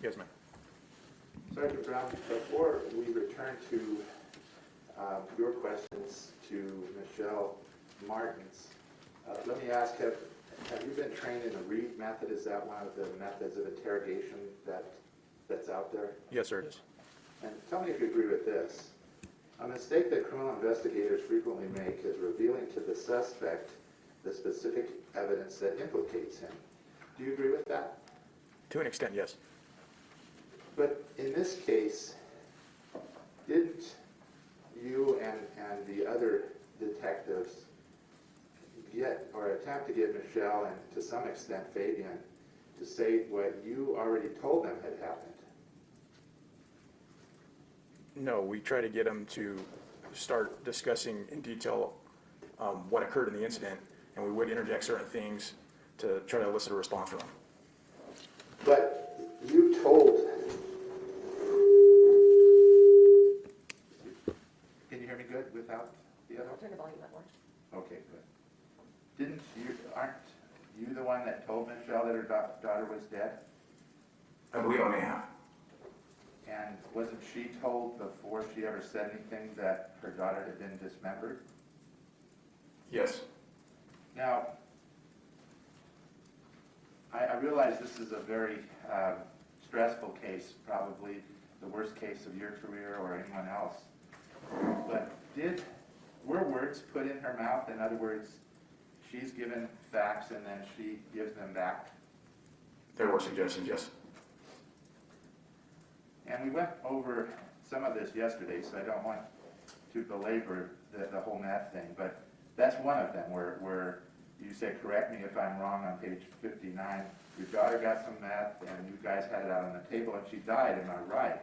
Yes, ma'am. Sergeant Brown, before we return to your questions to Michelle Martens, let me ask, have you been trained in the Reed method? Is that one of the methods of interrogation that's out there? Yes, sir, it is. And tell me if you agree with this. A mistake that criminal investigators frequently make is revealing to the suspect the specific evidence that implicates him. Do you agree with that? To an extent, yes. But in this case, didn't you and the other detectives get or attempt to get Michelle and to some extent Fabian to say what you already told them had happened? No, we try to get them to start discussing in detail what occurred in the incident, and we would interject certain things to try to elicit a response from them. But you told... Can you hear me good without the other? I'll turn the volume up more. Okay, good. Aren't you the one that told Michelle that her daughter was dead? I believe I may have. And wasn't she told before she ever said anything that her daughter had been dismembered? Yes. Now, I realize this is a very stressful case, probably the worst case of your career or anyone else. But were words put in her mouth? In other words, she's given facts and then she gives them back? There were suggestions, yes. And we went over some of this yesterday, so I don't want to belabor the whole meth thing, but that's one of them where you say, correct me if I'm wrong, on page 59, your daughter got some meth and you guys had it out on the table and she died, am I right?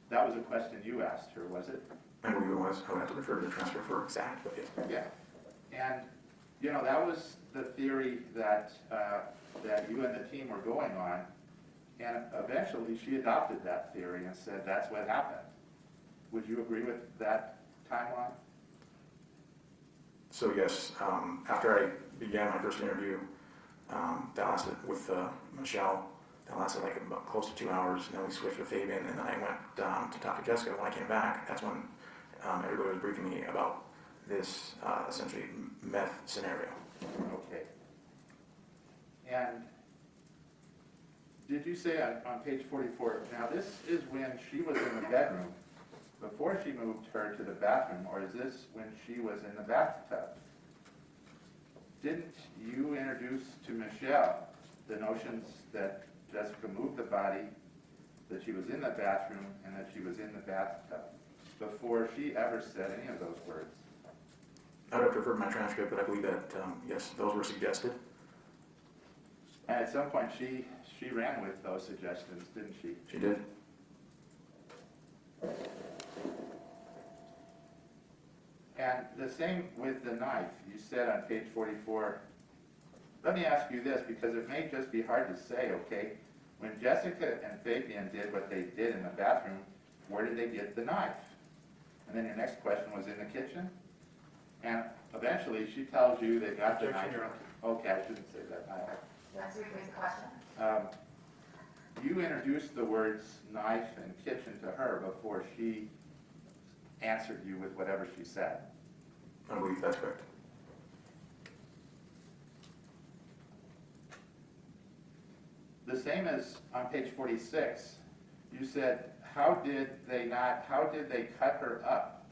That was a question you asked her, was it? I believe it was. I would have to refer to the transfer for exact, but yes. Yeah. And, you know, that was the theory that you and the team were going on. And eventually she adopted that theory and said that's what happened. Would you agree with that timeline? So yes, after I began my first interview, that lasted with Michelle, that lasted like about close to 2 hours, and then we switched with Fabian, and then I went to talk to Jessica. When I came back, that's when everybody was briefing me about this essentially meth scenario. Okay. And did you say on page 44, now this is when she was in the bedroom, before she moved her to the bathroom, or is this when she was in the bathtub? Didn't you introduce to Michelle the notions that Jessica moved the body, that she was in the bathroom, and that she was in the bathtub, before she ever said any of those words? I would have preferred my transcript, but I believe that, yes, those were suggested. And at some point she ran with those suggestions, didn't she? She did. And the same with the knife. You said on page 44, let me ask you this, because it may just be hard to say, okay? When Jessica and Fabian did what they did in the bathroom, where did they get the knife? And then your next question was in the kitchen? And eventually she tells you they got the knife. Okay, I shouldn't say that. Let's rephrase the question. You introduced the words knife and kitchen to her before she answered you with whatever she said. I believe that's correct. The same as on page 46. You said, how did they cut her up?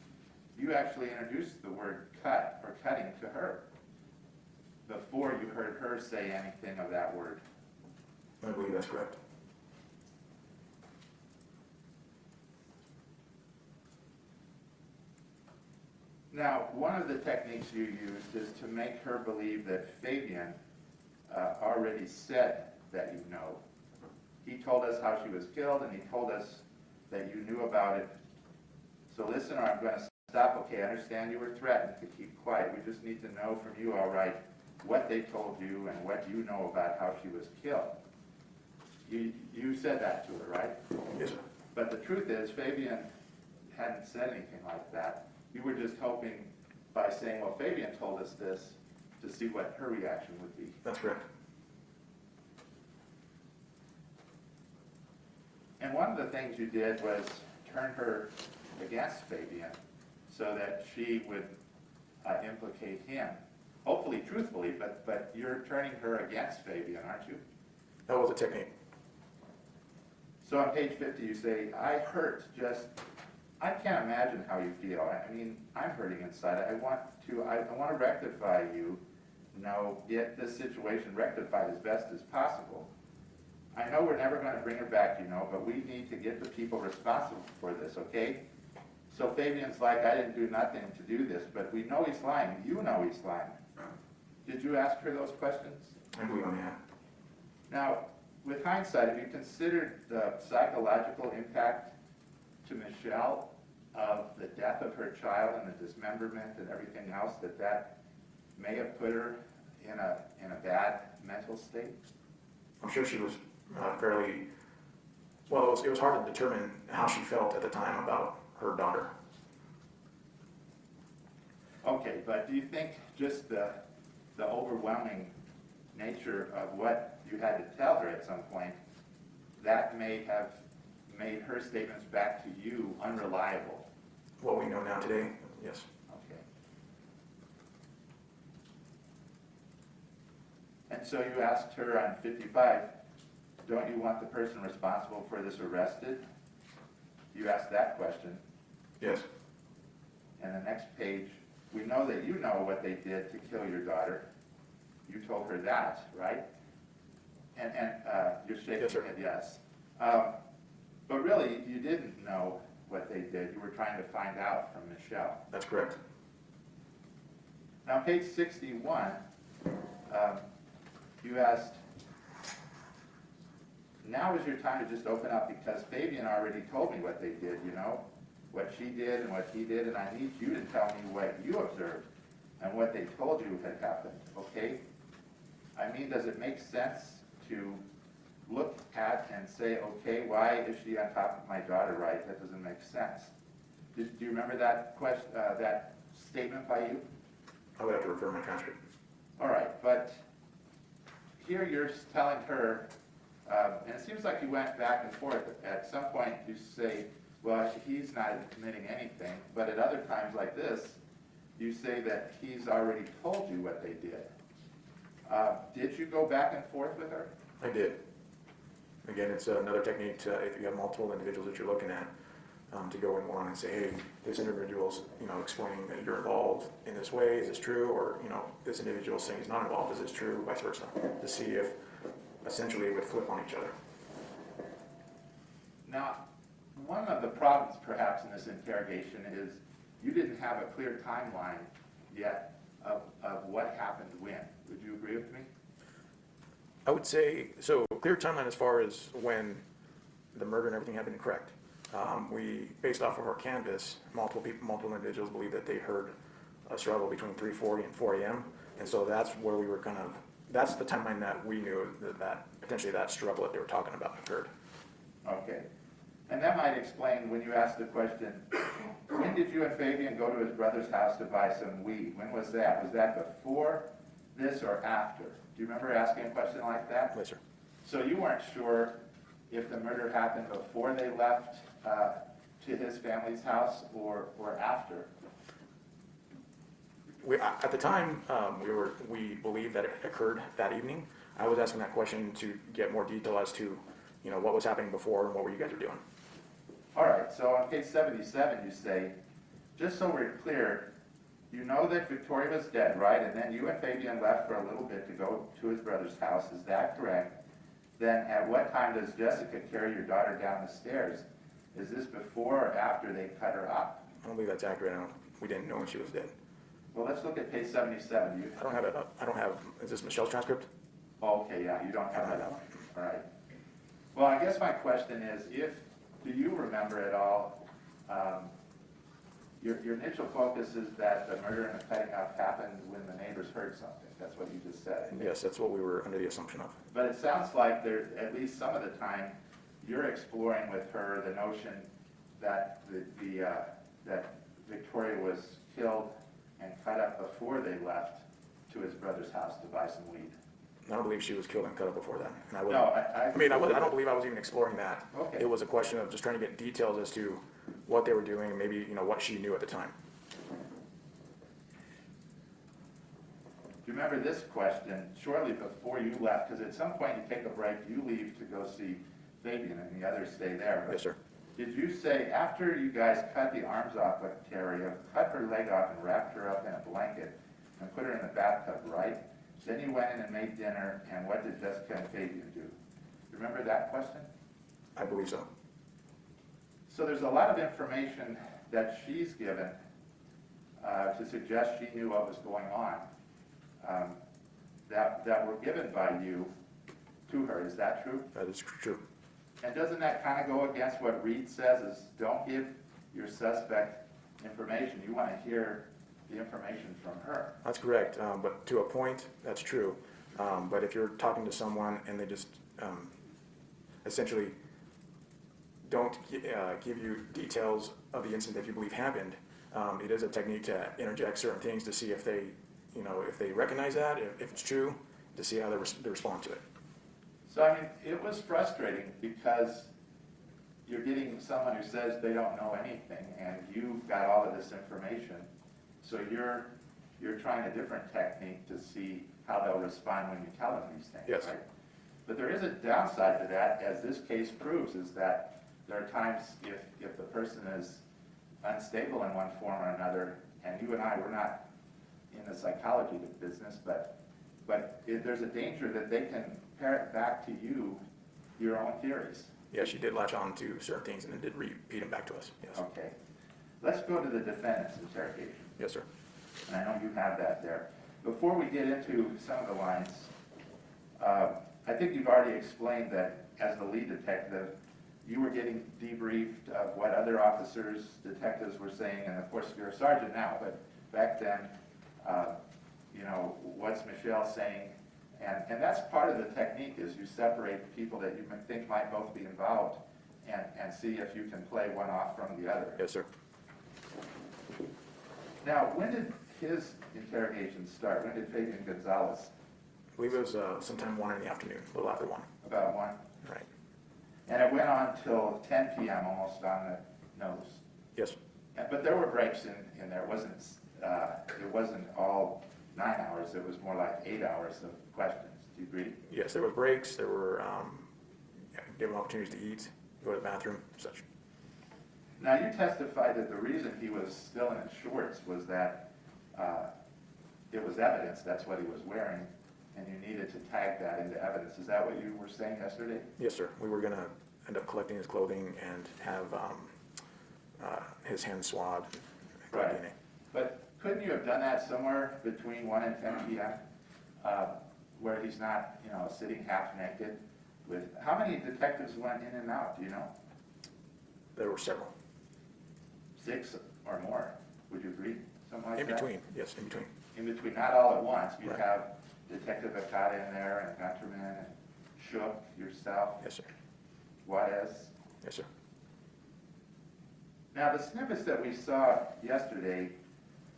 You actually introduced the word cut or cutting to her before you heard her say anything of that word. I believe that's correct. Now, one of the techniques you used is to make her believe that Fabian already said that you know. He told us how she was killed, and he told us that you knew about it. So listener, I'm going to stop. Okay, I understand you were threatened to keep quiet. We just need to know from you, all right, what they told you and what you know about how she was killed. You said that to her, right? Yes, sir. But the truth is, Fabian hadn't said anything like that. You were just hoping by saying, well, Fabian told us this, to see what her reaction would be. That's correct. And one of the things you did was turn her against Fabian so that she would implicate him. Hopefully truthfully, but you're turning her against Fabian, aren't you? That was a technique. So on page 50 you say, I can't imagine how you feel. I mean, I'm hurting inside. I want to rectify you, get this situation rectified as best as possible. I know we're never going to bring her back, but we need to get the people responsible for this, okay? So Fabian's like, I didn't do nothing to do this, but we know he's lying. You know he's lying. Did you ask her those questions? I believe on that. Now, with hindsight, have you considered the psychological impact to Michelle of the death of her child and the dismemberment and everything else that may have put her in a bad mental state? I'm sure she was fairly, well, it was hard to determine how she felt at the time about her daughter. Okay, but do you think just the overwhelming nature of what you had to tell her at some point, that may have made her statements back to you unreliable? What we know now today, yes. Okay. And so you asked her on 55, don't you want the person responsible for this arrested? You asked that question. Yes. And the next page, we know that you know what they did to kill your daughter. You told her that, right? And you're shaking Yes, sir. your head yes. But really, you didn't know what they did. You were trying to find out from Michelle. That's correct. Now, page 61, you asked, now is your time to just open up because Fabian already told me what they did, what she did and what he did, and I need you to tell me what you observed and what they told you had happened, okay? I mean, does it make sense to look at and say, okay, why is she on top of my daughter, right? That doesn't make sense. Do you remember that question, that statement by you? I would have to refer my transcript. All right, but here you're telling her, and it seems like you went back and forth. At some point you say, well, he's not admitting anything, but at other times like this, you say that he's already told you what they did. Did you go back and forth with her? I did. Again, it's another technique to, if you have multiple individuals that you're looking at, to go in one and say, hey, this individual's, explaining that you're involved in this way, is this true? Or, this individual saying he's not involved, is this true? Vice versa. To see if, essentially, it would flip on each other. Now, one of the problems, perhaps, in this interrogation is you didn't have a clear timeline yet of what happened when. Would you agree with me? I would say, so clear timeline as far as when the murder and everything happened, correct. We, based off of our canvas, multiple individuals believe that they heard a struggle between 3:40 and 4 a.m. And so that's where we were that's the timeline that we knew that potentially that struggle that they were talking about occurred. Okay. And that might explain when you asked the question, when did you and Fabian go to his brother's house to buy some weed? When was that? Was that before this or after? Do you remember asking a question like that? Yes, sir. So you weren't sure if the murder happened before they left to his family's house or after? At the time, we believed that it occurred that evening. I was asking that question to get more detail as to, what was happening before and what were you guys were doing. All right, so on page 77 you say, just so we're clear, you know that Victoria was dead, right? And then you and Fabian left for a little bit to go to his brother's house, is that correct? Then at what time does Jessica carry your daughter down the stairs? Is this before or after they cut her up? I don't believe that's accurate. We didn't know when she was dead. Well, let's look at page 77. I don't have, is this Michelle's transcript? Oh, okay, yeah, you don't have I don't that have one. All right. Well, I guess my question is, do you remember at all, your initial focus is that the murder and the cutting up happened when the neighbors heard something. That's what you just said. Yes, that's what we were under the assumption of. But it sounds like there's, at least some of the time, you're exploring with her the notion that that Victoria was killed and cut up before they left to his brother's house to buy some weed. I don't believe she was killed and cut up before that. And I No, wouldn't, I mean, I don't believe I was even exploring that. Okay. It was a question of just trying to get details as to what they were doing and maybe, what she knew at the time. Do you remember this question shortly before you left? Because at some point you take a break, you leave to go see Fabian and the others stay there. Yes, sir. Did you say after you guys cut the arms off of Victoria, cut her leg off and wrapped her up in a blanket and put her in the bathtub, right? Then you went in and made dinner, and what did Jessica and Fabian do? Remember that question? I believe so. So there's a lot of information that she's given to suggest she knew what was going on that were given by you to her. Is that true? That is true. And doesn't that kind of go against what Reed says is don't give your suspect information. You want to hear the information from her. That's correct, but to a point, that's true. But if you're talking to someone and they just essentially don't give you details of the incident that you believe happened, it is a technique to interject certain things to see if they, if they recognize that, if it's true, to see how they respond to it. So, I mean, it was frustrating because you're getting someone who says they don't know anything, and you've got all of this information. So you're trying a different technique to see how they'll respond when you tell them these things, Yes. right? But there is a downside to that, as this case proves, is that there are times if the person is unstable in one form or another, and you and I, we're not in the psychology business, but there's a danger that they can parrot back to you your own theories. Yeah, she did latch on to certain things and then did repeat them back to us. Yes. Okay. Let's go to the defendant's interrogation. Yes, sir. And I know you have that there. Before we get into some of the lines, I think you've already explained that as the lead detective, you were getting debriefed of what other officers, detectives were saying, and of course you're a sergeant now, but back then, what's Michelle saying? And that's part of the technique, is you separate people that you think might both be involved and see if you can play one off from the other. Yes, sir. Now, when did his interrogation start? When did Fabian Gonzales? I believe it was sometime 1 in the afternoon, a little after 1. About 1? Right. And it went on till 10 p.m. almost on the nose. Yes. But there were breaks in there. It wasn't all 9 hours. It was more like 8 hours of questions. Do you agree? Yes, there were breaks. There were given opportunities to eat, go to the bathroom, such. Now, you testified that the reason he was still in his shorts was that it was evidence. That's what he was wearing, and you needed to tag that into evidence. Is that what you were saying yesterday? Yes, sir. We were going to end up collecting his clothing and have his hands swabbed. And Right. DNA. But couldn't you have done that somewhere between 1 and 10 p.m. Where he's not, sitting half naked? How many detectives went in and out? Do you know? There were several. 6 or more? Would you agree? Something like In that? between, yes, in between. In between, not all at once. You'd Right. have Detective Akata in there, and Gunterman, and Shook, yourself, Yes, sir. Juarez. Yes, sir. Now, the snippets that we saw yesterday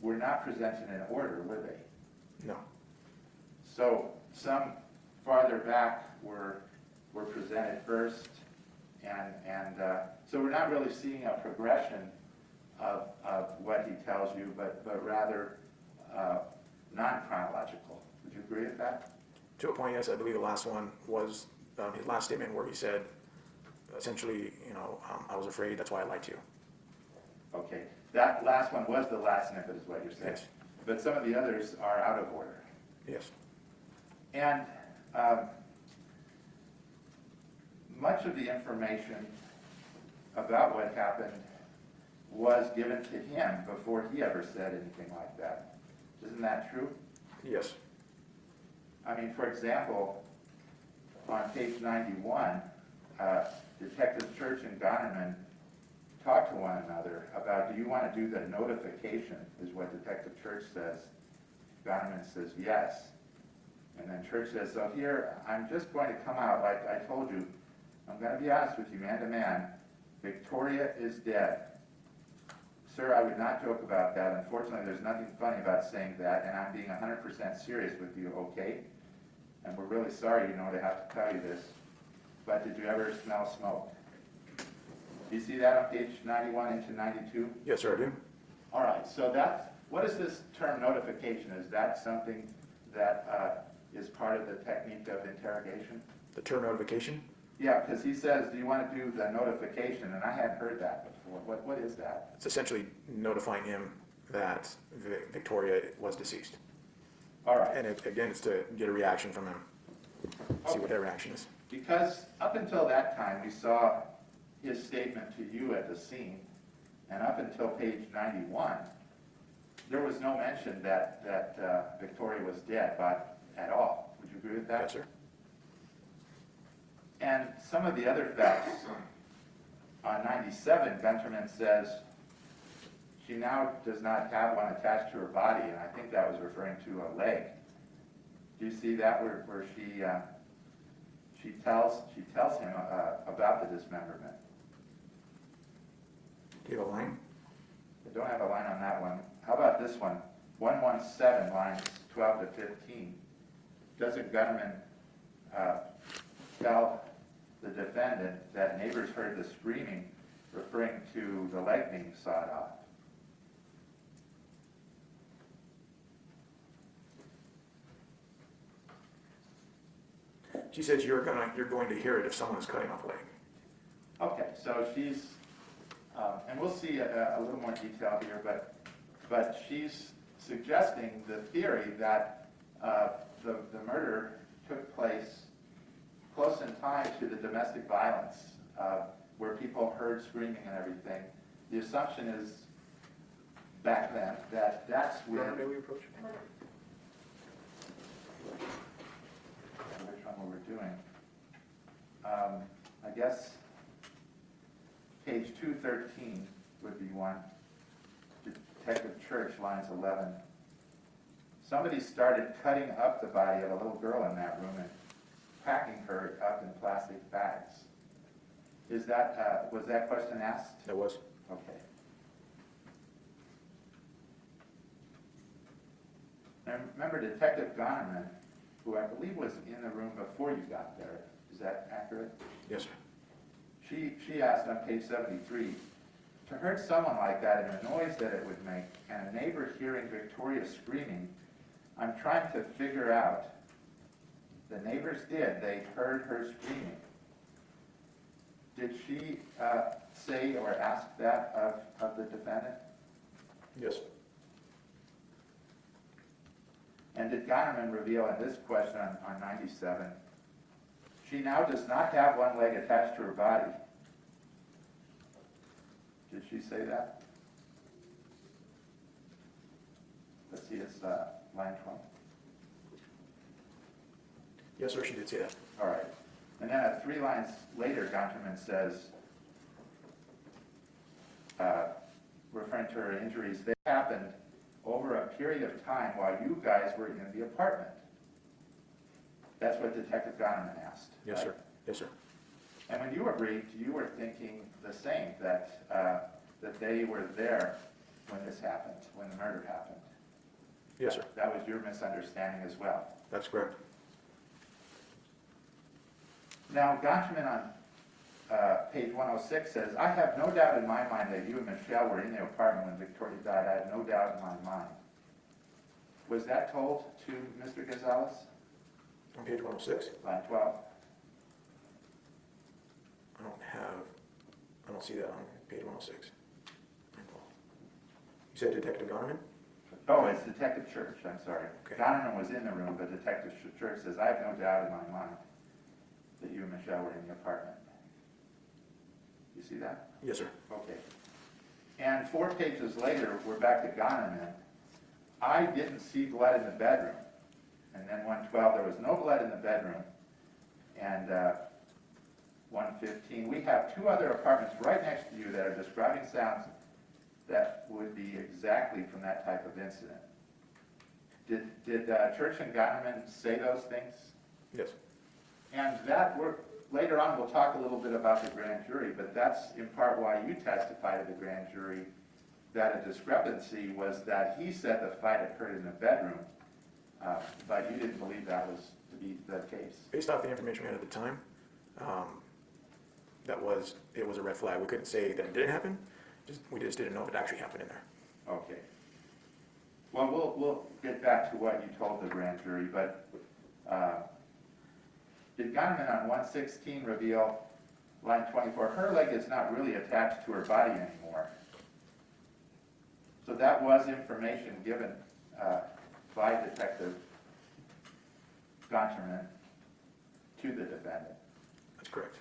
were not presented in order, were they? No. So some farther back were presented first, and so we're not really seeing a progression of what he tells you, but rather non-chronological. Would you agree with that? To a point, yes. I believe the last one was his last statement where he said, essentially, I was afraid, that's why I lied to you. Okay, that last one was the last snippet, is what you're saying. Yes. But some of the others are out of order. Yes. And much of the information about what happened was given to him before he ever said anything like that. Isn't that true? Yes. I mean, for example, on page 91, Detective Church and Gonnerman talk to one another about, do you want to do the notification, is what Detective Church says. Gonnerman says yes. And then Church says, so here, I'm just going to come out like I told you. I'm going to be honest with you, man to man. Victoria is dead. Sir, I would not joke about that. Unfortunately, there's nothing funny about saying that, and I'm being 100% serious with you, okay? and we're really sorry, to have to tell you this, but did you ever smell smoke? Do you see that on page 91 into 92? Yes, sir, I do. All right, so what is this term notification? Is that something that is part of the technique of interrogation? The term notification? Yeah, because he says, do you want to do the notification? And I hadn't heard that before. What is that? It's essentially notifying him that Victoria was deceased. All right. And again, it's to get a reaction from him. See what their reaction is. Because up until that time, we saw his statement to you at the scene, and up until page 91, there was no mention that Victoria was dead, but at all. Would you agree with that? Yes, sir. And some of the other facts, on 97, Gunterman says she now does not have one attached to her body, and I think that was referring to a leg. Do you see that where she tells him about the dismemberment? Do you have a line? I don't have a line on that one. How about this one? 117, lines 12 to 15. Doesn't Gunterman tell the defendant that neighbors heard the screaming, referring to the leg being sawed off? She says you're going to hear it if someone is cutting off a leg. Okay, so she's, and we'll see a little more detail here, but she's suggesting the theory that the murder took place close in time to the domestic violence, where people heard screaming and everything. The assumption is back then that that's when. May we approach? Which one we were doing? I guess page 213 would be one. Detective Church, lines 11. Somebody started cutting up the body of a little girl in that room and packing her up in plastic bags. Is that, was that question asked? That was. Okay. And remember Detective Gonnerman, who I believe was in the room before you got there. Is that accurate? Yes, sir. She asked on page 73, to hurt someone like that and the noise that it would make, and a neighbor hearing Victoria screaming, I'm trying to figure out. The neighbors did. They heard her screaming. Did she say or ask that of the defendant? Yes. And did Gonnerman reveal in this question on 97, she now does not have one leg attached to her body? Did she say that? Let's see, it's line 12. Yes, sir, she did say that. All right. And then 3 lines later, Gonterman says, referring to her injuries, they happened over a period of time while you guys were in the apartment. That's what Detective Gonterman asked. Yes, right? sir. Yes, sir. And when you were briefed, you were thinking the same, that they were there when this happened, when the murder happened. Yes, sir. That was your misunderstanding as well. That's correct. Now, Gonterman on page 106 says, I have no doubt in my mind that you and Michelle were in the apartment when Victoria died. I have no doubt in my mind. Was that told to Mr. Gonzales? On page 106? Line 12. I don't see that on page 106. You said Detective Gonnerman? Oh, it's Detective Church, I'm sorry. Okay. Gonnerman was in the room, but Detective Church says, I have no doubt in my mind that you and Michelle were in the apartment. You see that? Yes, sir. Okay. And 4 pages later, we're back to Gonnerman. I didn't see blood in the bedroom. And then 112, there was no blood in the bedroom. And 115, we have 2 other apartments right next to you that are describing sounds that would be exactly from that type of incident. Did Church and Gonnerman say those things? Yes. And that, later on we'll talk a little bit about the grand jury, but that's in part why you testified to the grand jury, that a discrepancy was that he said the fight occurred in the bedroom, but you didn't believe that was to be the case? Based off the information we had at the time, it was a red flag. We couldn't say that it didn't happen, we just didn't know if it actually happened in there. Okay. Well, we'll get back to what you told the grand jury, but did Gunnerman on 116 reveal, line 24, her leg is not really attached to her body anymore? So that was information given by Detective Gonterman to the defendant. That's correct.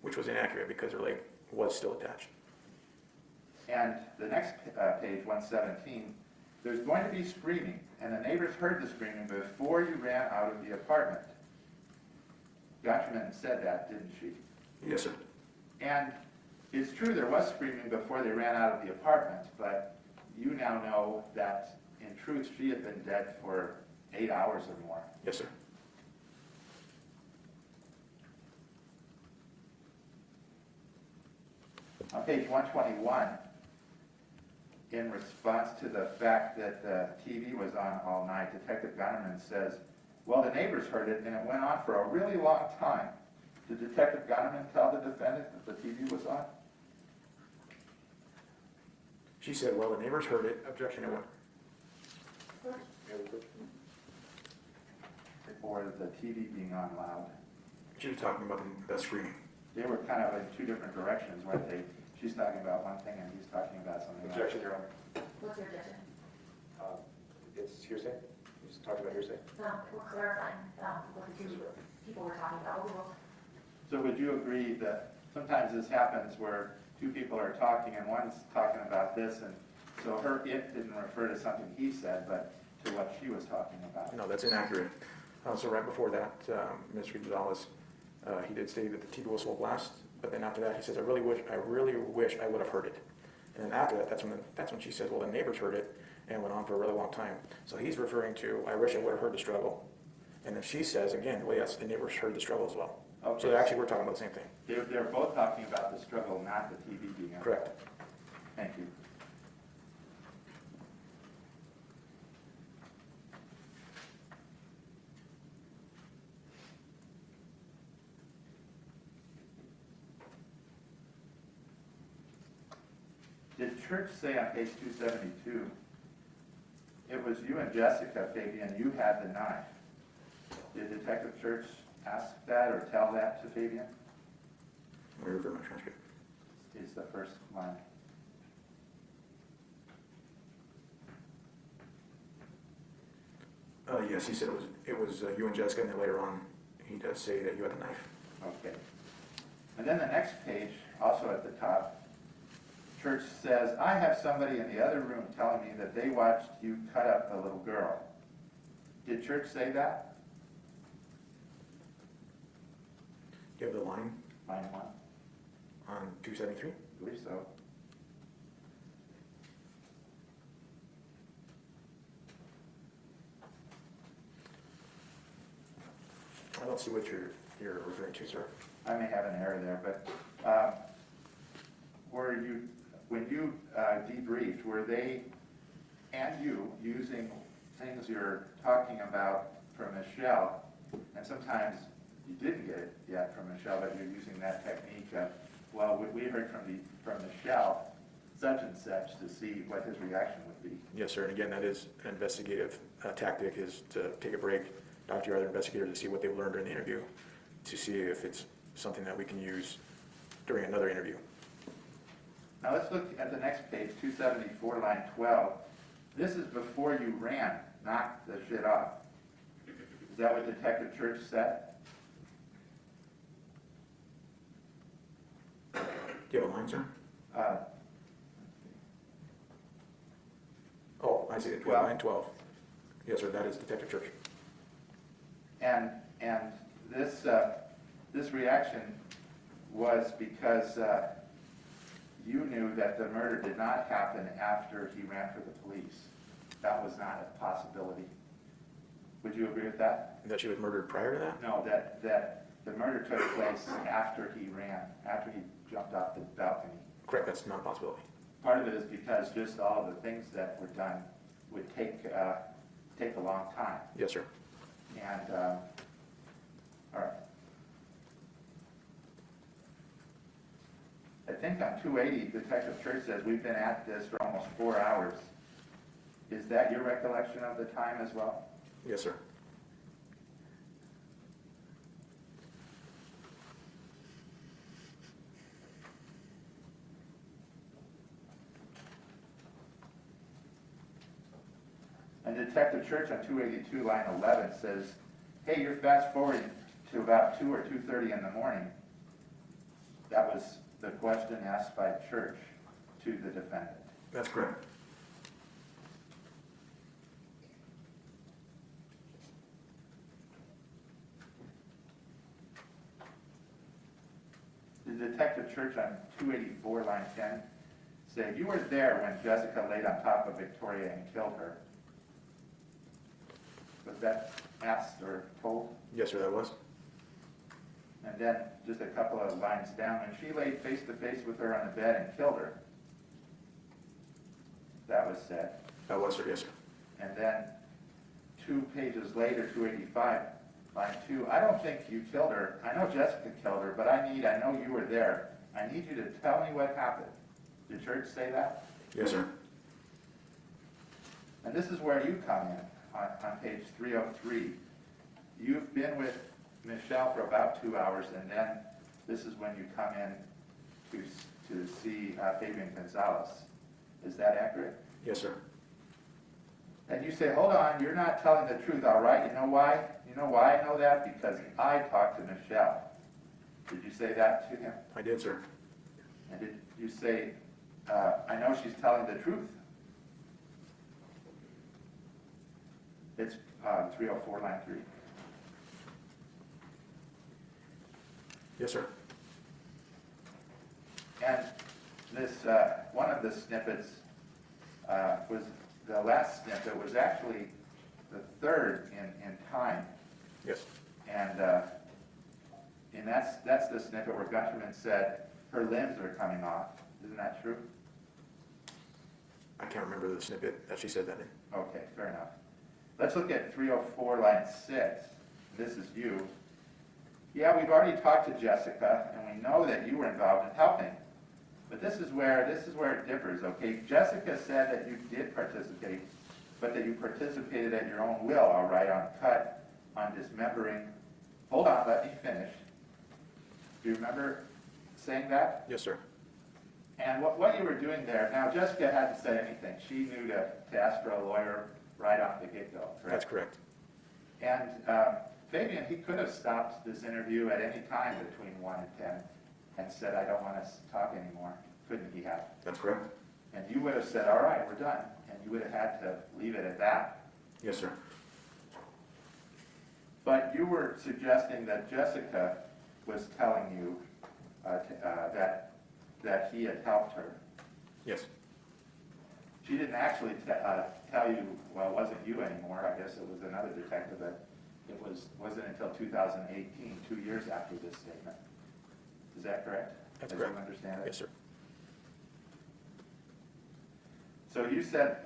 Which was inaccurate because her leg was still attached. And the next page, 117, there's going to be screaming, and the neighbors heard the screaming before you ran out of the apartment. Gonterman said that, didn't she? Yes, sir. And it's true there was screaming before they ran out of the apartment, but you now know that in truth she had been dead for 8 hours or more. Yes, sir. On page 121, in response to the fact that the TV was on all night, Detective Gunnerman says, well, the neighbors heard it and it went on for a really long time. Did Detective Gunnerman tell the defendant that the TV was on? She said, well, the neighbors heard it. Objection, it went. Or the TV being on loud? She was talking about the screaming. They were kind of in two different directions, weren't they? She's talking about one thing and he's talking about something else. Objection, Your Honor. What's your objection? It's hearsay. He's talking about hearsay. No, we're clarifying what the two people were talking about. Overruled. So would you agree that sometimes this happens where two people are talking and one's talking about this, and so it didn't refer to something he said, but to what she was talking about? No, that's inaccurate. So right before that, Mr. Gonzales, he did say that the TV was full blast, but then after that he says, I really wish I would have heard it. And then after that, that's when she says, well, the neighbors heard it, and went on for a really long time. So he's referring to, I wish I would have heard the struggle. And then she says, again, well, yes, the neighbors heard the struggle as well. Okay. So actually we're talking about the same thing. They're both talking about the struggle, not the TV being on. Correct. Thank you. Did Church say on page 272, it was you and Jessica, Fabian, you had the knife? Did Detective Church ask that or tell that to Fabian? Let me refer my transcript. Is the first line. Yes, he said it was you and Jessica, and then later on he does say that you had the knife. Okay. And then the next page, also at the top, Church says, I have somebody in the other room telling me that they watched you cut up a little girl. Did Church say that? Do you have the line Line 1? on 273? I believe so. I don't see what you're referring to, sir. I may have an error there, but when you debriefed, were they and you using things you're talking about from Michelle, and sometimes you didn't get it yet from Michelle, but you're using that technique of, well, we heard from Michelle such and such to see what his reaction would be. Yes, sir. And again, that is an investigative tactic, is to take a break, talk to your other investigators to see what they've learned during the interview, to see if it's something that we can use during another interview. Now let's look at the next page, 274, line 12. This is before you ran, knocked the shit off. Is that what Detective Church said? Do you have a line, sir? Oh, I see it. 12. Line 12. Yes, sir. That is Detective Church. And this reaction was because you knew that the murder did not happen after he ran for the police. That was not a possibility. Would you agree with that? That she was murdered prior to that? No, that the murder took place after he ran, after he jumped off the balcony. Correct. That's not a possibility. Part of it is because just all of the things that were done would take a long time. Yes, sir. And All right. I think on 280, Detective Church says we've been at this for almost 4 hours. Is that your recollection of the time as well? Yes, sir. And Detective Church on 282, line 11 says, hey, you're fast forwarding to about 2 or 2:30 in the morning. That was the question asked by Church to the defendant. That's correct. The Detective Church on 284, line 10, say, you were there when Jessica laid on top of Victoria and killed her. Was that asked or told? Yes, sir, that was. And then just a couple of lines down, when she laid face to face with her on the bed and killed her, that was said. That was, sir, yes, sir. And then 2 pages later, 285, line 2, I don't think you killed her. I know Jessica killed her, but I know you were there. I need you to tell me what happened. Did Church say that? Yes, sir. And this is where you come in on page 303. You've been with Michelle for about 2 hours, and then this is when you come in to see Fabian Gonzales. Is that accurate? Yes, sir. And you say, hold on, you're not telling the truth, all right? You know why? You know why I know that? Because I talked to Michelle. Did you say that to him? I did, sir. And did you say, I know she's telling the truth? It's 304, line 3. Yes, sir. And this, one of the snippets was, the last snippet was actually the third in time. Yes. And that's the snippet where Gunterman said, her limbs are coming off. Isn't that true? I can't remember the snippet that she said that in. Okay, fair enough. Let's look at 304, line 6. This is you. Yeah, we've already talked to Jessica, and we know that you were involved in helping. But this is where it differs, okay? Jessica said that you did participate, but that you participated at your own will, all right, on cut, on dismembering. Hold on, let me finish. Do you remember saying that? Yes, sir. And what you were doing there, now Jessica hadn't said anything. She knew to ask for a lawyer right off the get-go, correct? That's correct. And Fabian, he could have stopped this interview at any time between 1 and 10 and said, I don't want to talk anymore. Couldn't he have? That's correct. And you would have said, all right, we're done. And you would have had to leave it at that. Yes, sir. But you were suggesting that Jessica was telling you that he had helped her. Yes. She didn't actually tell you, well, it wasn't you anymore. I guess it was another detective. That it wasn't until 2018, 2 years after this statement. Is that correct? That's As correct. you understand it? Yes, sir. So you said,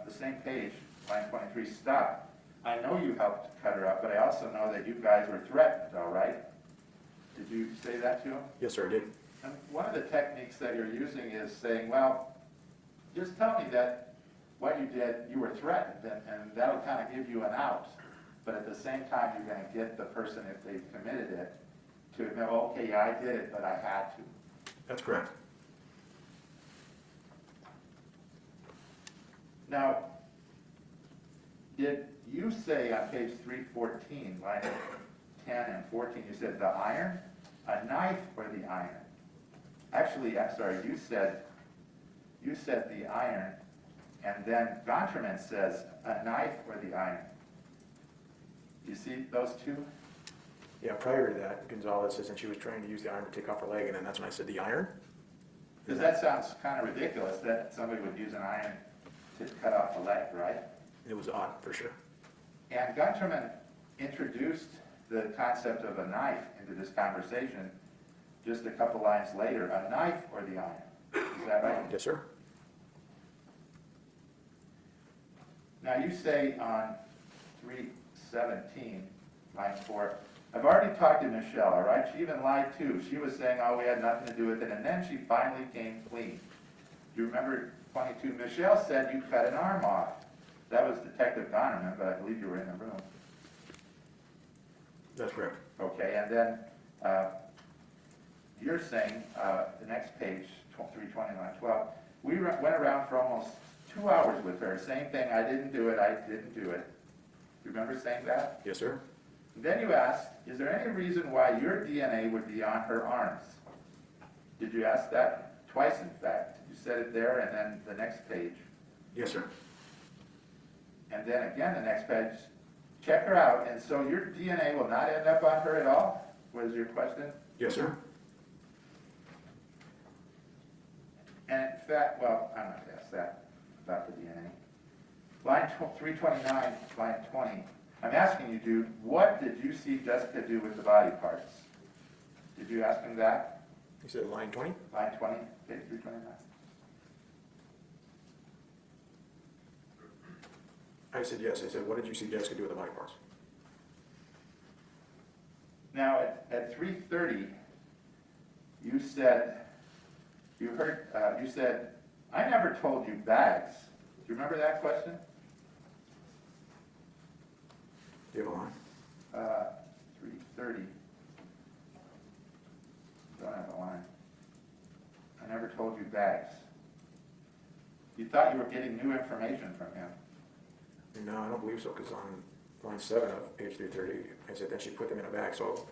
the same page, line 23, stop. I know you helped cut her up, but I also know that you guys were threatened, all right? Did you say that to him? Yes, sir, I did. And one of the techniques that you're using is saying, well, just tell me that what you did, you were threatened, and that'll kind of give you an out. But at the same time, you're going to get the person, if they've committed it, to admit, well, okay, yeah, I did it, but I had to. That's correct. Now, did you say on page 314, line 10 and 14, you said the iron, a knife, or the iron? Actually, I'm sorry, you said the iron, and then Gonterman says a knife or the iron. You see those two? Yeah, prior to that, Gonzales said she was trying to use the iron to take off her leg, and then that's when I said the iron. Because that sounds kind of ridiculous that somebody would use an iron to cut off a leg, right? It was odd, for sure. And Gunterman introduced the concept of a knife into this conversation just a couple lines later. A knife or the iron? Is that right? Yes, sir. Now you say on 317, line 4, I've already talked to Michelle, all right? She even lied too. She was saying, oh, we had nothing to do with it, and then she finally came clean. Do you remember 22? Michelle said you cut an arm off. That was Detective Donnerman, but I believe you were in the room. That's correct. Okay, and then you're saying, the next page, 329-12, we went around for almost 2 hours with her. Same thing, I didn't do it, I didn't do it. You remember saying that? Yes, sir. Then you asked, is there any reason why your DNA would be on her arms? Did you ask that? Twice, in fact. You said it there and then the next page. Yes, sir. And then again, the next page. Check her out, and so your DNA will not end up on her at all? Was your question? Yes, sir. And in fact, well, I'm not going to ask that about the DNA. Line 329, line 20. I'm asking you, dude, what did you see Jessica do with the body parts? Did you ask him that? You said line 20? Line 20, page 329. I said yes. I said, what did you see Jessica do with the body parts? Now, at 3:30, you said, you said, I never told you bags. Do you remember that question? Do you have a line? 3:30. Don't have a line. I never told you bags. You thought you were getting new information from him. No, I don't believe so, because on line 7 of page 330, I said that she put them in a bag, so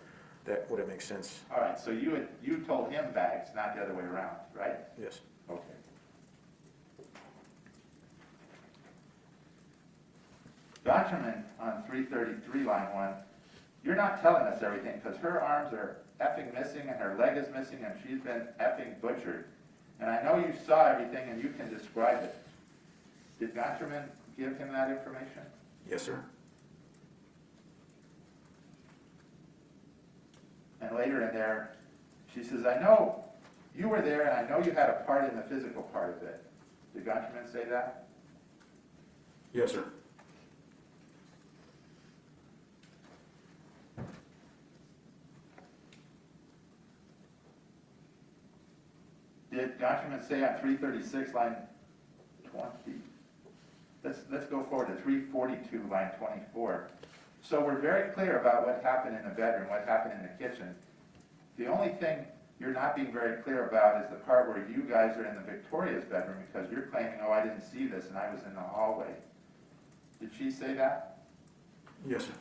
that wouldn't make sense. All right, so you told him bags, not the other way around, right? Yes. Okay. Document on 333, line 1, you're not telling us everything because her arms are effing missing and her leg is missing and she's been effing butchered. And I know you saw everything and you can describe it. Did Gonterman give him that information? Yes, sir. And later in there, she says, I know you were there and I know you had a part in the physical part of it. Did Gonterman say that? Yes, sir. Did Gonterman say on 336, line 20? Let's go forward to 342, line 24. So we're very clear about what happened in the bedroom, what happened in the kitchen. The only thing you're not being very clear about is the part where you guys are in the Victoria's bedroom because you're claiming, oh, I didn't see this and I was in the hallway. Did she say that? Yes, sir.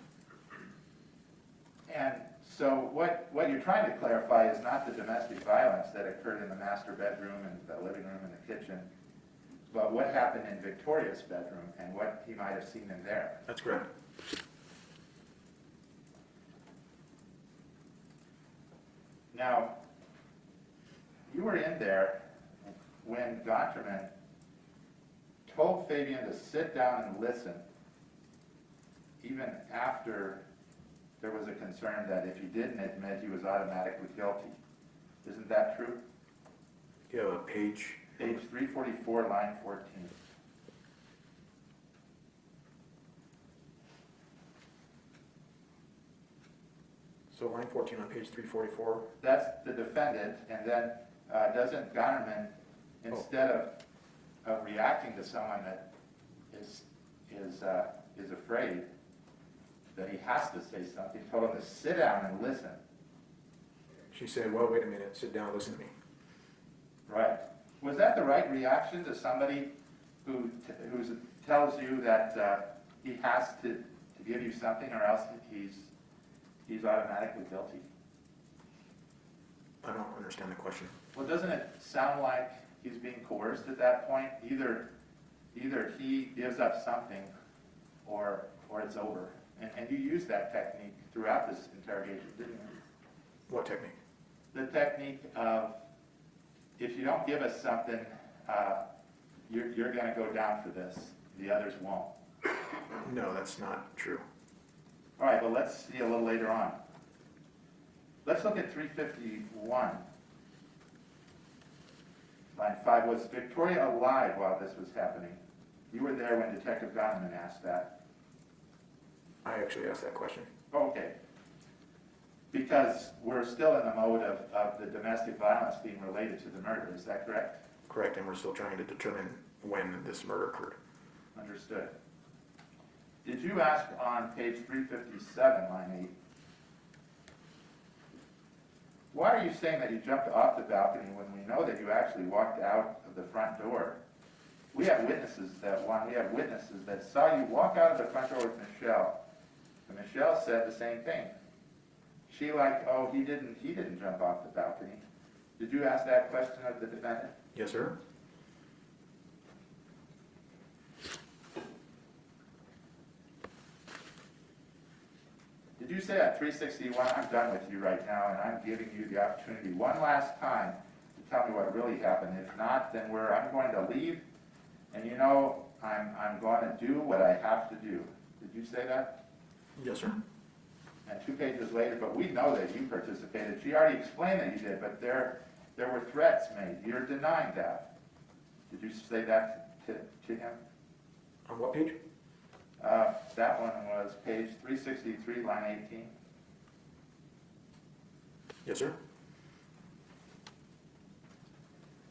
And so what you're trying to clarify is not the domestic violence that occurred in the master bedroom and the living room and the kitchen, but what happened in Victoria's bedroom and what he might have seen in there. That's correct. Now, you were in there when Gonterman told Fabian to sit down and listen, even after there was a concern that if he didn't admit, he was automatically guilty. Isn't that true? You have a page? Page 344, line 14. So line 14 on page 344? That's the defendant, and then doesn't Gonterman, instead of reacting to someone that is afraid that he has to say something, told him to sit down and listen. She said, well, wait a minute, sit down, listen to me. Right. Was that the right reaction to somebody who tells you that he has to give you something or else he's automatically guilty? I don't understand the question. Well, doesn't it sound like he's being coerced at that point? Either he gives up something or it's over. And you used that technique throughout this interrogation, didn't you? What technique? The technique of, if you don't give us something, you're going to go down for this. The others won't. No, that's not true. All right, well, let's see a little later on. Let's look at 351. Line 5. Was Victoria alive while this was happening? You were there when Detective Gonterman asked that. I actually asked that question. Okay. Because we're still in the mode of the domestic violence being related to the murder, is that correct? Correct, and we're still trying to determine when this murder occurred. Understood. Did you ask on page 357, line 8, why are you saying that you jumped off the balcony when we know that you actually walked out of the front door? We have witnesses that saw you walk out of the front door with Michelle, and Michelle said the same thing. She oh, he didn't jump off the balcony. Did you ask that question of the defendant? Yes, sir. Did you say at 361, I'm done with you right now, and I'm giving you the opportunity one last time to tell me what really happened. If not, then I'm going to leave, and you know, I'm going to do what I have to do. Did you say that? Yes, sir. And 2 pages later, but we know that you participated. She already explained that you did, but there were threats made. You're denying that. Did you say that to him? On what page? That one was page 363, line 18. Yes, sir.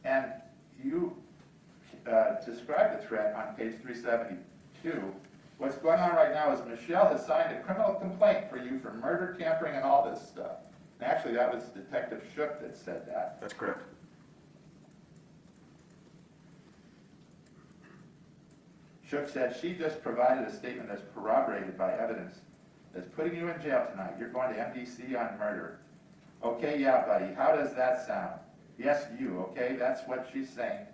And you described the threat on page 372. What's going on right now is Michelle has signed a criminal complaint for you for murder, tampering, and all this stuff. And actually, that was Detective Shook that said that. That's correct. Shook said she just provided a statement that's corroborated by evidence that's putting you in jail tonight. You're going to MDC on murder. Okay, yeah, buddy, how does that sound? Yes, you, okay? That's what she's saying.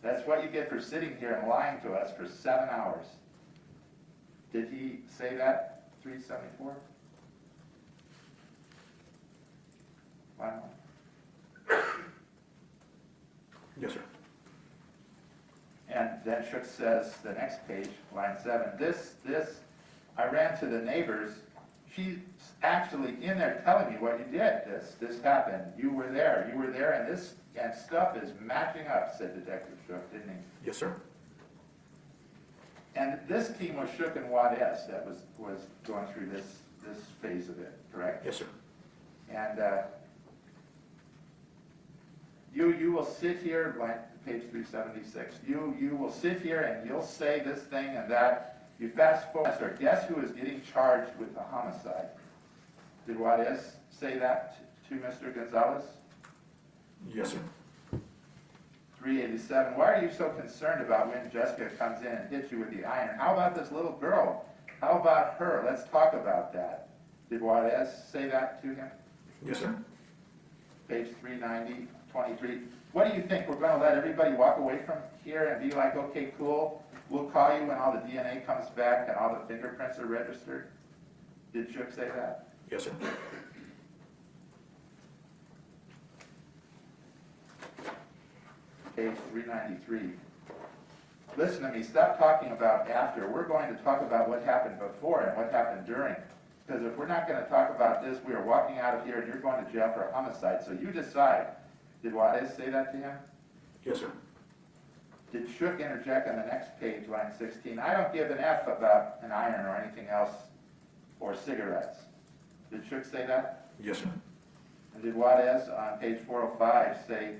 That's what you get for sitting here and lying to us for 7 hours. Did he say that, 374? One more. Yes, sir. And then Shook says, the next page, line 7, I ran to the neighbors. She's actually in there telling me what you did. This happened. You were there, and stuff is matching up, said Detective Shook, didn't he? Yes, sir. And this team was Shook and Juarez that was going through this phase of it, correct? Yes, sir. And you will sit here, page 376, you will sit here and you'll say this thing and that. You fast forward, sir, guess who is getting charged with the homicide? Did Juarez say that to Mr. Gonzales? Yes, sir. 387, why are you so concerned about when Jessica comes in and hits you with the iron? How about this little girl? How about her? Let's talk about that. Did Juarez say that to him? Yes, sir. Page 390, 23. What do you think? We're going to let everybody walk away from here and be like, okay, cool, we'll call you when all the DNA comes back and all the fingerprints are registered? Did Shook say that? Yes, sir. Page 393. Listen to me, stop talking about after. We're going to talk about what happened before and what happened during. Because if we're not going to talk about this, we are walking out of here and you're going to jail for a homicide. So you decide. Did Juarez say that to him? Yes, sir. Did Shook interject on the next page, line 16? I don't give an F about an iron or anything else or cigarettes. Did Shook say that? Yes, sir. And did Juarez on page 405 say,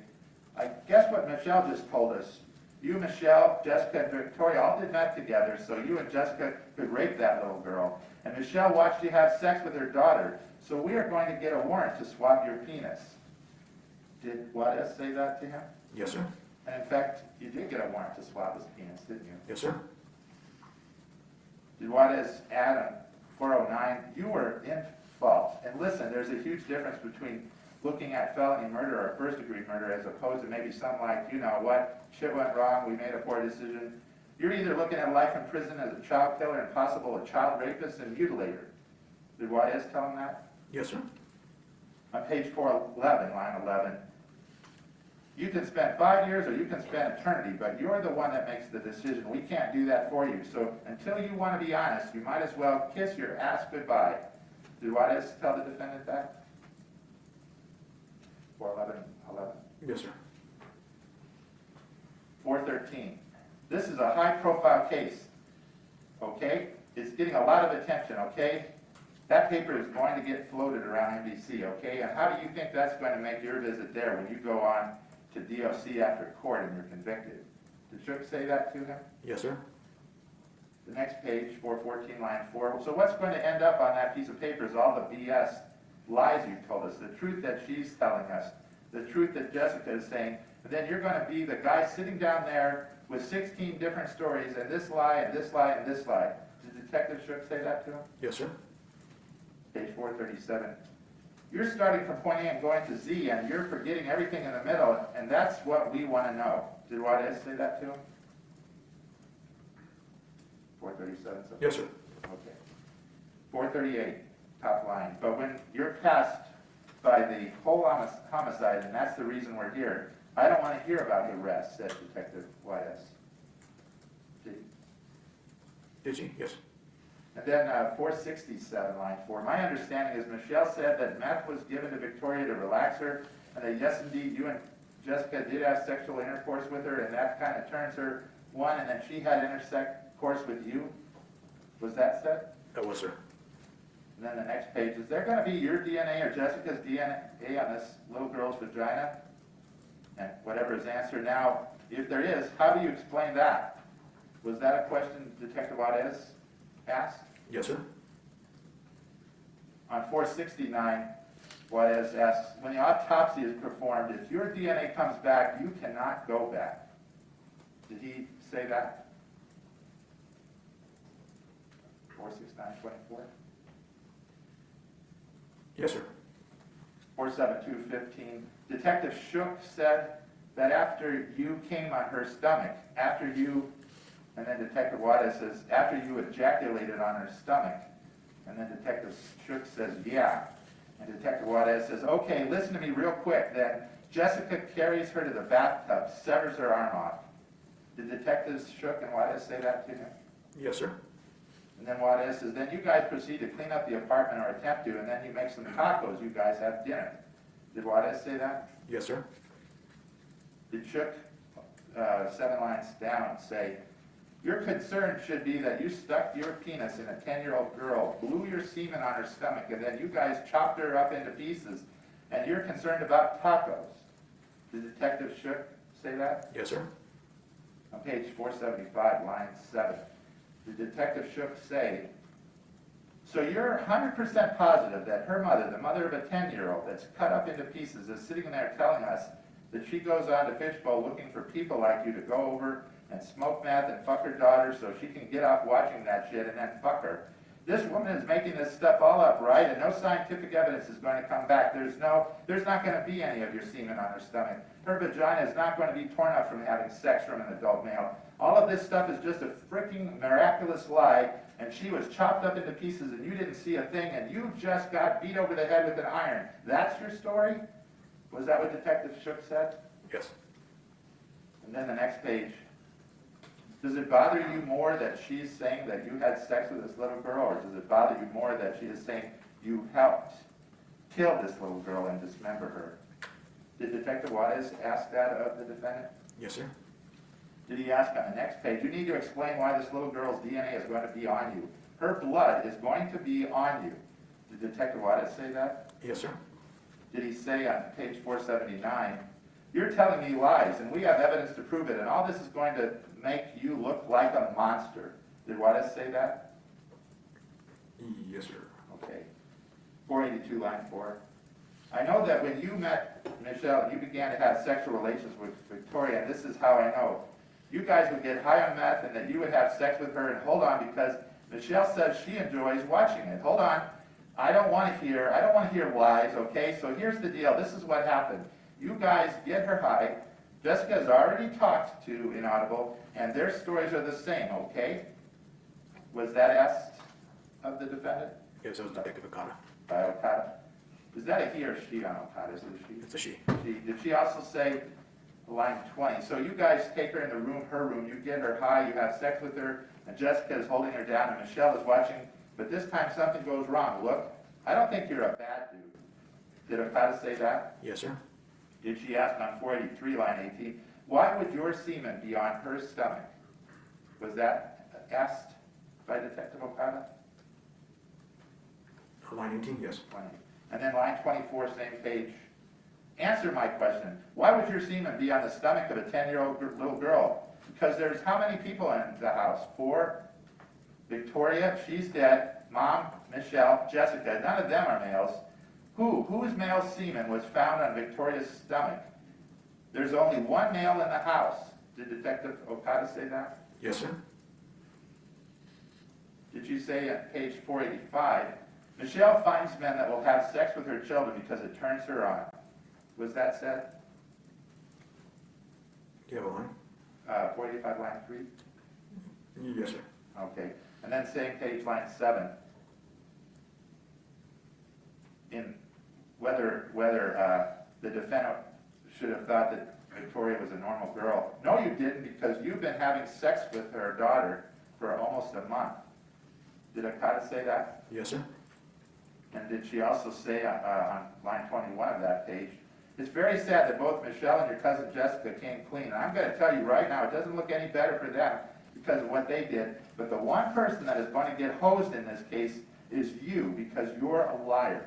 I guess what Michelle just told us, you, Michelle, Jessica, and Victoria all did that together so you and Jessica could rape that little girl. And Michelle watched you have sex with her daughter, so we are going to get a warrant to swab your penis. Did Juarez say that to him? Yes, sir. And in fact, you did get a warrant to swab his penis, didn't you? Yes, sir. Did Juarez add on 409, you were in fault. And listen, there's a huge difference between looking at felony murder or first-degree murder as opposed to maybe something like, you know what, shit went wrong, we made a poor decision. You're either looking at life in prison as a child killer and possible a child rapist and mutilator. Did Juarez tell him that? Yes, sir. On page 411, line 11, you can spend 5 years or you can spend eternity, but you're the one that makes the decision. We can't do that for you. So until you want to be honest, you might as well kiss your ass goodbye. Did Juarez tell the defendant that? 411. Yes, sir. 413. This is a high-profile case, okay? It's getting a lot of attention, okay? That paper is going to get floated around NBC, okay? And how do you think that's going to make your visit there when you go on to DOC after court and you're convicted? Did Shook say that to him? Yes, sir. The next page, 414, line 4. So what's going to end up on that piece of paper is all the BS lies you've told us, the truth that she's telling us, the truth that Jessica is saying, and then you're going to be the guy sitting down there with 16 different stories, and this lie, and this lie, and this lie. Did Detective Shook say that to him? Yes, sir. Page 437. You're starting from point A and going to Z, and you're forgetting everything in the middle, and that's what we want to know. Did Juarez say that to him? 437. So Yes, sir. okay. 438, top line. But when you're passed by the whole homicide, and that's the reason we're here, I don't want to hear about the rest, said Detective Juarez. Did she? Yes. And then 467, line 4. My understanding is Michelle said that meth was given to Victoria to relax her, and that yes, indeed, you and Jessica did have sexual intercourse with her, and that kind of turns her one, and then she had intercourse with you. Was that said? That was, sir. And then the next page, is there going to be your DNA or Jessica's DNA on this little girl's vagina? And whatever his answer now, if there is, how do you explain that? Was that a question Detective Juarez asked? Yes, sir. On 469, Juarez asks, when the autopsy is performed, if your DNA comes back, you cannot go back. Did he say that? 469:24. Yes, sir. 472:15. Detective Shook said that after you came on her stomach, after you, and then Detective Juarez says, after you ejaculated on her stomach, and then Detective Shook says, yeah. And Detective Juarez says, okay, listen to me real quick. Then Jessica carries her to the bathtub, severs her arm off. Did Detectives Shook and Juarez say that to him? Yes, sir. And then Juarez says, then you guys proceed to clean up the apartment or attempt to, and then you make some tacos, you guys have dinner. Did Juarez say that? Yes, sir. Did Shook, 7 lines down, say, your concern should be that you stuck your penis in a 10-year-old girl, blew your semen on her stomach, and then you guys chopped her up into pieces, and you're concerned about tacos. Did Detective Shook say that? Yes, sir. On page 475, line 7. Did Detective Shook say, so you're 100% positive that her mother, the mother of a 10-year-old that's cut up into pieces, is sitting there telling us that she goes on to Fishbowl looking for people like you to go over and smoke meth and fuck her daughter so she can get off watching that shit and then fuck her. This woman is making this stuff all up, right? And no scientific evidence is going to come back. There's not going to be any of your semen on her stomach. Her vagina is not going to be torn up from having sex from an adult male. All of this stuff is just a freaking miraculous lie, and she was chopped up into pieces and you didn't see a thing, and you just got beat over the head with an iron. That's your story? Was that what Detective Shook said? Yes. And then the next page. Does it bother you more that she's saying that you had sex with this little girl, or does it bother you more that she is saying you helped kill this little girl and dismember her? Did Detective Juarez ask that of the defendant? Yes, sir. Did he ask on the next page, you need to explain why this little girl's DNA is going to be on you. Her blood is going to be on you. Did Detective Juarez say that? Yes, sir. Did he say on page 479, you're telling me lies, and we have evidence to prove it, and all this is going to make you look like a monster. Did Juarez say that? Yes, sir. Okay. 482, line 4. I know that when you met Michelle, you began to have sexual relations with Victoria, and this is how I know. You guys would get high on meth, and that you would have sex with her, and hold on, because Michelle says she enjoys watching it. Hold on. I don't want to hear lies, okay? So here's the deal. This is what happened. You guys get her high. Jessica has already talked to Inaudible, and their stories are the same, okay? Was that asked of the defendant? Yes, that was Detective Okada. By Okada. Is that a he or she on Okada's? Is it she? It's a she. Did she also say, line 20, so you guys take her in the room, her room, you get her high, you have sex with her, and Jessica is holding her down, and Michelle is watching, but this time something goes wrong. Look, I don't think you're a bad dude. Did Okada say that? Yes, sir. Did she ask on 483, line 18, why would your semen be on her stomach? Was that asked by Detective Okada? Line 18, yes. 20. And then line 24, same page. Answer my question. Why would your semen be on the stomach of a 10-year-old little girl? Because there's how many people in the house? 4. Victoria, she's dead. Mom, Michelle, Jessica. None of them are males. Whose male semen was found on Victoria's stomach? There's only one male in the house. Did Detective Okada say that? Yes, sir. Did you say at page 485, Michelle finds men that will have sex with her children because it turns her on? Was that said? Do you have a line? 485 line 3? Yes, sir. Okay. And then same page line 7. In whether the defendant should have thought that Victoria was a normal girl. No, you didn't, because you've been having sex with her daughter for almost a month. Did Okada say that? Yes, sir. And did she also say on line 21 of that page, it's very sad that both Michelle and your cousin Jessica came clean. And I'm going to tell you right now, it doesn't look any better for them because of what they did. But the one person that is going to get hosed in this case is you, because you're a liar.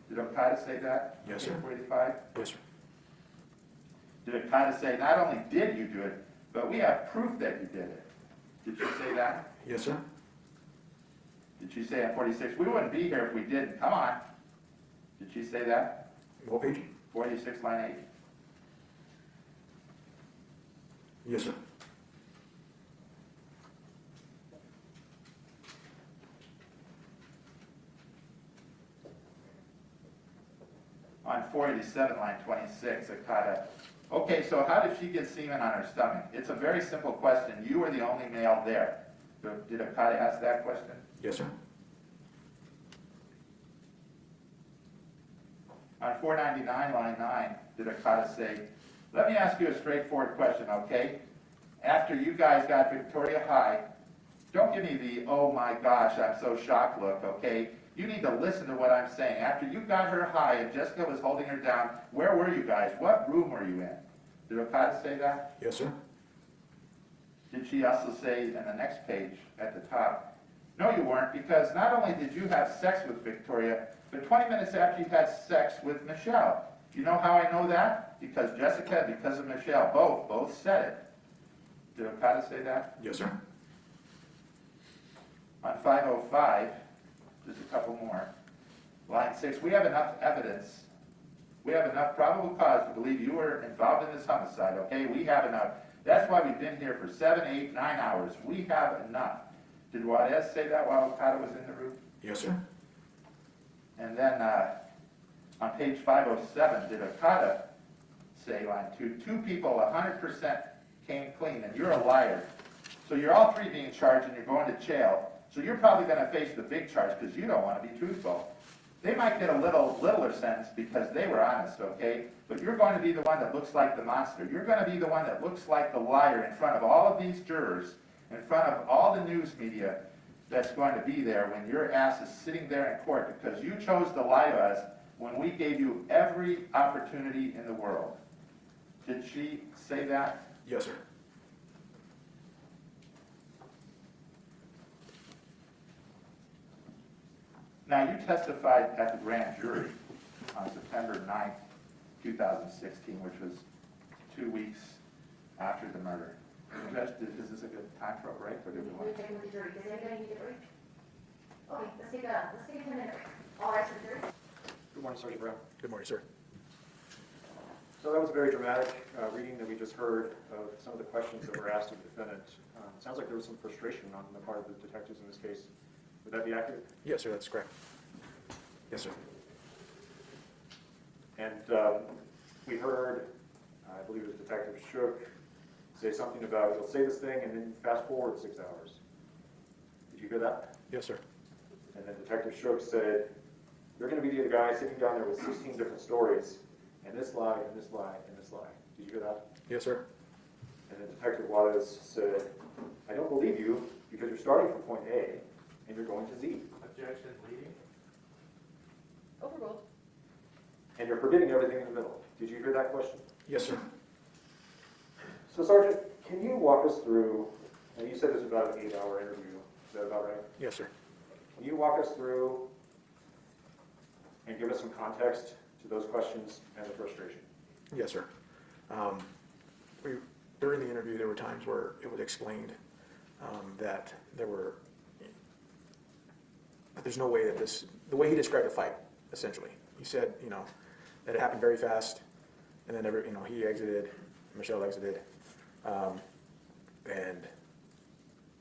Did Okada say that? Yes, sir. 485? Yes, sir. Did Okada say, not only did you do it, but we have proof that you did it? Did you say that? Yes, sir. Did she say on 46, we wouldn't be here if we didn't? Come on. Did she say that? What page? 46 line 8. Yes, sir. On 487 line 26, Okada. Okay, so how did she get semen on her stomach? It's a very simple question. You were the only male there. Did Okada ask that question? Yes, sir. On 499 line 9, did Okada say, let me ask you a straightforward question, okay? After you guys got Victoria high, don't give me the, oh my gosh, I'm so shocked look, okay? You need to listen to what I'm saying. After you got her high and Jessica was holding her down, where were you guys? What room were you in? Did Okada say that? Yes, sir. Did she also say in the next page at the top, no you weren't, because not only did you have sex with Victoria, but 20 minutes after you had sex with Michelle. You know how I know that? Because Jessica, because of Michelle, both said it. Did Okada say that? Yes, sir. On 505, there's a couple more. Line 6, we have enough evidence. We have enough probable cause to believe you were involved in this homicide, okay? We have enough. That's why we've been here for 7, 8, 9 hours. We have enough. Did Juarez say that while Okada was in the room? Yes, sir. And then on page 507, did Okada say, line 2, 2 people 100% came clean, and you're a liar. So you're all 3 being charged, and you're going to jail. So you're probably going to face the big charge because you don't want to be truthful. They might get a littler sentence because they were honest, okay? But you're going to be the one that looks like the monster. You're going to be the one that looks like the liar in front of all of these jurors, in front of all the news media that's going to be there when your ass is sitting there in court because you chose to lie to us when we gave you every opportunity in the world. Did she say that? Yes, sir. Now, you testified at the grand jury on September 9th, 2016, which was 2 weeks after the murder. Judge, is this a good time for a break, or do we want We're checking with the jury. Does anybody need a break? Okay, let's take a 10-minute break. All rise for the jury. Good morning, Sergeant Brown. Good morning, sir. So that was a very dramatic reading that we just heard of some of the questions that were asked of the defendant. Sounds like there was some frustration on the part of the detectives in this case. Would that be accurate? Yes, sir, that's correct. Yes, sir. And we heard, I believe it was Detective Shook, say something about, you'll say this thing and then fast forward 6 hours. Did you hear that? Yes, sir. And then Detective Shook said, you're going to be the guy sitting down there with 16 different stories, and this lie, and this lie, and this lie. Did you hear that? Yes, sir. And then Detective Juarez said, I don't believe you because you're starting from point A and you're going to Z. Objection, leading. Overruled. And you're forgetting everything in the middle. Did you hear that question? Yes, sir. So Sergeant, can you walk us through, and you said this was about an 8-hour interview, is that about right? Yes, sir. Can you walk us through and give us some context to those questions and the frustration. Yes, sir. During the interview, there were times where it was explained that there's no way that the way he described the fight, essentially. He said, that it happened very fast, and then he exited, Michelle exited, and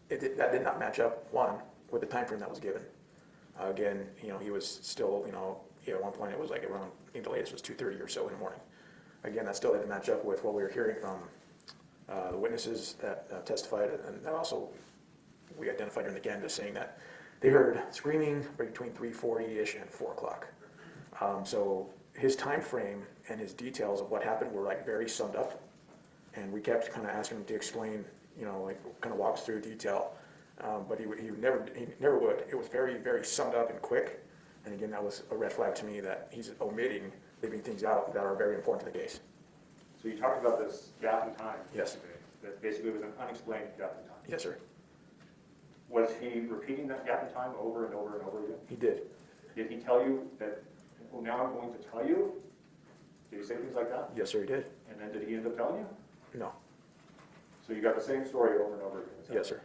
that did not match up, one, with the time frame that was given. Again, he was still, at one point it was like around, I think the latest was 2:30 or so in the morning. Again, that still didn't match up with what we were hearing from the witnesses that testified, and that also we identified during the canvass saying that they heard screaming between 3:40-ish and 4 o'clock. So his time frame and his details of what happened were like very summed up, and we kept kind of asking him to explain, kind of walk us through detail, but he never would. It was very, very summed up and quick, and again, that was a red flag to me that he's omitting, leaving things out that are very important to the case. So you talked about this gap in time. Yes. That basically was an unexplained gap in time. Yes, sir. Was he repeating that gap in time over and over and over again? He did. Did he tell you that, well, now I'm going to tell you? Did he say things like that? Yes, sir, he did. And then did he end up telling you? No. So you got the same story over and over again? Yes, sir.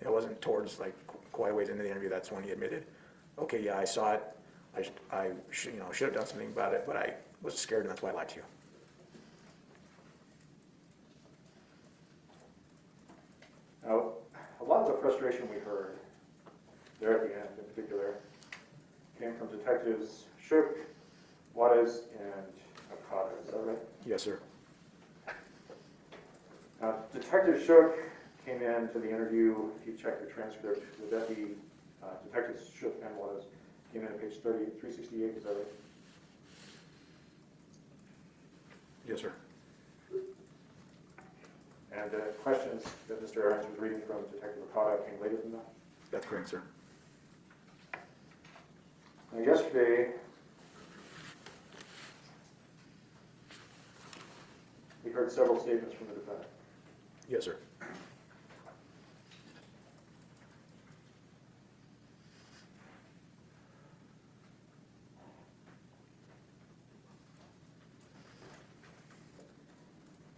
It wasn't towards like quite a ways into the interview. That's when he admitted, okay, yeah, I saw it. I should have done something about it, but I was scared, and that's why I lied to you. Now, a lot of the frustration we heard there at the end, in particular, came from Detectives Shook, Juarez, and Okada. Is that right? Yes, sir. Now, Detective Shook came in to the interview. If you check the transcript, the deputy, Detectives Shook and Juarez came in at page 368. Is that right? Yes, sir. And the questions that Mr. Aarons was reading from Detective Okada came later than that? That's correct, sir. Now, yesterday, we heard several statements from the defendant. Yes, sir.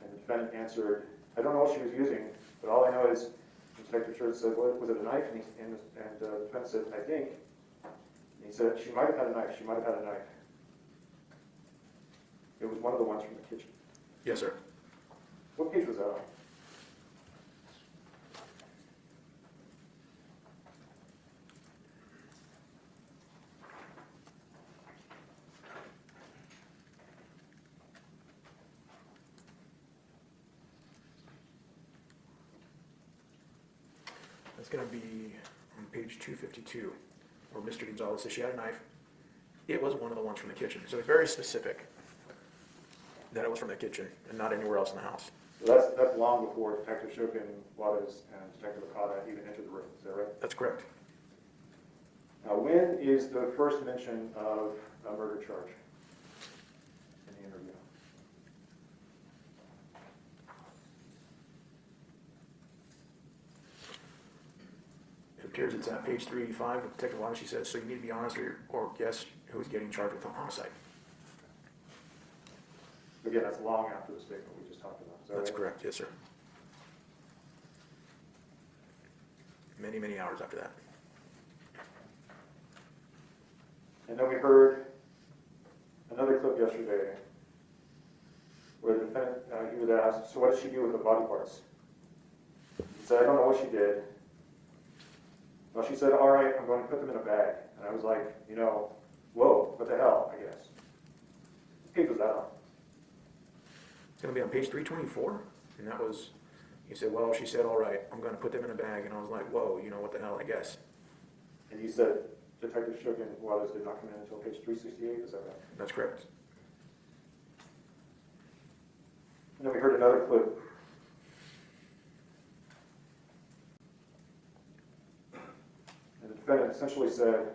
And the defendant answered, I don't know what she was using, but all I know is, Detective Church said, well, was it a knife? And the defendant said, I think. And he said, she might have had a knife. She might have had a knife. It was one of the ones from the kitchen. Yes, sir. What page was that on? That's going to be on page 252, where Mr. Gonzales says she had a knife. It was one of the ones from the kitchen. So it's very specific that it was from the kitchen and not anywhere else in the house. So that's long before Detective Shook and Juarez and Detective Okada even entered the room. Is that right? That's correct. Now, when is the first mention of a murder charge in the interview? It appears it's at page 385 of Detective Juarez. She says, so you need to be honest or guess who's getting charged with a homicide. Again, that's long after the statement we just talked about. Is that That's right? correct, yes, sir. Many, many hours after that. And then we heard another clip yesterday where the defendant, he was asked, so what did she do with the body parts? He said, I don't know what she did. Well, she said, all right, I'm going to put them in a bag. And I was like, whoa, what the hell, I guess. What page was that on? It's going to be on page 324, and that was, he said, well, she said, all right, I'm going to put them in a bag, and I was like, whoa, what the hell, I guess. And you said Detective Shook and Juarez did not come in until page 368, is that right? That's correct. And then we heard another clip. And the defendant essentially said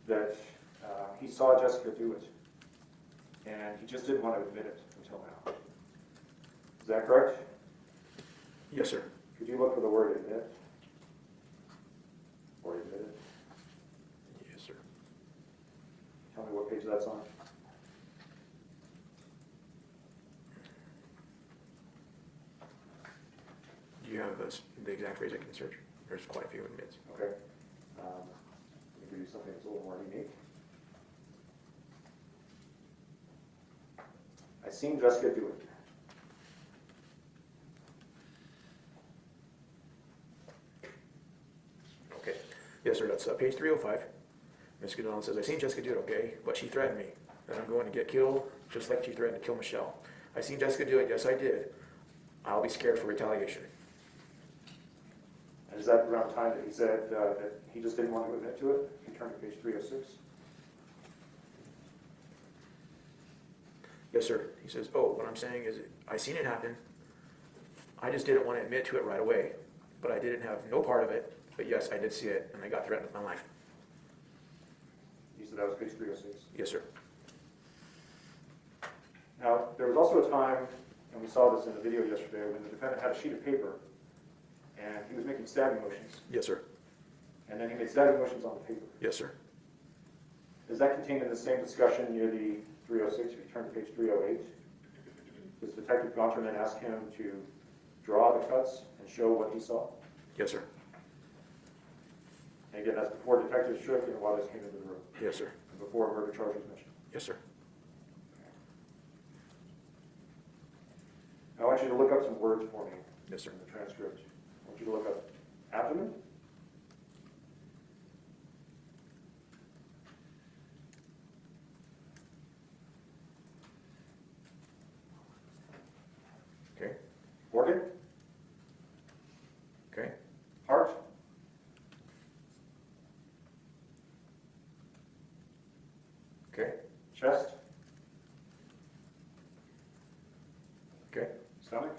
that he saw Jessica do it, and he just didn't want to admit it until now. Is that correct? Yes, sir. Could you look for the word admit? Or admitted? Yes, sir. that's on? Do you have the exact phrase I can search? There's quite a few in bids. Okay. Let me give you something that's a little more unique. I seen Jessica do it. Okay. Yes, sir. That's page 305. Ms. Gonzales says, I seen Jessica do it, okay, but she threatened me that I'm going to get killed just like she threatened to kill Michelle. I seen Jessica do it. Yes, I did. I'll be scared for retaliation. And is that around the time that he said that he just didn't want to admit to it? If you turn to page 306. Yes, sir. He says, oh, what I'm saying is I seen it happen. I just didn't want to admit to it right away, but I didn't have no part of it. But yes, I did see it, and I got threatened with my life. You said that was page 306. Yes, sir. Now, there was also a time, and we saw this in the video yesterday, when the defendant had a sheet of paper, and he was making stabbing motions, Yes, sir. and then he made stabbing motions on the paper. Yes, sir. Is that contained in the same discussion near the 306? If you turn to page 308, does Detective Gonter then ask him to draw the cuts and show what he saw? Yes, sir. And again, that's before Detective Shook and Waters came into the room, Yes, sir. and before a murder charge was mentioned. Yes, sir. I want you to look up some words for me Yes, sir. in the transcript. I want you to look up abdomen, Okay. organ, Okay. heart, Okay. chest, Okay. stomach,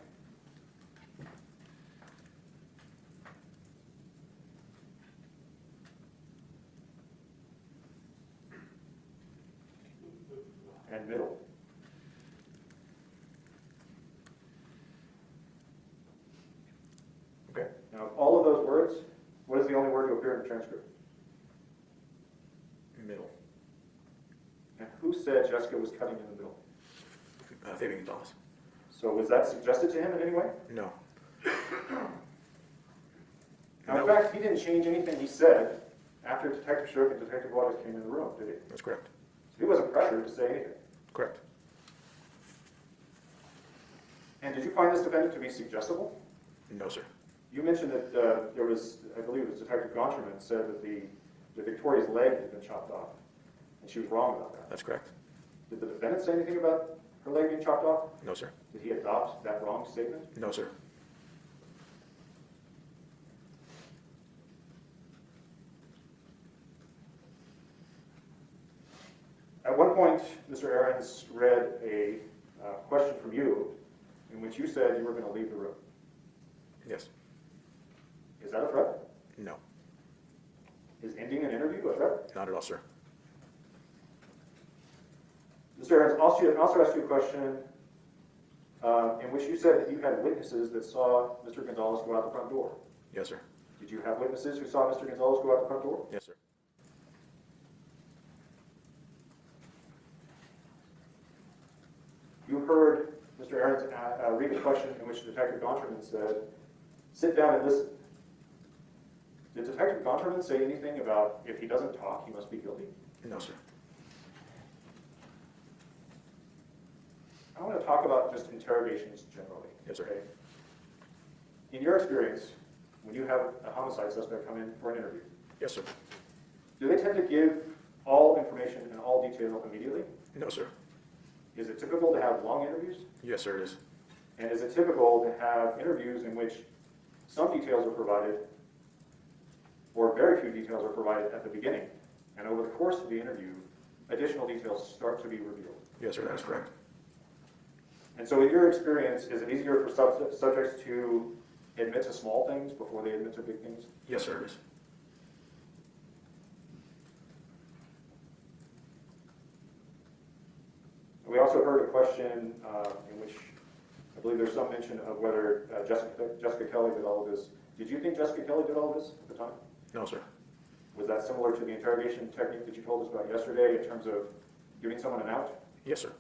and middle. Okay. Now, of all of those words, what is the only word to appear in the transcript? Middle. And who said Jessica was cutting in the middle? Fabian Gonzales. So was that suggested to him in any way? No. Now, in fact, he didn't change anything he said after Detective Shook and Detective Waters came in the room, did he? That's correct. So he wasn't pressured to say anything. Correct. And did you find this defendant to be suggestible? No, sir. You mentioned that there was, I believe it was Detective Gonterman said that the Victoria's leg had been chopped off, and she was wrong about that. That's correct. Did the defendant say anything about her leg being chopped off? No, sir. Did he adopt that wrong statement? No, sir. At one point, Mr. Ahrens read a question from you in which you said you were going to leave the room. Yes. Is that a threat? No. Is ending an interview a threat? Not at all, sir. Mr. Ahrens also asked you a question in which you said that you had witnesses that saw Mr. Gonzales go out the front door. Yes, sir. Did you have witnesses who saw Mr. Gonzales go out the front door? Yes, sir. You heard Mr. Ahrens read a question in which Detective Gonterman said, sit down and listen. Did Detective Gonterman say anything about if he doesn't talk, he must be guilty? No, sir. I want to talk about just interrogations generally. Yes, sir. Okay? In your experience, when you have a homicide suspect come in for an interview, Yes, sir. do they tend to give all information and all detail immediately? No, sir. Is it typical to have long interviews? Yes, sir, it is. And is it typical to have interviews in which some details are provided or very few details are provided at the beginning, and over the course of the interview, additional details start to be revealed? Yes, sir, that is correct. And so in your experience, is it easier for subjects to admit to small things before they admit to big things? Yes, sir, it is. We also heard a question in which I believe there's some mention of whether Jessica Kelley did all of this. Did you think Jessica Kelley did all of this at the time? No, sir. Was that similar to the interrogation technique that you told us about yesterday in terms of Giving someone an out? Yes, sir.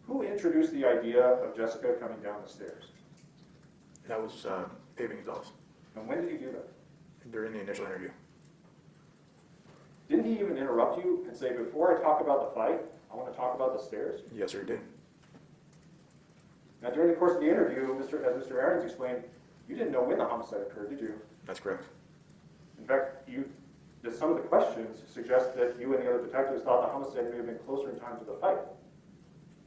Who introduced the idea of Jessica coming down the stairs? That was Fabian Gonzales And when did he do that? during the initial interview. Didn't he even interrupt you and say, before I talk about the fight, I want to talk about the stairs? Yes, sir, he did. Now, during the course of the interview, as Mr. Martens explained, you didn't know when the homicide occurred, did you? That's correct. In fact, some of the questions suggest that you and the other detectives thought the homicide may have been closer in time to the fight.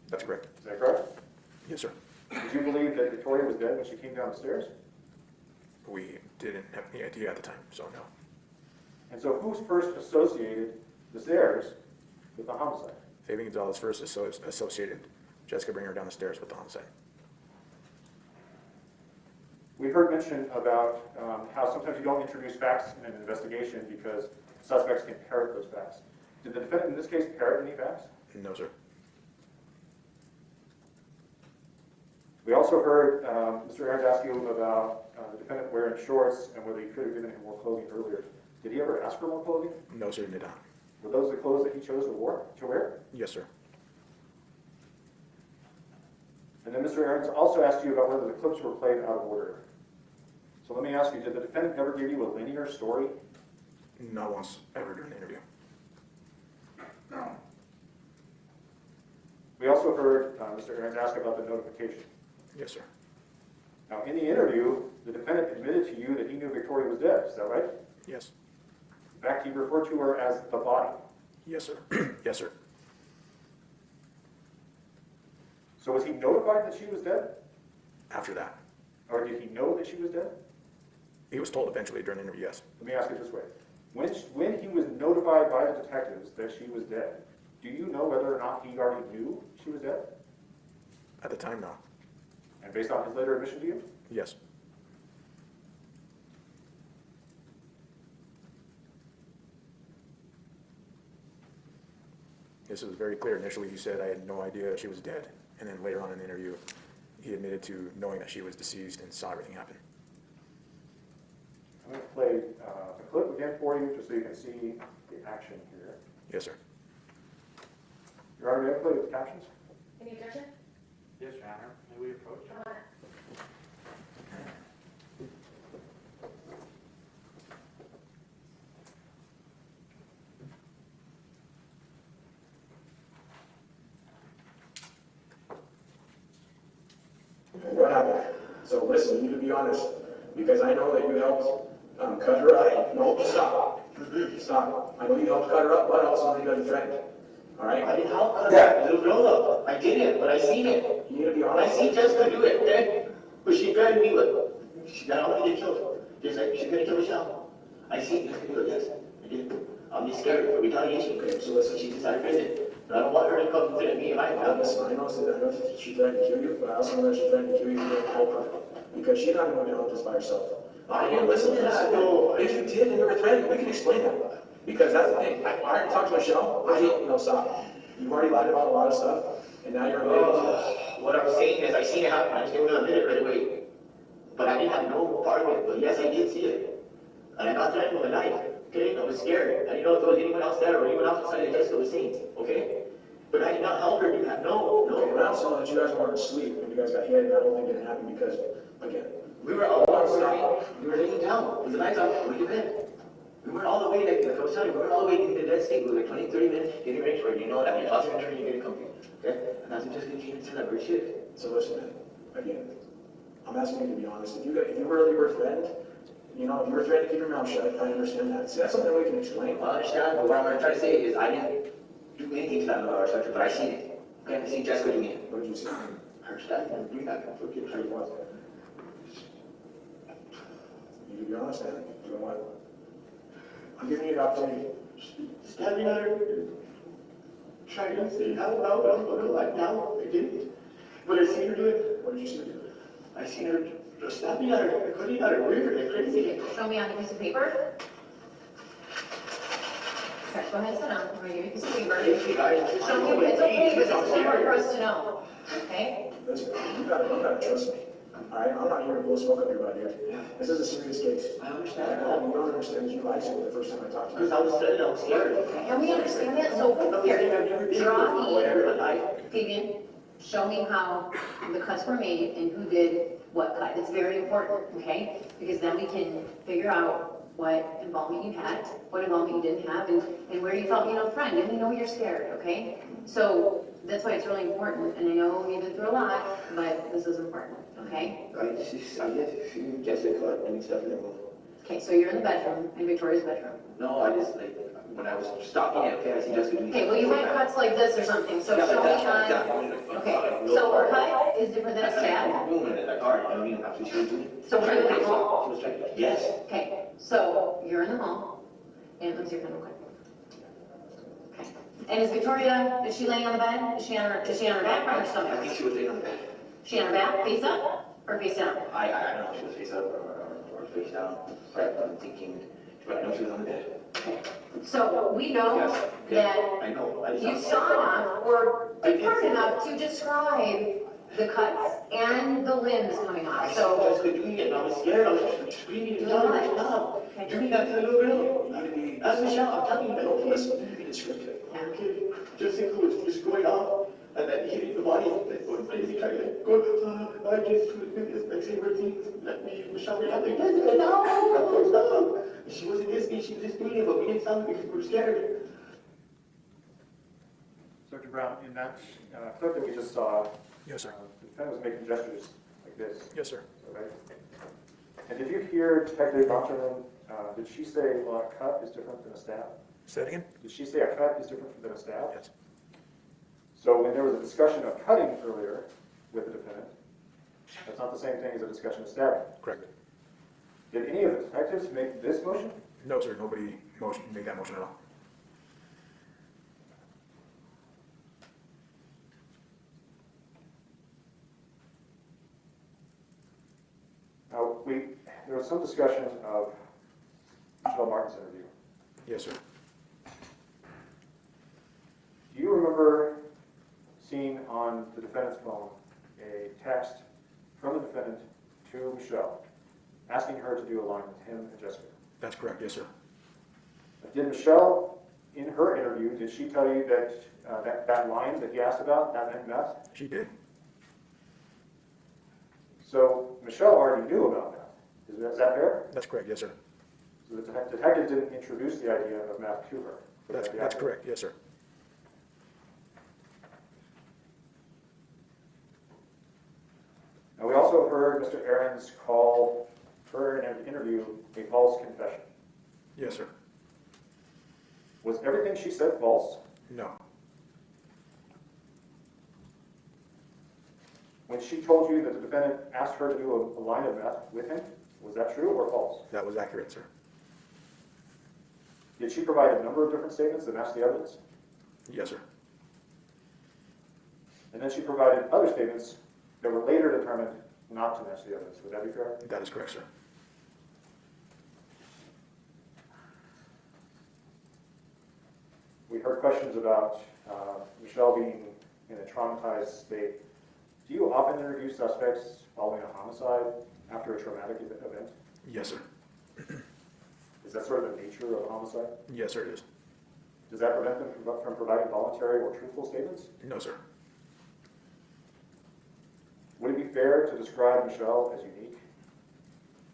That's correct. Is that correct? Yes, sir. Did you believe that Victoria was dead when she came down the stairs? We didn't have any idea at the time, so no. And so who's first associated the stairs with the homicide? Fabian Gonzales first associated Jessica bringing her down the stairs with the homicide. We heard mention about how sometimes you don't introduce facts in an investigation because suspects can parrot those facts. Did the defendant in this case parrot any facts? No, sir. We also heard Mr. Aaron ask you about the defendant wearing shorts and whether he could have given him more clothing earlier. Did he ever ask for more clothing? No, sir, he did not. Were those the clothes that he chose to wear? Yes, sir. And then Mr. Aaron also asked you about whether the clips were played out of order. So let me ask you, did the defendant ever give you a linear story? Not once ever during the interview. We also heard Mr. Aaron ask about the notification. Yes, sir. Now, in the interview, the defendant admitted to you that he knew Victoria was dead. Is that right? Yes. In fact, he referred to her as the body. Yes, sir. Yes, sir. So was he notified that she was dead? After that, Or did he know that she was dead? he was told eventually during the interview, yes. Let me ask it this way. When he was notified by the detectives that she was dead, do you know whether or not he already knew she was dead? At the time, no. And based on his later admission to you? Yes. This was very clear. Initially, he said, I had no idea she was dead. And then later on in the interview, he admitted to knowing that she was deceased and saw everything happen. I'm going to play the clip again for you just so you can see the action here. Yes, sir. Your Honor, may I play with the captions? Any objection? Yes, Your Honor. May we approach? Come on up. What happened? So listen, you need to be honest, because I know that you helped cut her up. No, stop. Stop. I know you helped cut her up, but also you got threatened. All right? I didn't help cut that little girl up. I did it, but I seen it. You need to be I honest. seen Jessica do it, okay? But she threatened me with, she got out to get killed. Just like she's gonna kill Michelle. I seen Jessica do it, yes. I did. I'm just scared for retaliation. Okay, so listen. She decided to prison. But I don't want her to come threaten me and my family. Listen, I know that she threatened to kill you, but I also know that she threatened to kill you to help her. Because she's not going to help this by herself. I didn't listen to that, no. If you did and you were threatened, we can explain that. Because that's the thing. I already talked to Michelle. Stop. You've already lied about a lot of stuff, and now you're admitting to it. What I'm saying is I seen it happen. I just didn't admit it right away. But I didn't have no part of it. But yes, I did see it. And I got threatened with a knife. Okay? I was scared. I didn't know if there was anyone else there or anyone else outside that Jessica was seeing. Okay? But I did not help her do that. No. Okay, but I also know that you guys weren't asleep when you guys got hit, and that whole thing didn't happen because, again, We were all we were laying down. It was a night time. What do you mean? We were all the way, like I was telling you, we were all the way in the dead state. We were like 20, 30 minutes getting ready for it. You know that. You're tossing and turning, you're getting comfy. Okay? And that's what just came into that very shift. so listen, again, I'm asking you to be honest. If you really were threatened, if you were threatened to keep your mouth shut, I understand that. See, that's something we can explain. I understand, but what I'm going to try to say is I didn't do anything to that structure, but I seen it. Okay? I seen Jessica doing it. What did you see? Her stabbing and doing that. What did you want? You need to be honest, man. You know what? I'm giving you the opportunity. Stabbing her. Trying to say how I'm going to like now. I didn't. But I seen her do it. What did you see her do? I seen her stabbing at her, cutting at her, weird, like crazy. Show me on a piece of paper. Okay, go ahead and sit down. I'm gonna give you a piece of paper. Hey, guys, Show me, it's okay, this is important for us to know, okay? Listen, you gotta trust me. I'm not here to blow smoke up your butt, dude. This is a serious case. I understand. You don't understand. You lied to me the first time I talked to you. Because I was scared. And we understand that, so here, draw me, Fabian, show me how the cuts were made and who did what cut. It's very important, okay? Because then we can figure out what involvement you had, what involvement you didn't have, and where you felt being upfront, and we know you're scared, okay? So that's why it's really important, and I know you've been through a lot, but this is important, okay? I guess you guess it cut and acceptable. Okay, so you're in the bedroom, in Victoria's bedroom. No, I just like when I was stopping at okay, I see Jessica. Okay, well you might cuts like this or something, so show me on. Okay, so a cut is different than a stab. So we're in the mall? Yes. Okay, so you're in the mall, and let me see your pen real quick. Okay, and is Victoria, is she laying on the bed? Is she on her back or on her stomach? I think she was laying on the bed. She on her back, face up, or face down? I don't know if she was face up or face down. But I'm thinking, but I know she was on the bed. Okay, so we know that I know. you saw enough, or heard enough to describe the cuts and the limbs coming off, so. I was doing it and I was scared. I was screaming and yelling at stop. Doing that to the little girl. As Michelle, I'm telling you, I don't listen to the script. Okay, just think who was going on. And then hitting the body, going crazy, trying to go, I just did this my favorite thing. Let me, Michelle, we have to get it now. No. She wasn't listening, she was just doing it, but we didn't tell her because we were scared. Sergeant Brown, in that clip that we just saw, Yes, sir. the defendant was making gestures like this. Yes, sir. Right? And did you hear Detective Martens, did she say, well, a cut is different than a stab? Say it again? Did she say a cut is different than a stab? Yes. So when there was a discussion of cutting earlier with the defendant, that's not the same thing as a discussion of stabbing. Correct. Did any of the detectives make this motion? No, sir. Nobody made that motion at all. Now, there was some discussion of Michelle Martens' interview. Yes, sir. Do you remember seeing on the defendant's phone a text from the defendant to Michelle asking her to do a line with him and Jessica? That's correct. Yes, sir. Did Michelle, in her interview, did she tell you that that line that he asked about, that meant meth? She did. So Michelle already knew about that. Is that fair? That's correct. Yes, sir. So the detective didn't introduce the idea of meth to her. That's correct. Yes, sir. Now, we also heard Mr. Ahrens call her in an interview a false confession. Yes, sir. Was everything she said false? No. When she told you that the defendant asked her to do a line of meth with him, was that true or false? That was accurate, sir. Did she provide a number of different statements that matched the evidence? Yes, sir. And then she provided other statements that were later determined not to match the evidence. Would that be fair? That is correct, sir. We heard questions about Michelle being in a traumatized state. Do you often interview suspects following a homicide after a traumatic event? Yes, sir. Is that sort of the nature of a homicide? Yes, sir, it is. Does that prevent them from providing voluntary or truthful statements? No, sir. Would it be fair to describe Michelle as unique?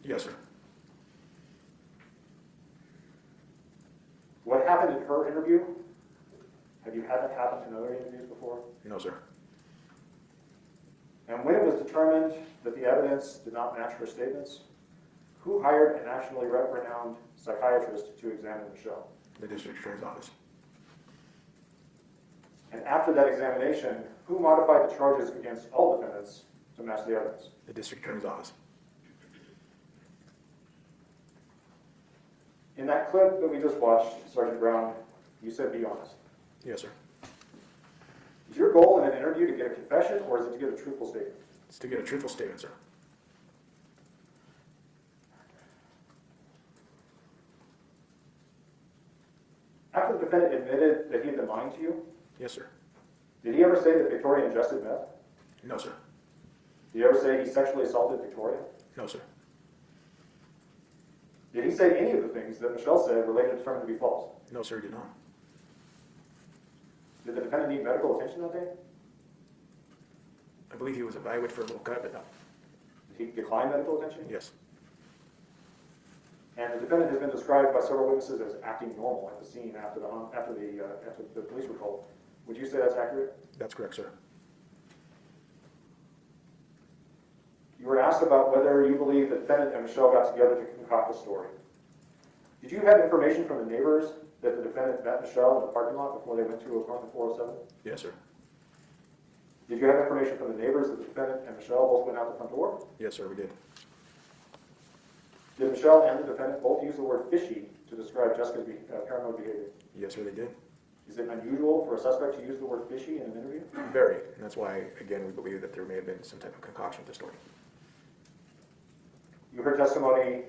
Yes, sir. What happened in her interview? Have you had that happen in other interviews before? No, sir. And when it was determined that the evidence did not match her statements, who hired a nationally renowned psychiatrist to examine Michelle? The district attorney's office. And after that examination, who modified the charges against all defendants to match the evidence? The district attorney's office. In that clip that we just watched, Sergeant Brown, you said be honest. Yes, sir. Is your goal in an interview to get a confession, or is it to get a truthful statement? It's to get a truthful statement, sir. After the defendant admitted that he had been lying to you, Yes, sir. did he ever say that Victoria ingested meth? No, sir. Did he ever say he sexually assaulted Victoria? No, sir. Did he say any of the things that Michelle said were later determined to be false? No, sir, he did not. Did the defendant need medical attention that day? I believe he was evaluated for a little cut, but no. Did he decline medical attention? Yes. And the defendant has been described by several witnesses as acting normal at the scene after the police were called. Would you say that's accurate? That's correct, sir. You were asked about whether you believe the defendant and Michelle got together to concoct a story. Did you have information from the neighbors that the defendant met Michelle in the parking lot before they went to apartment 407? Yes, sir. Did you have information from the neighbors that the defendant and Michelle both went out the front door? Yes, sir, we did. Did Michelle and the defendant both use the word fishy to describe Jessica's paranoid behavior? Yes, sir, they did. Is it unusual for a suspect to use the word fishy in an interview? Very. And that's why, again, we believe that there may have been some type of concoction with the story. You heard testimony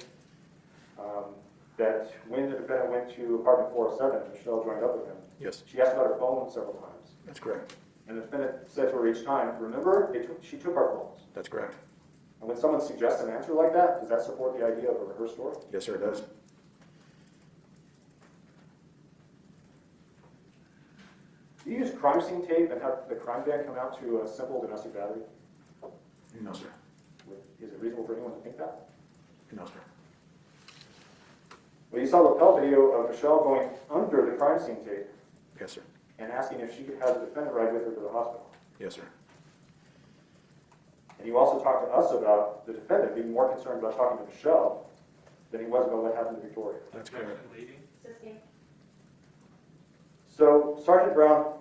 that when the defendant went to apartment 407, Michelle joined up with him. Yes, She asked about her phone several times. that's correct. And the defendant said to her each time, remember, she took our phones. That's correct. And when someone suggests an answer like that, does that support the idea of a rehearsed story? Yes, sir, it does. Do you use crime scene tape and have the crime van come out to a simple domestic battery? No, sir. Is it reasonable for anyone to think that? No, sir. Well, you saw the lapel video of Michelle going under the crime scene tape Yes, sir. and asking if she could have the defendant ride with her to the hospital. Yes, sir. And you also talked to us about the defendant being more concerned about talking to Michelle than he was about what happened to Victoria. That's correct. So, Sergeant Brown,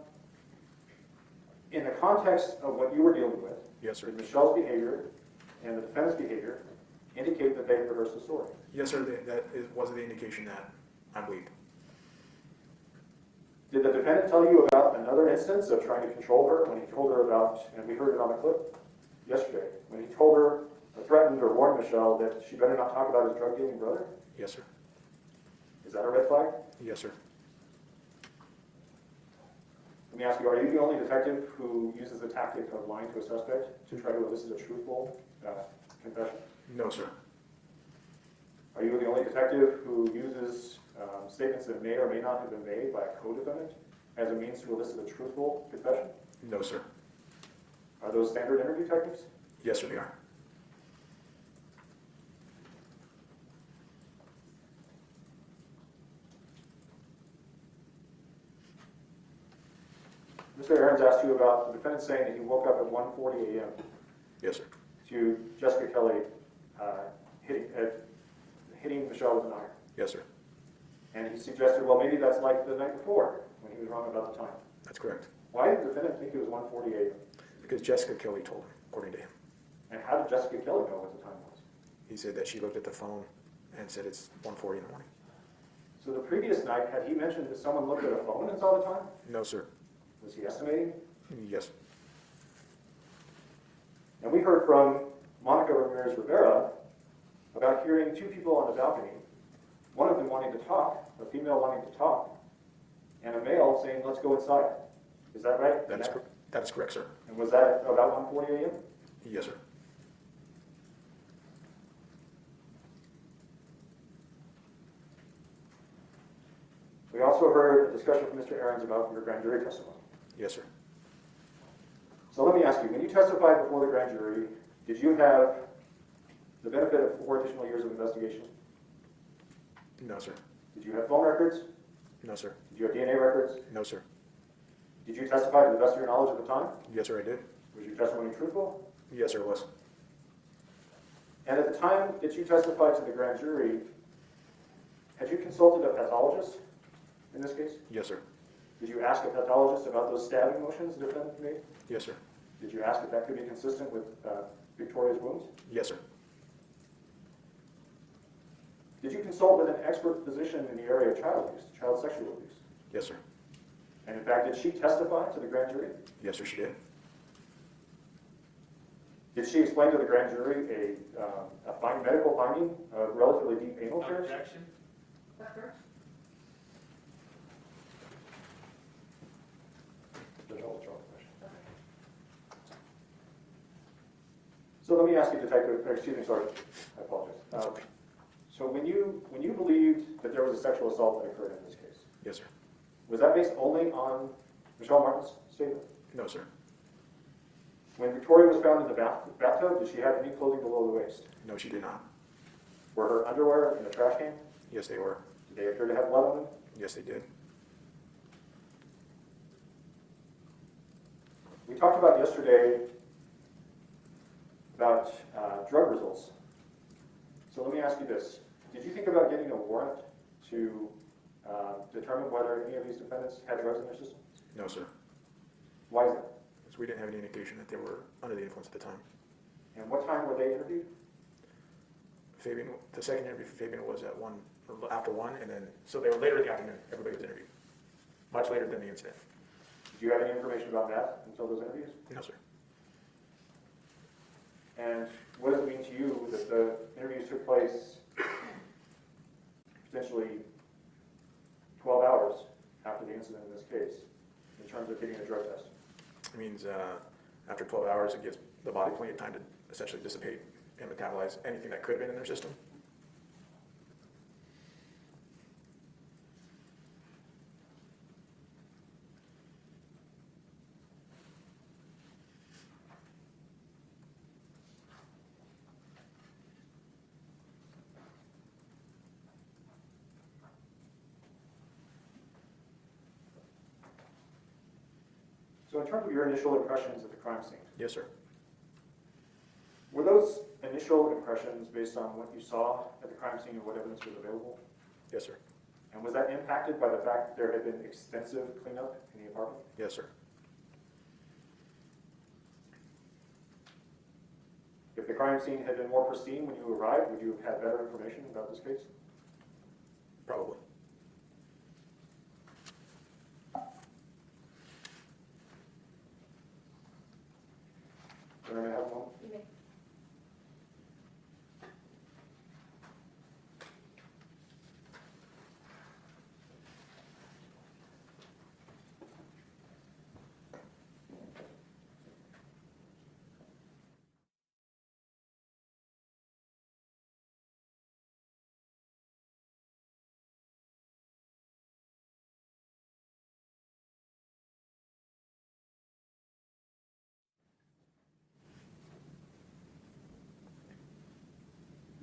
in the context of what you were dealing with, Yes, sir. did Michelle's behavior and the defendant's behavior indicate that they had rehearsed the story? Yes, sir, was the indication that I believed. Did the defendant tell you about another instance of trying to control her when he told her about, and we heard it on the clip yesterday, when he told her, or threatened or warned Michelle that she better not talk about his drug dealing brother? Yes, sir. Is that a red flag? Yes, sir. Let me ask you, are you the only detective who uses the tactic of lying to a suspect to try to elicit a truthful confession? No, sir. Are you the only detective who uses statements that may or may not have been made by a co-defendant as a means to elicit a truthful confession? No, sir. Are those standard interview techniques? Yes, sir, they are. Mr. Aarons asked you about the defendant saying that he woke up at 1:40 a.m. Yes, sir. to Jessica Kelley hitting Michelle with an iron. Yes, sir. And he suggested, well, maybe that's like the night before when he was wrong about the time. That's correct. Why did the defendant think it was 1:40 a.m.? Because Jessica Kelley told him, according to him. And how did Jessica Kelley know what the time was? He said that she looked at the phone and said it's 1:40 in the morning. So the previous night, had he mentioned that someone looked at a phone and saw the time? No, sir. Was he estimating? Yes. And we heard from Monica Ramirez Rivera about hearing two people on the balcony, one of them wanting to talk, a female wanting to talk, and a male saying, let's go inside. Is that right? That is correct, sir. And was that about 1:40 a.m.? Yes, sir. We also heard a discussion from Mr. Aarons about your grand jury testimony. Yes, sir. So let me ask you, when you testified before the grand jury, did you have the benefit of 4 additional years of investigation? No, sir. Did you have phone records? No, sir. Did you have DNA records? No, sir. Did you testify to the best of your knowledge at the time? Yes, sir, I did. Was your testimony truthful? Yes, sir, it was. And at the time that you testified to the grand jury, had you consulted a pathologist in this case? Yes, sir. Did you ask a pathologist about those stabbing motions the defendant made? Yes, sir. Did you ask if that could be consistent with Victoria's wounds? Yes, sir. Did you consult with an expert physician in the area of child abuse, child sexual abuse? Yes, sir. And in fact, did she testify to the grand jury? Yes, sir, she did. Did she explain to the grand jury a medical finding of relatively deep anal tears? Objection? let me ask you, Detective, excuse me, sorry, I apologize. So when you believed that there was a sexual assault that occurred in this case, Yes, sir. was that based only on Michelle Martens' statement? No, sir. When Victoria was found in the bathtub, did she have any clothing below the waist? No, she did not. Were her underwear in the trash can? Yes, they were. Did they appear to have blood on them? Yes, they did. We talked about yesterday about drug results. So let me ask you this. Did you think about getting a warrant to determine whether any of these defendants had drugs in their system? No, sir. Why is that? Because we didn't have any indication that they were under the influence at the time. And what time were they interviewed? Fabian, the second interview for Fabian was at 1, after 1, and then, so they were later in the afternoon. Everybody was interviewed. Much later than the incident. Do you have any information about that until those interviews? No, sir. And what does it mean to you that the interviews took place potentially 12 hours after the incident in this case, in terms of getting a drug test? It means after 12 hours, it gives the body plenty of time to essentially dissipate and metabolize anything that could have been in their system. So in terms of your initial impressions at the crime scene, Yes, sir. were those initial impressions based on what you saw at the crime scene and what evidence was available? Yes, sir. And was that impacted by the fact that there had been extensive cleanup in the apartment? Yes, sir. If the crime scene had been more pristine when you arrived, would you have had better information about this case? Probably. Can I have one?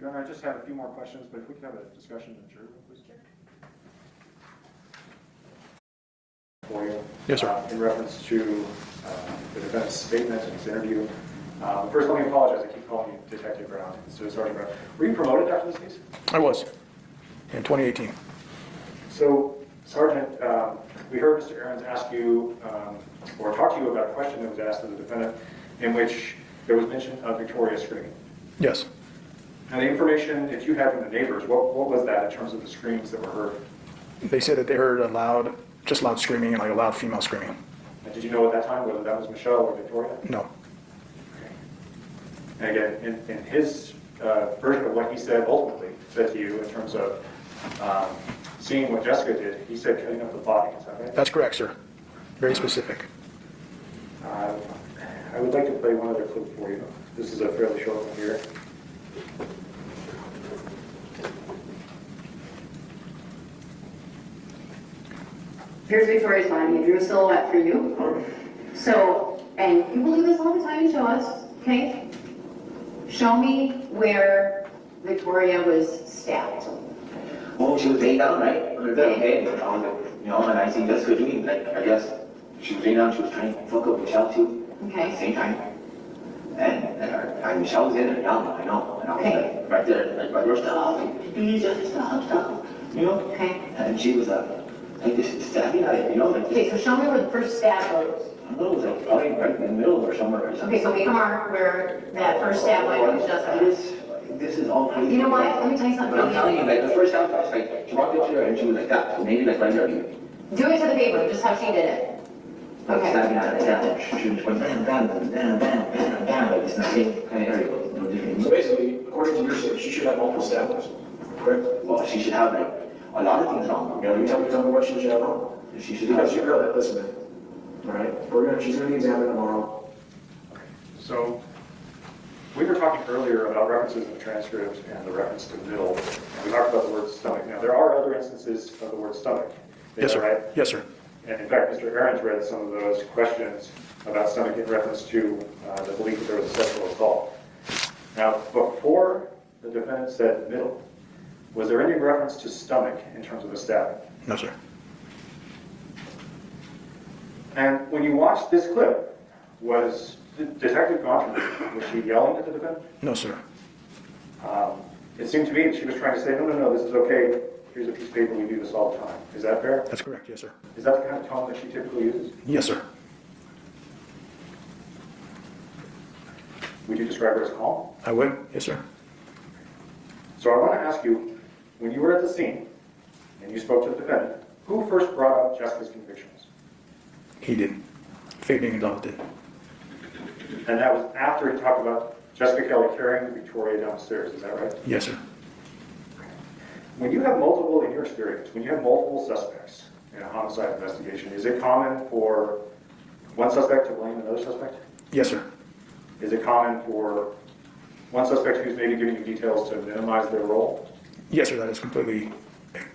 Your Honor, I just have a few more questions, but if we could have a discussion in the jury room, please. For you. Yes, sir. In reference to the defendant's statement and his interview. First, let me apologize. I keep calling you Detective Brown instead of Sergeant Brown. Were you promoted after this case? I was. In 2018. So, Sergeant, we heard Mr. Ahrens ask you, or talk to you about a question that was asked of the defendant in which there was mention of Victoria screaming. Yes. Now, the information that you had from the neighbors, what was that in terms of the screams that were heard? They said that they heard a loud, just loud screaming, and like a loud female screaming. And did you know at that time whether that was Michelle or Victoria? No. Okay. And again, in his version of what he said ultimately, said to you in terms of seeing what Jessica did, he said cutting up the body. Is that right? That's correct, sir. Very specific. I would like to play one other clip for you. This is a fairly short one here. Here's Victoria's body. I drew a silhouette for you. So, and you will do this all the time and show us, okay? Show me where Victoria was stabbed. Oh, she was laying down, right? On her bed, okay? And I see Jessica doing, like, I guess, she was laying down, she was trying to fuck up Michelle too. Okay. At the same time. And Michelle was in there, young, I know. And I was Okay. like, right there, like, my girl, stop, please, just stop. Okay. And she was, like this stabbing at it, like, Okay, so show me where the first stab was. I don't know, it was like probably right in the middle or somewhere or something. Okay, so make a mark where that first stab went with Jessica. This is all crazy. You know what? Let me tell you something. But I'm telling you, like, the first stab was like, she walked up to her and she was like that, so maybe like right there. Do it to the paper, just how she did it. Okay. Stabbing at it, yeah. She was going bam, bam, bam, bam, bam, bam, like it's in the same kind of area. No different. So basically, according to your story, she should have multiple stab wounds, correct? Well, she should have like a lot of things wrong. You tell me what she should have wrong. She should Because have. your girl, listen, man. All right, she's gonna be examined tomorrow. So, We were talking earlier about references in the transcript and the reference to middle, and we talked about the word stomach. Now, there are other instances of the word stomach. Yes, sir. Right? Yes, sir. And in fact, Mr. Ahrens read some of those questions about stomach in reference to the belief that there was a sexual assault. Now, before the defendant said middle, was there any reference to stomach in terms of the stabbing? No, sir. And when you watched this clip, was the Detective Gonzales, was she yelling at the defendant? No, sir. It seemed to me that she was trying to say, no, this is okay. Here's a piece of paper, we do this all the time. Is that fair? That's correct. Yes, sir. Is that the kind of tone that she typically uses? Yes, sir. Would you describe her as calm? I would. Yes, sir. So I want to ask you, when you were at the scene and you spoke to the defendant, who first brought up Jessica's convictions? He did. Fabian Gonzales did. And that was after he talked about Jessica Kelley carrying Victoria downstairs, is that right? Yes, sir. When you have multiple, in your experience, when you have multiple suspects in a homicide investigation, is it common for one suspect to blame another suspect? Yes, sir. Is it common for one suspect who's maybe giving you details to minimize their role? Yes, sir. That is completely,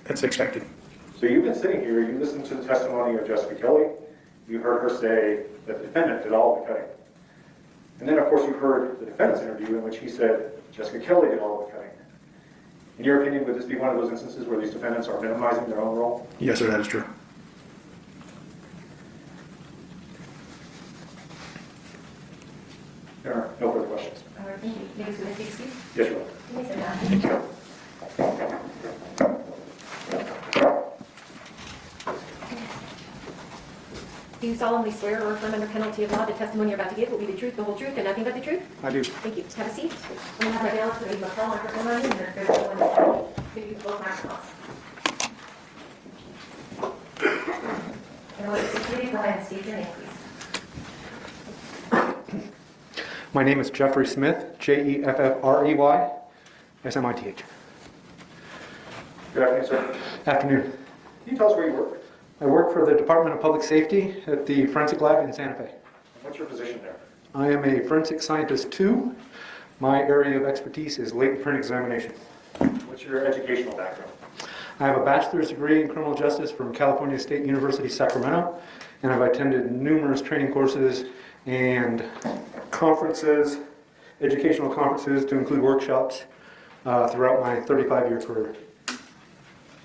that's expected. So you've been sitting here, you listened to the testimony of Jessica Kelley, you heard her say that the defendant did all of the cutting. And then, of course, you heard the defendant's interview in which he said Jessica Kelley did all of the cutting. In your opinion, would this be one of those instances where these defendants are minimizing their own role? Yes, sir. That is true. There are no further questions. All right, thank you. Next witness, excuse. Yes, Your Honor. Please sit down. Thank you. Do you solemnly swear or affirm under penalty of law the testimony you're about to give will be the truth, the whole truth, and nothing but the truth? I do. Thank you. Have a seat. I'm going to have my bailiff read my phone microphone on you, and there's no one to use both microphones. And with the security, go ahead and state your name, please. My name is Jeffrey Smith, Jeffrey, SMITH. Good afternoon, sir. Afternoon. Can you tell us where you work? I work for the Department of Public Safety at the Forensic Lab in Santa Fe. And what's your position there? I am a Forensic Scientist 2. My area of expertise is latent print examination. What's your educational background? I have a bachelor's degree in criminal justice from California State University, Sacramento, and I've attended numerous training courses and conferences, educational conferences to include workshops throughout my 35-year career.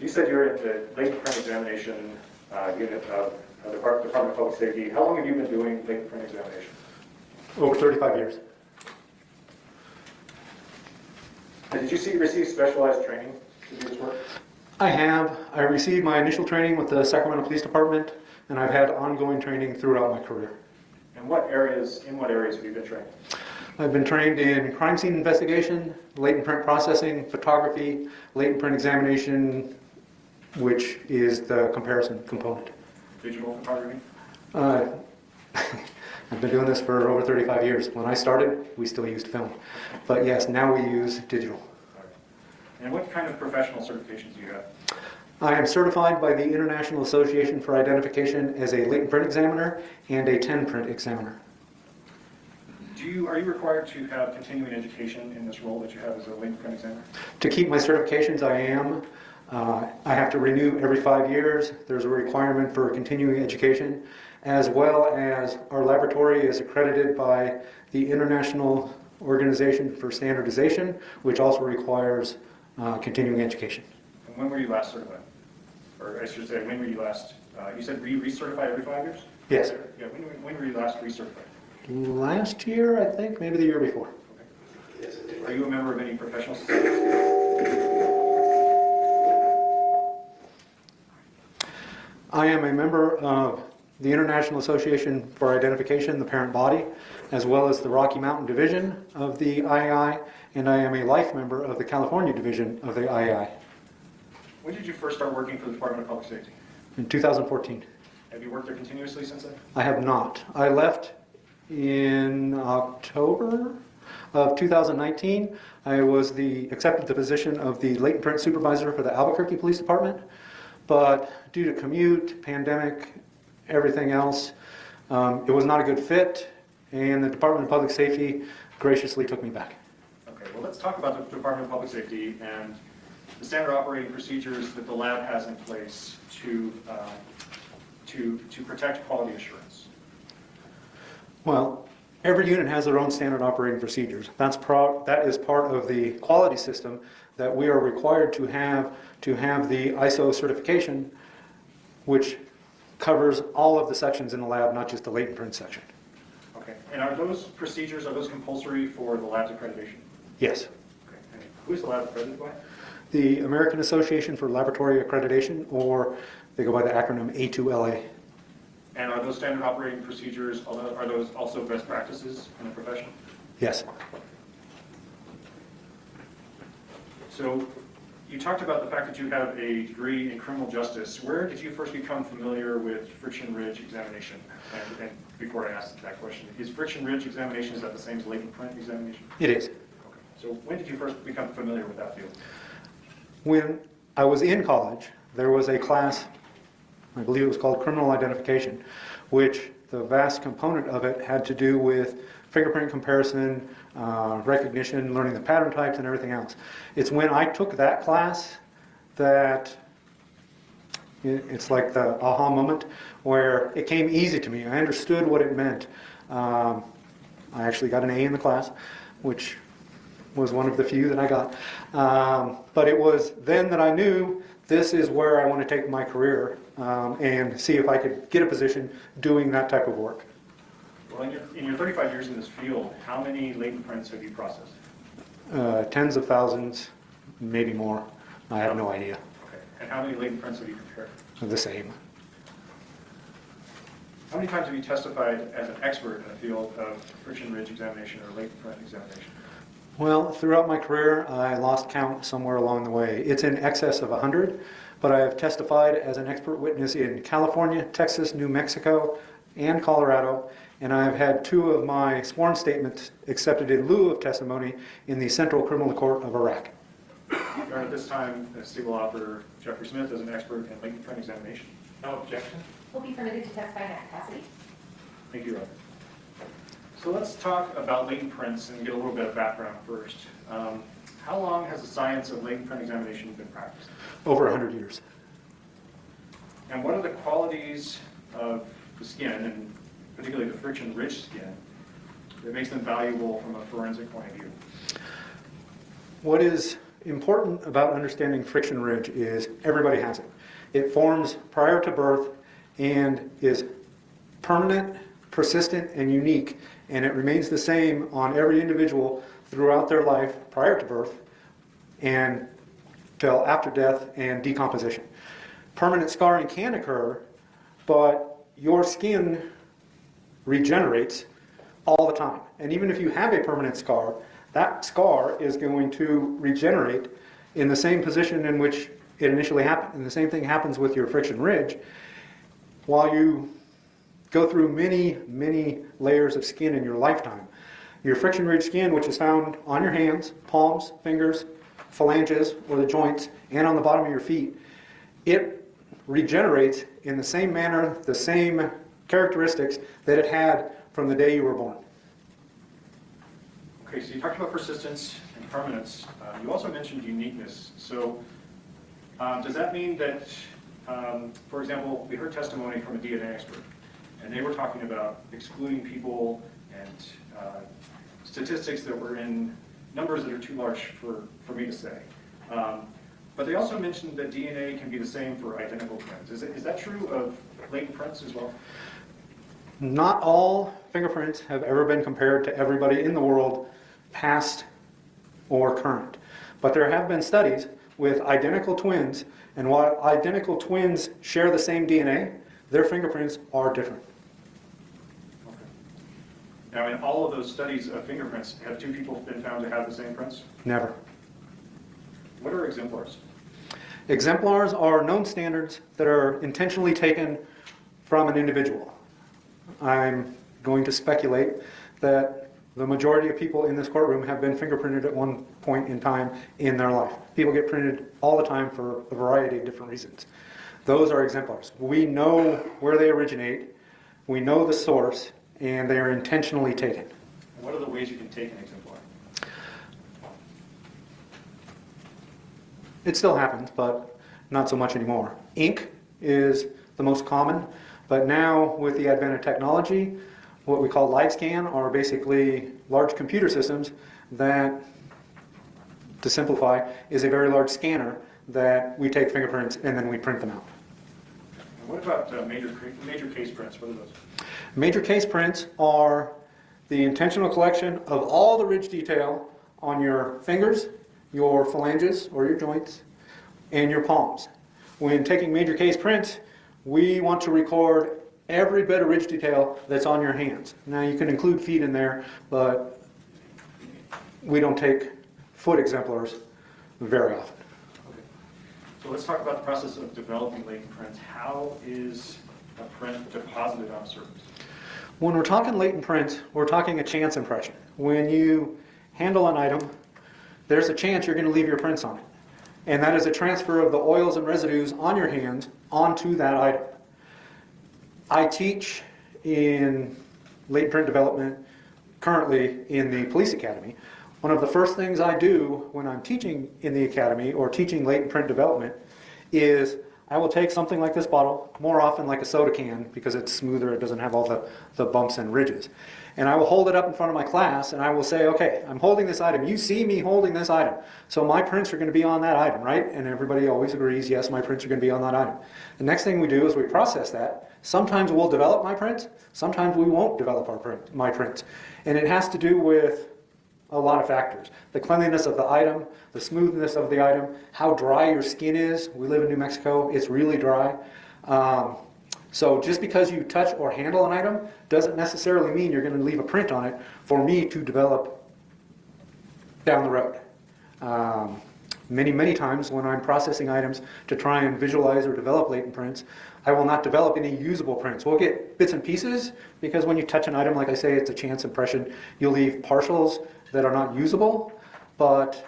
You said you're in the latent print examination unit of the Department of Public Safety. How long have you been doing latent print examination? Over 35 years. And did you receive specialized training to do this work? I have. I received my initial training with the Sacramento Police Department, and I've had ongoing training throughout my career. And in what areas have you been trained? I've been trained in crime scene investigation, latent print processing, photography, latent print examination, which is the comparison component. Digital photography? I've been doing this for over 35 years. When I started, we still used film. But yes, now we use digital. And what kind of professional certifications do you have? I am certified by the International Association for Identification as a latent print examiner and a 10 print examiner. Are you required to have continuing education in this role that you have as a latent print examiner? To keep my certifications, I am. I have to renew every 5 years. There's a requirement for continuing education, as well as our laboratory is accredited by the International Organization for Standardization, which also requires continuing education. And when were you last certified? Or I should say, when were you last, you said recertified every 5 years? Yes. Yeah, when were you last recertified? Last year, I think, maybe the year before. Okay. Are you a member of any professional societies? I am a member of the International Association for Identification, the parent body, as well as the Rocky Mountain Division of the IAI, and I am a life member of the California Division of the IAI. When did you first start working for the Department of Public Safety? In 2014. Have you worked there continuously since then? I have not. I left in October of 2019. I accepted the position of the latent print supervisor for the Albuquerque Police Department, but due to commute, pandemic, everything else, it was not a good fit, and the Department of Public Safety graciously took me back. Okay, well, let's talk about the Department of Public Safety and the standard operating procedures that the lab has in place to protect quality assurance. Well, every unit has their own standard operating procedures. That is part of the quality system that we are required to have the ISO certification, which covers all of the sections in the lab, not just the latent print section. Okay, and are those procedures, are those compulsory for the lab's accreditation? Yes. Okay, and who is the lab accredited by? The American Association for Laboratory Accreditation, or they go by the acronym A2LA. And are those standard operating procedures, are those also best practices in the profession? Yes. So you talked about the fact that you have a degree in criminal justice. Where did you first become familiar with friction ridge examination? And before I ask that question, is friction ridge examination, is that the same as latent print examination? It is. Okay. So when did you first become familiar with that field? When I was in college, there was a class, I believe it was called Criminal Identification, which the vast component of it had to do with fingerprint comparison, recognition, learning the pattern types, and everything else. It's when I took that class that it's like the aha moment where it came easy to me. I understood what it meant. I actually got an A in the class, which was one of the few that I got. But it was then that I knew this is where I want to take my career and see if I could get a position doing that type of work. Well, in your 35 years in this field, how many latent prints have you processed? Tens of thousands, maybe more. I have no idea. Okay. And how many latent prints have you compared? The same. How many times have you testified as an expert in the field of friction ridge examination or latent print examination? Well, throughout my career, I lost count somewhere along the way. It's in excess of 100, but I have testified as an expert witness in California, Texas, New Mexico, and Colorado, and I've had 2 of my sworn statements accepted in lieu of testimony in the Central Criminal Court of Iraq. At this time, State Law Officer Jeffrey Smith is an expert in latent print examination. No objection? Will be permitted to testify in that capacity. Thank you, Rob. So let's talk about latent prints and get a little bit of background first. How long has the science of latent print examination been practiced? Over 100 years. And what are the qualities of the skin, and particularly the friction-rich skin, that makes them valuable from a forensic point of view? What is important about understanding friction ridge is everybody has it. It forms prior to birth and is permanent, persistent, and unique, and it remains the same on every individual throughout their life prior to birth and till after death and decomposition. Permanent scarring can occur, but your skin regenerates all the time. And even if you have a permanent scar, that scar is going to regenerate in the same position in which it initially happened. And the same thing happens with your friction ridge. While you go through many, many layers of skin in your lifetime, your friction ridge skin, which is found on your hands, palms, fingers, phalanges, or the joints, and on the bottom of your feet, it regenerates in the same manner, the same characteristics that it had from the day you were born. Okay, so you talked about persistence and permanence. You also mentioned uniqueness. So does that mean that, for example, we heard testimony from a DNA expert, and they were talking about excluding people and statistics that were in numbers that are too large for me to say. But they also mentioned that DNA can be the same for identical twins. Is that true of latent prints as well? Not all fingerprints have ever been compared to everybody in the world, past or current. But there have been studies with identical twins, and while identical twins share the same DNA, their fingerprints are different. Okay. Now, in all of those studies of fingerprints, have 2 people been found to have the same prints? Never. What are exemplars? Exemplars are known standards that are intentionally taken from an individual. I'm going to speculate that the majority of people in this courtroom have been fingerprinted at one point in time in their life. People get printed all the time for a variety of different reasons. Those are exemplars. We know where they originate, we know the source, and they are intentionally taken. And what are the ways you can take an exemplar? It still happens, but not so much anymore. Ink is the most common, but now with the advent of technology, what we call live scan are basically large computer systems that, to simplify, is a very large scanner that we take fingerprints and then we print them out. And what about major case prints? What are those? Major case prints are the intentional collection of all the ridge detail on your fingers, your phalanges or your joints, and your palms. When taking major case prints, we want to record every bit of ridge detail that's on your hands. Now you can include feet in there, but we don't take foot exemplars very often. Okay. So let's talk about the process of developing latent prints. How is a print deposited on a surface? When we're talking latent prints, we're talking a chance impression. When you handle an item, there's a chance you're going to leave your prints on it. And that is a transfer of the oils and residues on your hands onto that item. I teach in latent print development currently in the police academy. One of the first things I do when I'm teaching in the academy or teaching latent print development is I will take something like this bottle, more often like a soda can because it's smoother, it doesn't have all the bumps and ridges. And I will hold it up in front of my class and I will say, okay, I'm holding this item. You see me holding this item. So my prints are going to be on that item, right? And everybody always agrees, yes, my prints are going to be on that item. The next thing we do is we process that. Sometimes we'll develop my prints. Sometimes we won't develop my prints. And it has to do with a lot of factors. The cleanliness of the item, the smoothness of the item, how dry your skin is. We live in New Mexico, it's really dry. So just because you touch or handle an item doesn't necessarily mean you're going to leave a print on it for me to develop down the road. Many times when I'm processing items to try and visualize or develop latent prints, I will not develop any usable prints. We'll get bits and pieces because when you touch an item, like I say, it's a chance impression. You'll leave partials that are not usable, but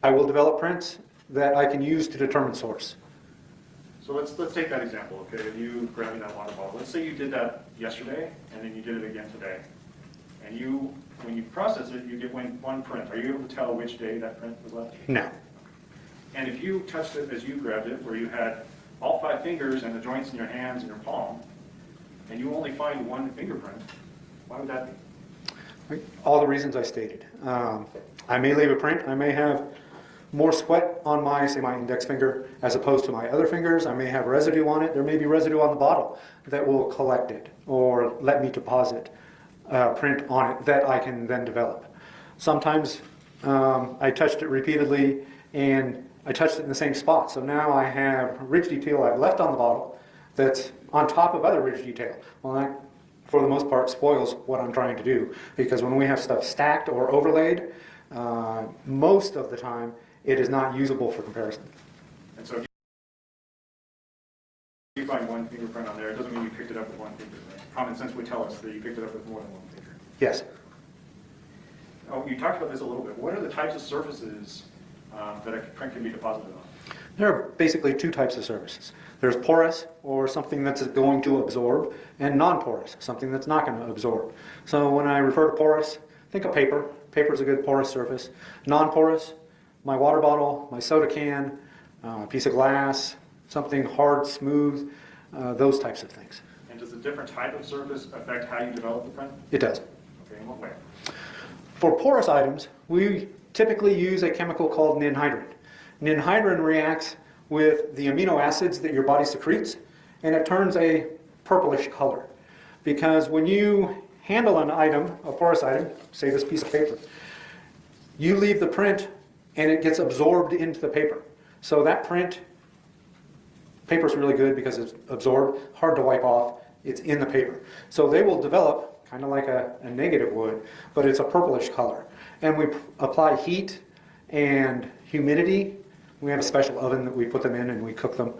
I will develop prints that I can use to determine source. So let's take that example, okay, of you grabbing that water bottle. Let's say you did that yesterday, and then you did it again today. And when you process it, you get one print. Are you able to tell which day that print was left? No. And if you touched it as you grabbed it, where you had all 5 fingers and the joints in your hands and your palm, and you only find one fingerprint, why would that be? All the reasons I stated. I may leave a print. I may have more sweat on my, say, my index finger as opposed to my other fingers. I may have residue on it. There may be residue on the bottle that will collect it or let me deposit print on it that I can then develop. Sometimes I touched it repeatedly and I touched it in the same spot. So now I have ridge detail I've left on the bottle that's on top of other ridge detail. Well, that, for the most part, spoils what I'm trying to do. Because when we have stuff stacked or overlaid, most of the time, it is not usable for comparison. And so if you find one fingerprint on there, it doesn't mean you picked it up with one finger. Right? Common sense would tell us that you picked it up with more than one finger. Yes. Oh, you talked about this a little bit. What are the types of surfaces that a print can be deposited on? There are basically 2 types of surfaces. There's porous, or something that's going to absorb, and non-porous, something that's not going to absorb. So when I refer to porous, think of paper. Paper is a good porous surface. Non-porous, my water bottle, my soda can, a piece of glass, something hard, smooth, those types of things. And does a different type of surface affect how you develop the print? It does. Okay, in what way? For porous items, we typically use a chemical called ninhydrin. Ninhydrin reacts with the amino acids that your body secretes, and it turns a purplish color. Because when you handle an item, a porous item, say this piece of paper, you leave the print and it gets absorbed into the paper. So that print, paper's really good because it's absorbed, hard to wipe off, it's in the paper. So they will develop kind of like a negative would, but it's a purplish color. And we apply heat and humidity. We have a special oven that we put them in and we cook them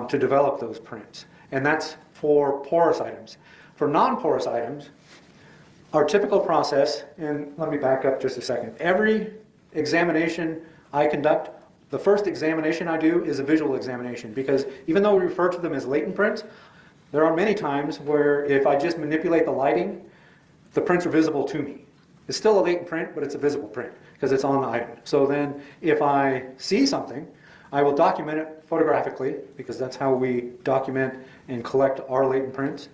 to develop those prints. And that's for porous items. For non-porous items, our typical process, and let me back up just a second. Every examination I conduct, the first examination I do is a visual examination because even though we refer to them as latent prints, There are many times where if I just manipulate the lighting, the prints are visible to me. It's still a latent print, but it's a visible print because it's on the item. So then if I see something, I will document it photographically because that's how we document and collect our latent prints.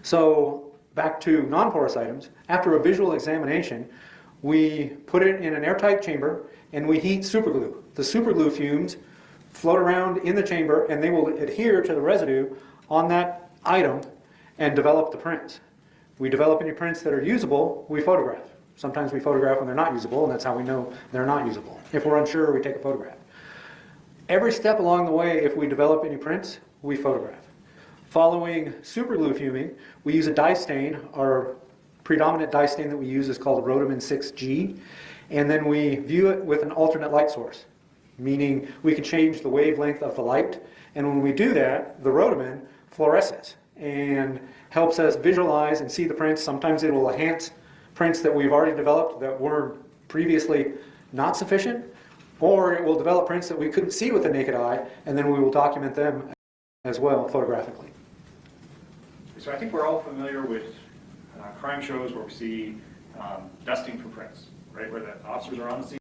So back to non-porous items, after a visual examination, we put it in an airtight chamber and we heat superglue. The superglue fumes float around in the chamber and they will adhere to the residue on that item and develop the prints. We develop any prints that are usable, we photograph. Sometimes we photograph when they're not usable, and that's how we know they're not usable. If we're unsure, we take a photograph. Every step along the way, if we develop any prints, we photograph. Following superglue fuming, we use a dye stain. Our predominant dye stain that we use is called Rhodaman 6G, and then we view it with an alternate light source, meaning we can change the wavelength of the light, and when we do that, the Rhodaman fluoresces and helps us visualize and see the prints. Sometimes it will enhance prints that we've already developed that were previously not sufficient, or it will develop prints that we couldn't see with the naked eye, and then we will document them as well photographically. So I think we're all familiar with crime shows where we see dusting for prints, right? Where the officers are on the scene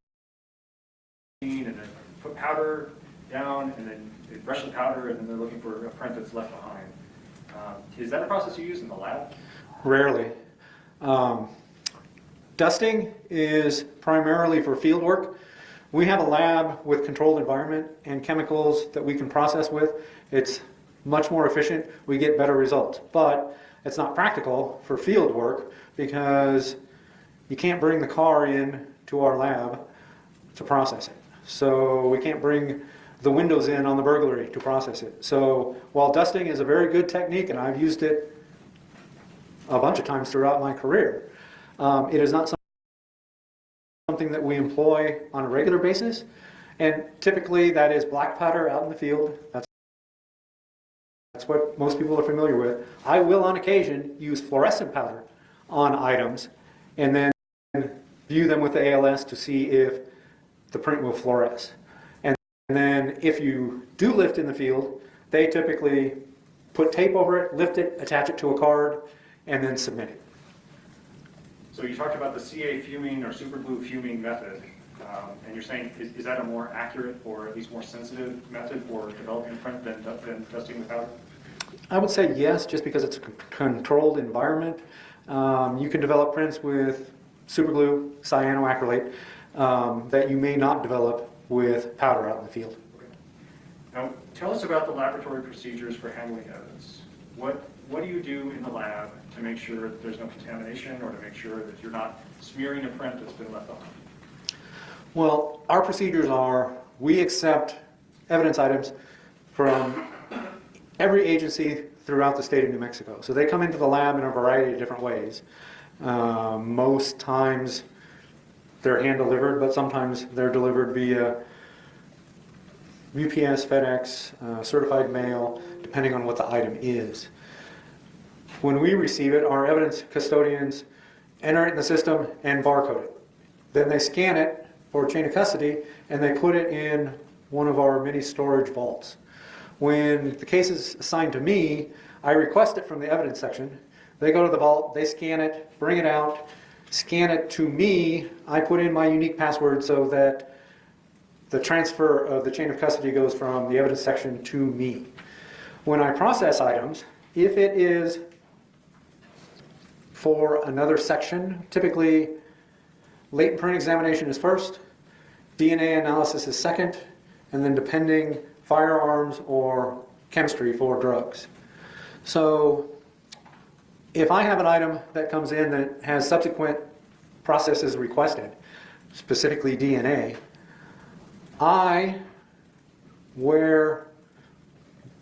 and then put powder down and then they brush the powder and then they're looking for a print that's left behind. Is that a process you use in the lab? Rarely. Dusting is primarily for field work. We have a lab with controlled environment and chemicals that we can process with. It's much more efficient. We get better results. But it's not practical for field work because you can't bring the car in to our lab to process it. So we can't bring the windows in on the burglary to process it. So while dusting is a very good technique, and I've used it a bunch of times throughout my career, it is not something that we employ on a regular basis. And typically that is black powder out in the field. That's what most people are familiar with. I will on occasion use fluorescent powder on items and then view them with the ALS to see if the print will fluoresce. And then if you do lift in the field, they typically put tape over it, lift it, attach it to a card, and then submit it. So you talked about the CA fuming or superglue fuming method, and you're saying, is that a more accurate or at least more sensitive method for developing a print than dusting the powder? I would say yes, just because it's a controlled environment. You can develop prints with superglue, cyanoacrylate, that you may not develop with powder out in the field. Okay. Now, tell us about the laboratory procedures for handling evidence. What do you do in the lab to make sure that there's no contamination or to make sure that you're not smearing a print that's been left behind? Well, our procedures are, we accept evidence items from every agency throughout the state of New Mexico. So they come into the lab in a variety of different ways. Most times they're hand delivered, but sometimes they're delivered via UPS, FedEx, certified mail, depending on what the item is. When we receive it, our evidence custodians enter it in the system and barcode it. Then they scan it for chain of custody and they put it in one of our mini storage vaults. When the case is assigned to me, I request it from the evidence section. They go to the vault, they scan it, bring it out, scan it to me. I put in my unique password so that the transfer of the chain of custody goes from the evidence section to me. When I process items, if it is for another section, typically latent print examination is first, DNA analysis is second, and then depending, firearms or chemistry for drugs. So if I have an item that comes in that has subsequent processes requested, specifically DNA, I wear,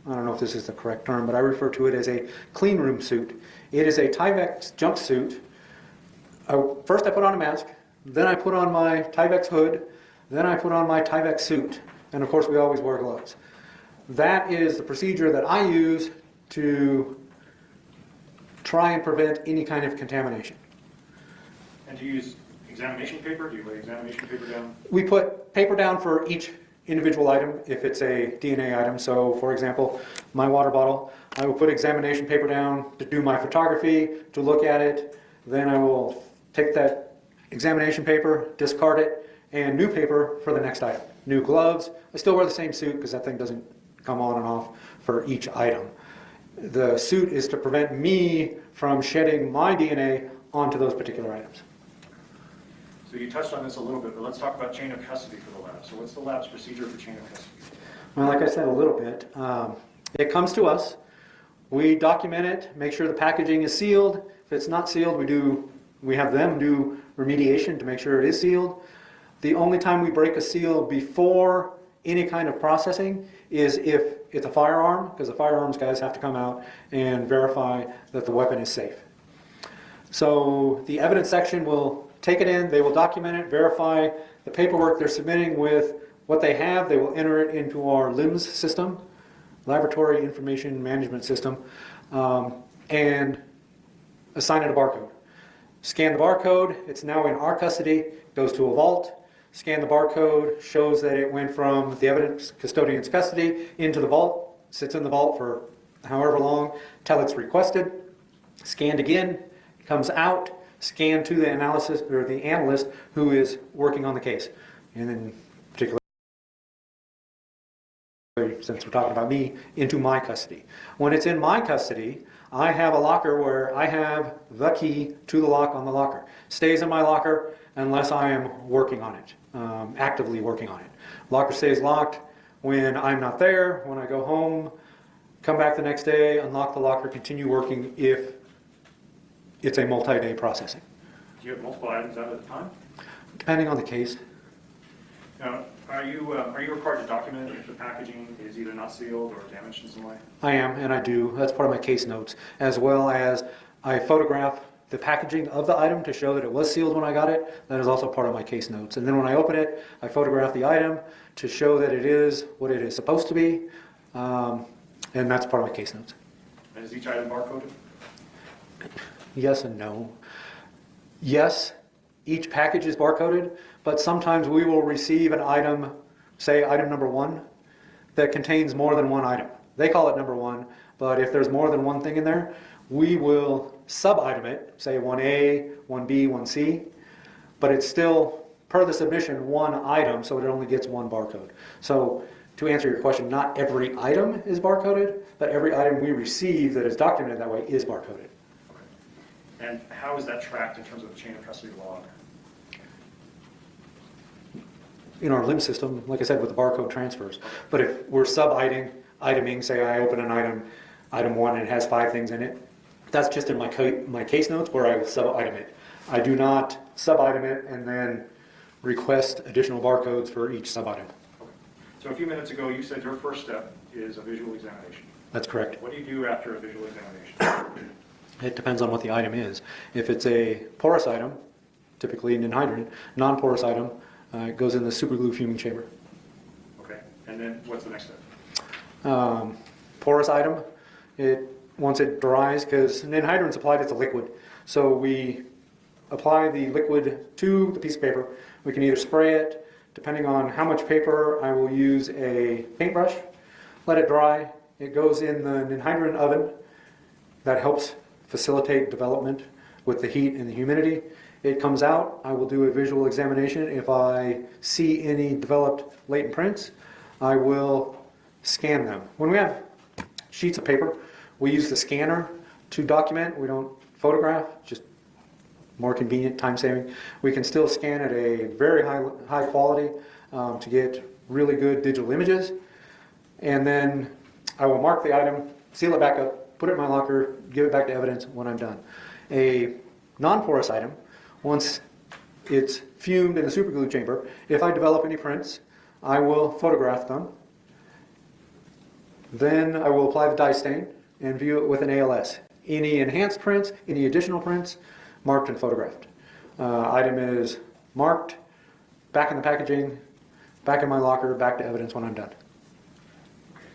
I don't know if this is the correct term, but I refer to it as a clean room suit. It is a Tyvek jumpsuit. First I put on a mask, then I put on my Tyvek hood, then I put on my Tyvek suit. And of course we always wear gloves. That is the procedure that I use to try and prevent any kind of contamination. And do you use examination paper? Do you lay examination paper down? We put paper down for each individual item if it's a DNA item. So for example, my water bottle, I will put examination paper down to do my photography, to look at it. Then I will take that examination paper, discard it, and new paper for the next item. New gloves. I still wear the same suit because that thing doesn't come on and off for each item. The suit is to prevent me from shedding my DNA onto those particular items. So you touched on this a little bit, but let's talk about chain of custody for the lab. So what's the lab's procedure for chain of custody? Well, like I said a little bit, it comes to us. We document it, make sure the packaging is sealed. If it's not sealed, we have them do remediation to make sure it is sealed. The only time we break a seal before any kind of processing is if it's a firearm, because the firearms guys have to come out and verify that the weapon is safe. So the evidence section will take it in, they will document it, verify the paperwork they're submitting with what they have. They will enter it into our LIMS system, Laboratory Information Management System, and assign it a barcode. Scan the barcode, it's now in our custody, goes to a vault. Scan the barcode, shows that it went from the evidence custodian's custody into the vault, sits in the vault for however long till it's requested. Scanned again, comes out, scanned to the analysis or the analyst who is working on the case. And then particularly, since we're talking about me, into my custody. When it's in my custody, I have a locker where I have the key to the lock on the locker. Stays in my locker unless I am working on it, actively working on it. Locker stays locked when I'm not there. When I go home, come back the next day, unlock the locker, continue working if it's a multi-day processing. Do you have multiple items out at a time? Depending on the case. Now, are you required to document if the packaging is either not sealed or damaged in some way? I am, and I do. That's part of my case notes, as well as I photograph the packaging of the item to show that it was sealed when I got it. That is also part of my case notes. And then when I open it, I photograph the item to show that it is what it is supposed to be, and that's part of my case notes. And is each item barcoded? Yes and no. Yes, each package is barcoded, but sometimes we will receive an item, say item number 1, that contains more than one item. They call it number 1, but if there's more than one thing in there, we will sub-item it, say 1A, 1B, 1C, but it's still, per the submission, one item, so it only gets one barcode. So to answer your question, not every item is barcoded, but every item we receive that is documented that way is barcoded. And how is that tracked in terms of the chain of custody log? In our LIM system, like I said, with the barcode transfers. But if we're sub-iteming, say I open an item 1 and it has 5 things in it, that's just in my case notes where I will sub-item it. I do not sub-item it and then request additional barcodes for each sub-item. Okay. So a few minutes ago, you said your first step is a visual examination. That's correct. What do you do after a visual examination? It depends on what the item is. If it's a porous item, typically an anhydrous, non-porous item, it goes in the superglue fuming chamber. Okay, and then what's the next step? Porous item, once it dries, because an anhydrous applied, it's a liquid. So we apply the liquid to the piece of paper. We can either spray it, depending on how much paper, I will use a paintbrush, let it dry. It goes in the anhydrous oven. That helps facilitate development with the heat and the humidity. It comes out, I will do a visual examination. If I see any developed latent prints, I will scan them. When we have sheets of paper, we use the scanner to document. We don't photograph, just more convenient, time saving. We can still scan at a very high quality to get really good digital images. And then I will mark the item, seal it back up, put it in my locker, give it back to evidence when I'm done. A non-porous item, once it's fumed in the superglue chamber, if I develop any prints, I will photograph them. Then I will apply the dye stain and view it with an ALS. Any enhanced prints, any additional prints, marked and photographed. Item is marked, back in the packaging, back in my locker, back to evidence when I'm done.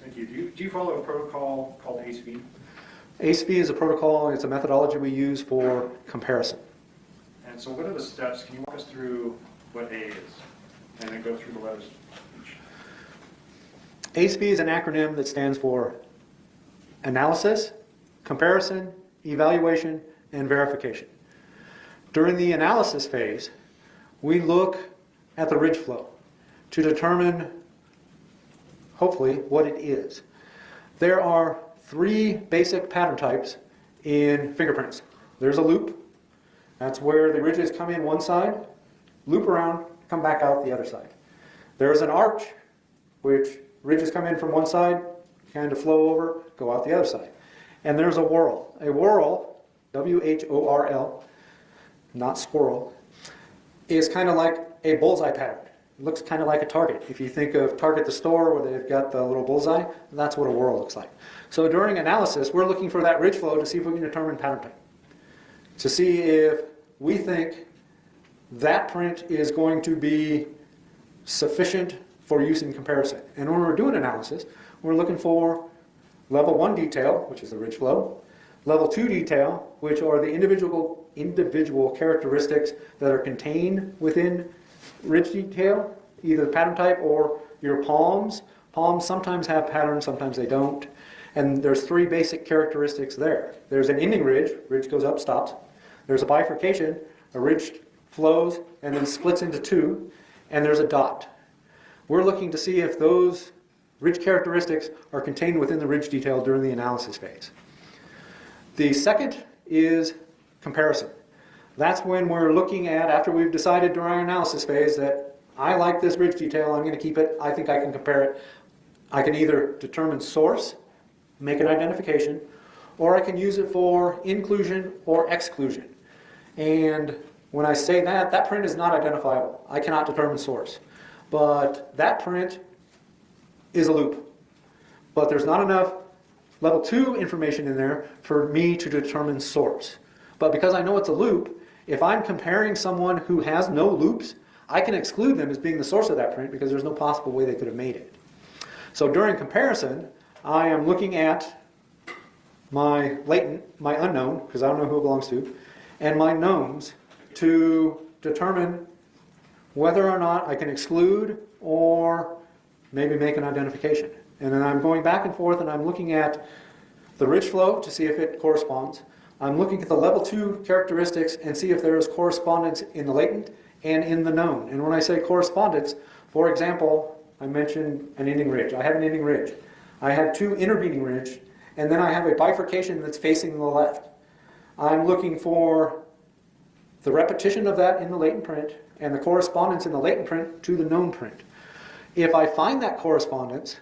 Thank you. Do you follow a protocol called ACE-V? ACE-V is a protocol, it's a methodology we use for comparison. And so what are the steps? Can you walk us through what A is? And then go through the letters each. ACE-V is an acronym that stands for analysis, comparison, evaluation, and verification. During the analysis phase, we look at the ridge flow to determine, hopefully, what it is. There are 3 basic pattern types in fingerprints. There's a loop. That's where the ridges come in one side, loop around, come back out the other side. There's an arch, which ridges come in from one side, kind of flow over, go out the other side. And there's a whorl. A whorl, W-H-O-R-L, not squirrel, is kind of like a bullseye pattern. It looks kind of like a target. If you think of Target the store where they've got the little bullseye, that's what a whorl looks like. So during analysis, we're looking for that ridge flow to see if we can determine pattern type. To see if we think that print is going to be sufficient for use in comparison. And when we're doing analysis, we're looking for level 1 detail, which is the ridge flow, level 2 detail, which are the individual characteristics that are contained within ridge detail, either pattern type or your palms. Palms sometimes have patterns, sometimes they don't. And there's 3 basic characteristics there. There's an ending ridge goes up, stops. There's a bifurcation, a ridge flows and then splits into 2, and there's a dot. We're looking to see if those ridge characteristics are contained within the ridge detail during the analysis phase. The second is comparison. That's when we're looking at, after we've decided during our analysis phase that I like this ridge detail, I'm going to keep it, I think I can compare it. I can either determine source, make an identification, or I can use it for inclusion or exclusion. And when I say that, that print is not identifiable. I cannot determine source. But that print is a loop. But there's not enough level 2 information in there for me to determine source. But because I know it's a loop, if I'm comparing someone who has no loops, I can exclude them as being the source of that print because there's no possible way they could have made it. So during comparison, I am looking at my latent, my unknown, because I don't know who it belongs to, and my knowns to determine whether or not I can exclude or maybe make an identification. And then I'm going back and forth and I'm looking at the ridge flow to see if it corresponds. I'm looking at the level 2 characteristics and see if there is correspondence in the latent and in the known. And when I say correspondence, for example, I mentioned an ending ridge. I have an ending ridge. I have 2 intervening ridges, and then I have a bifurcation that's facing the left. I'm looking for the repetition of that in the latent print and the correspondence in the latent print to the known print. If I find that correspondence,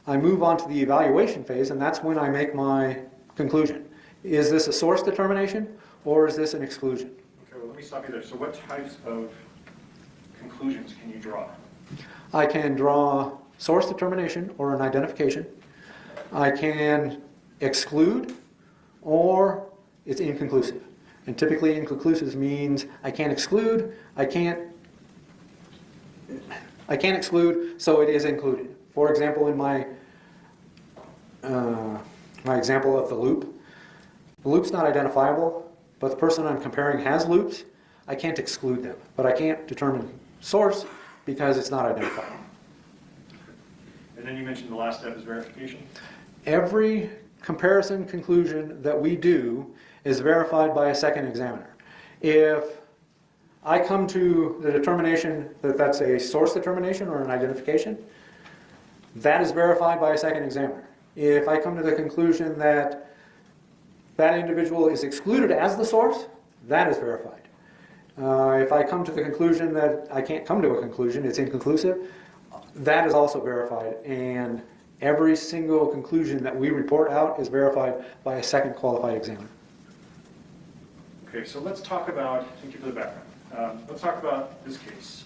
I move on to the evaluation phase, and that's when I make my conclusion. Is this a source determination, or is this an exclusion? Okay, well, let me stop you there. So what types of conclusions can you draw? I can draw source determination or an identification. I can exclude, or it's inconclusive. And typically inconclusive means I can't exclude, I can't exclude, so it is included. For example, in my example of the loop, the loop's not identifiable, but the person I'm comparing has loops. I can't exclude them, but I can't determine source because it's not identifiable. And then you mentioned the last step is verification. Every comparison conclusion that we do is verified by a second examiner. If I come to the determination that that's a source determination or an identification, that is verified by a second examiner. If I come to the conclusion that that individual is excluded as the source, that is verified. If I come to the conclusion that I can't come to a conclusion, it's inconclusive, that is also verified. And every single conclusion that we report out is verified by a second qualified examiner. Okay, so let's talk about, thank you for the background. Let's talk about this case.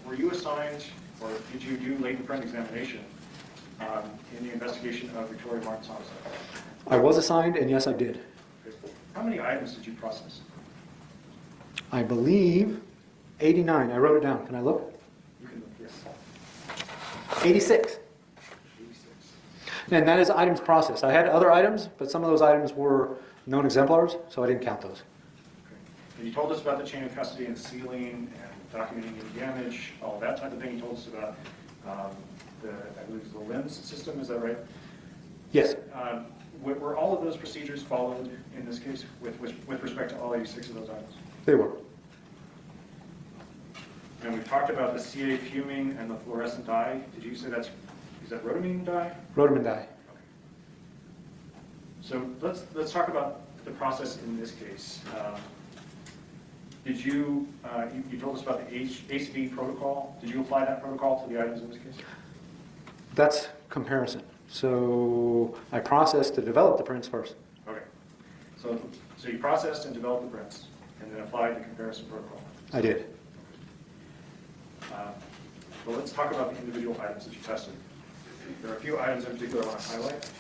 Were you assigned, or did you do latent print examination in the investigation of Victoria Martens homicide? I was assigned, and yes, I did. Okay. How many items did you process? I believe 89. I wrote it down. Can I look? You can look, yes. 86. 86. And that is items processed. I had other items, but some of those items were known exemplars, so I didn't count those. Okay. And you told us about the chain of custody and sealing and documenting any damage, all that type of thing. You told us about I believe it's the LIMS system, is that right? Yes, Were all of those procedures followed in this case with respect to all 86 of those items? they were. And we've talked about the CA fuming and the fluorescent dye. Did you say is that rhodamine dye? Rhodamine dye. So let's talk about the process in this case. Did you told us about the ACE-V protocol. Did you apply that protocol to the items in this case? That's comparison. So I processed to develop the prints first. Okay. So you processed and developed the prints and then applied the comparison protocol. I did. Well, let's talk about the individual items that you tested. There are a few items in particular I want to highlight.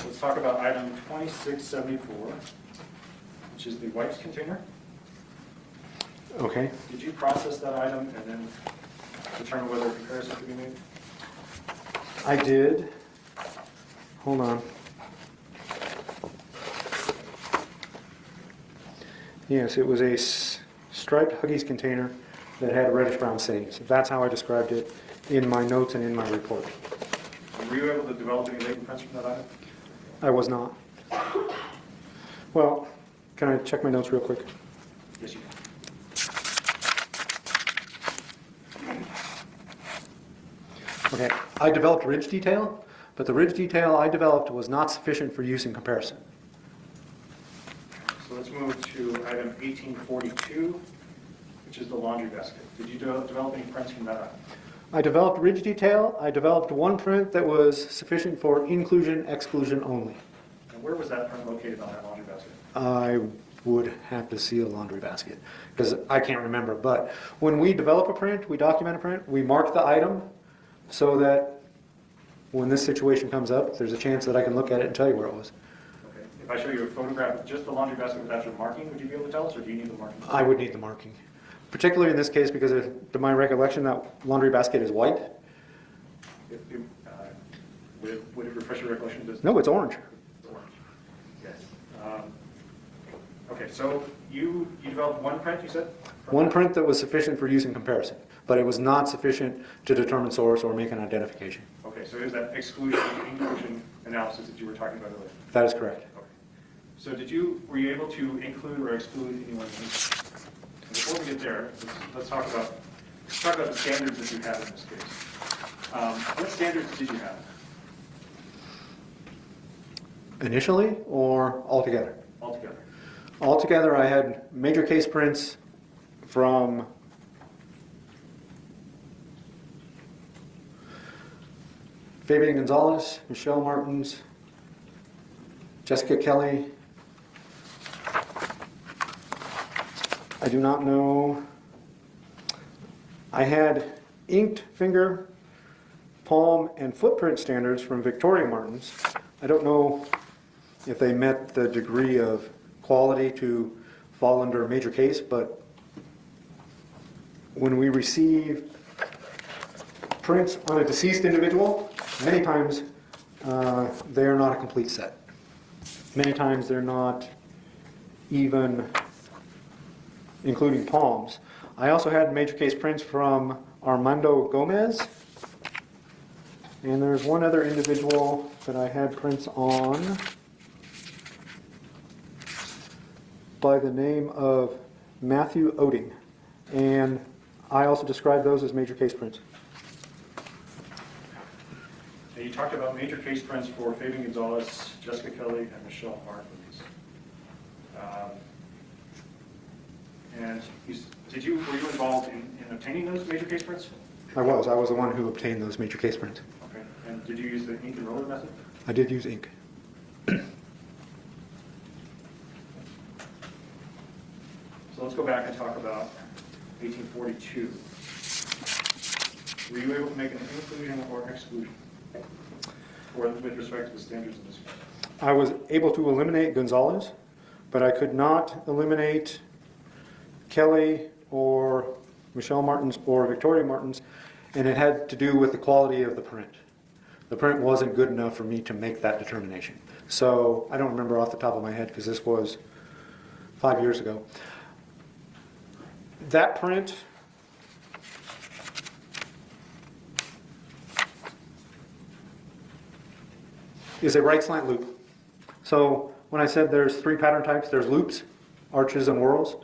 Let's talk about item 2674, which is the wipes container. Okay. Did you process that item and then determine whether a comparison could be made? I did. Hold on. Yes, it was a striped Huggies container that had reddish-brown stains. That's how I described it in my notes and in my report. And were you able to develop any latent prints from that item? I was not. Well, can I check my notes real quick? Yes, you can. Okay, I developed ridge detail, but the ridge detail I developed was not sufficient for use in comparison. So let's move to item 1842, which is the laundry basket. Did you develop any prints from that item? I developed ridge detail. I developed one print that was sufficient for inclusion, exclusion only. And where was that print located on that laundry basket? I would have to see a laundry basket because I can't remember. But when we develop a print, we document a print, we mark the item so that when this situation comes up, there's a chance that I can look at it and tell you where it was. Okay. If I show you a photograph of just the laundry basket without your marking, would you be able to tell us, or do you need the marking? I would need the marking. Particularly in this case because to my recollection that laundry basket is white. Would it refresh your recollection? No, it's orange. It's orange. Yes. Okay, so you developed one print, you said? One print that was sufficient for use in comparison, but it was not sufficient to determine source or make an identification. Okay, so it was that exclusion, inclusion analysis that you were talking about earlier? That is correct. Okay. So were you able to include or exclude anyone? Before we get there, let's talk about the standards that you have in this case. What standards did you have? Initially or altogether? Altogether. Altogether, I had major case prints from Fabian Gonzales, Michelle Martens, Jessica Kelley. I do not know. I had inked finger, palm, and footprint standards from Victoria Martens. I don't know if they met the degree of quality to fall under a major case, but when we receive prints on a deceased individual, many times they are not a complete set. Many times they're not even including palms. I also had major case prints from Armando Gomez, and there's one other individual that I had prints on by the name of Matthew Oding, and I also described those as major case prints. And you talked about major case prints for Fabian Gonzales, Jessica Kelley, and Michelle Martens. And were you involved in obtaining those major case prints? I was the one who obtained those major case prints. Okay. And did you use the ink and roller method? I did use ink. So let's go back and talk about 1842. Were you able to make an inclusion or exclusion with respect to the standards in this case? I was able to eliminate Gonzales, but I could not eliminate Kelley or Michelle Martens or Victoria Martens, and it had to do with the quality of the print. The print wasn't good enough for me to make that determination. So I don't remember off the top of my head because this was 5 years ago. That print is a right slant loop. So when I said there's 3 pattern types, there's loops, arches, and whorls.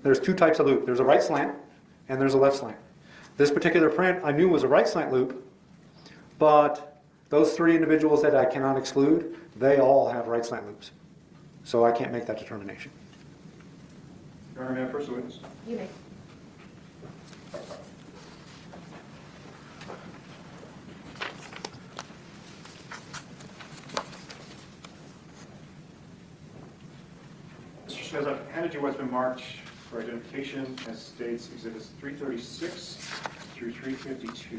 There's 2 types of loop. There's a right slant and there's a left slant. This particular print I knew was a right slant loop, but those 3 individuals that I cannot exclude, they all have right slant loops. So I can't make that determination. Your Honor, may I first witness? You may. Mr. Smith, I've handed you what's been marked for identification as states exhibits 336 through 352.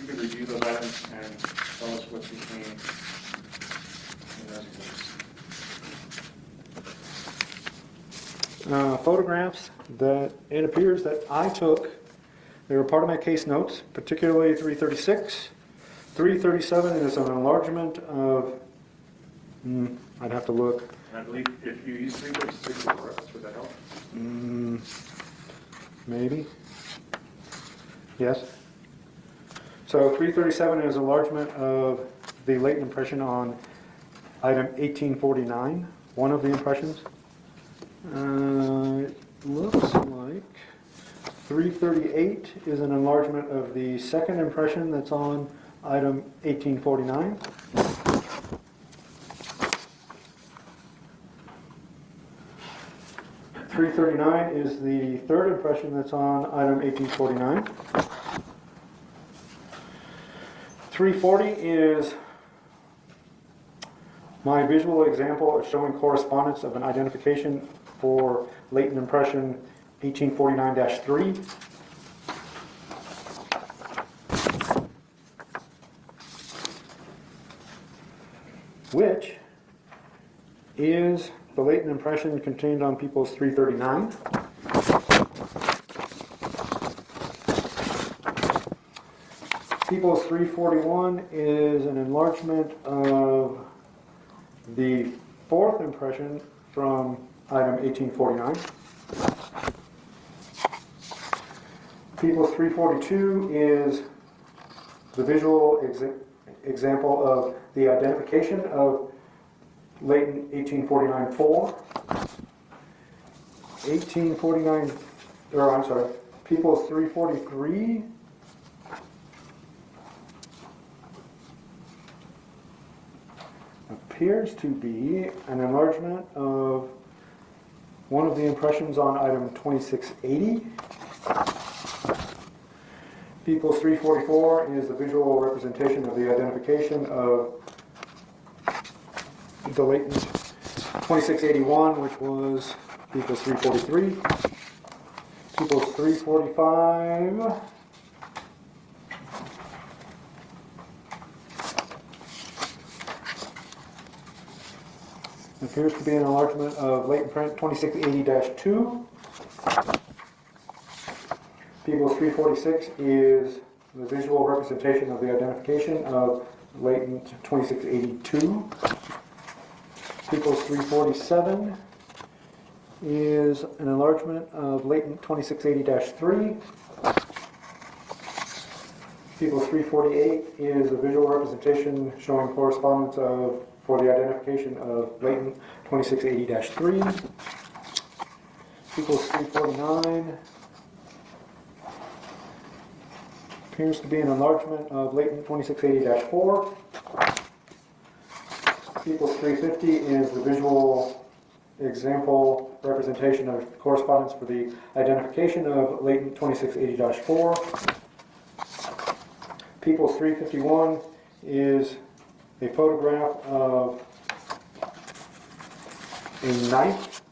You could review those items and tell us what contained in those exhibits. Photographs that it appears that I took, they were part of my case notes, particularly 336. 337 is an enlargement of, I'd have to look. And I believe if you use 336 for reference, would that help? Maybe. Yes. So 337 is enlargement of the latent impression on item 1849, one of the impressions. It looks like 338 is an enlargement of the second impression that's on item 1849. .339 is the third impression that's on item 1849. 340 is my visual example of showing correspondence of an identification for latent impression 1849-3. Which is the latent impression contained on People's 339. People's 341 is an enlargement of the fourth impression from item 1849. People's 342 is the visual example of the identification of latent 1849-4. 1849, or I'm sorry, People's 343 appears to be an enlargement of one of the impressions on item 2680. People's 344 is the visual representation of the identification of the latent 2681, which was People's 343. People's 345 appears to be an enlargement of latent print 2680-2. People's 346 is the visual representation of the identification of latent 2682. People's 347 is an enlargement of latent 2680-3. People's 348 is a visual representation showing correspondence of for the identification of latent 2680-3. People's 349 appears to be an enlargement of latent 2680-4. People's 350 is the visual example representation of correspondence for the identification of latent 2680-4. People's 351 is a photograph of a knife,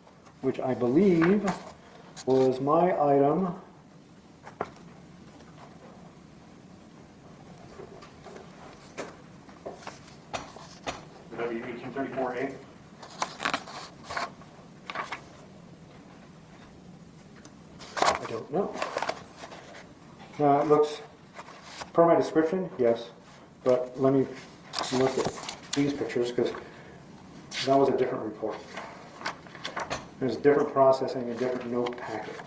which I believe was my item. Would that be 1849-4? 1834A? I don't know. It looks, per my description, yes, but let me look at these pictures because that was a different report. There's different processing and different note packets.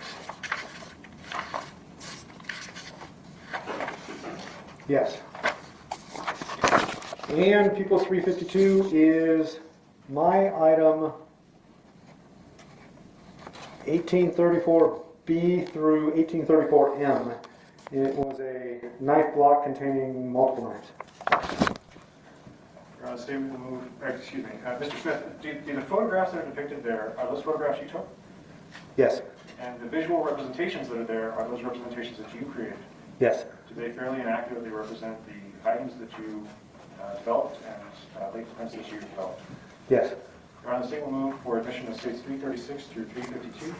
Yes. And People 352 is my item 1834B through 1834M. It was a knife block containing multiple knives. Your Honor, statement will move, excuse me, Mr. Smith, do the photographs that are depicted there, are those photographs you took? Yes. And the visual representations that are there, are those representations that you created? Yes. Do they fairly and accurately represent the items that you developed and latent prints that you developed? Yes. Your Honor, the state will move for admission of states 336 through 352.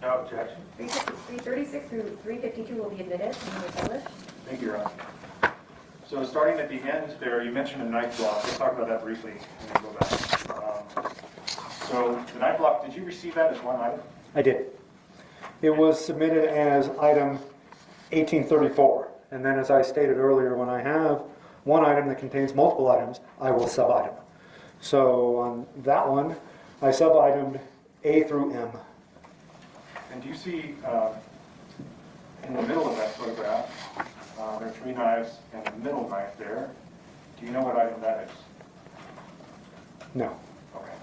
No objection. 336 through 352 will be admitted and established. Thank you, Your Honor. So starting at the end there, you mentioned a knife block. Let's talk about that briefly and then go back. So the knife block, did you receive that as one item? I did. It was submitted as item 1834. And then as I stated earlier, when I have one item that contains multiple items, I will sub-item. So on that one, I sub-itemed A through M. And do you see in the middle of that photograph, there are three knives and a middle knife there. Do you know what item that is? No. Okay.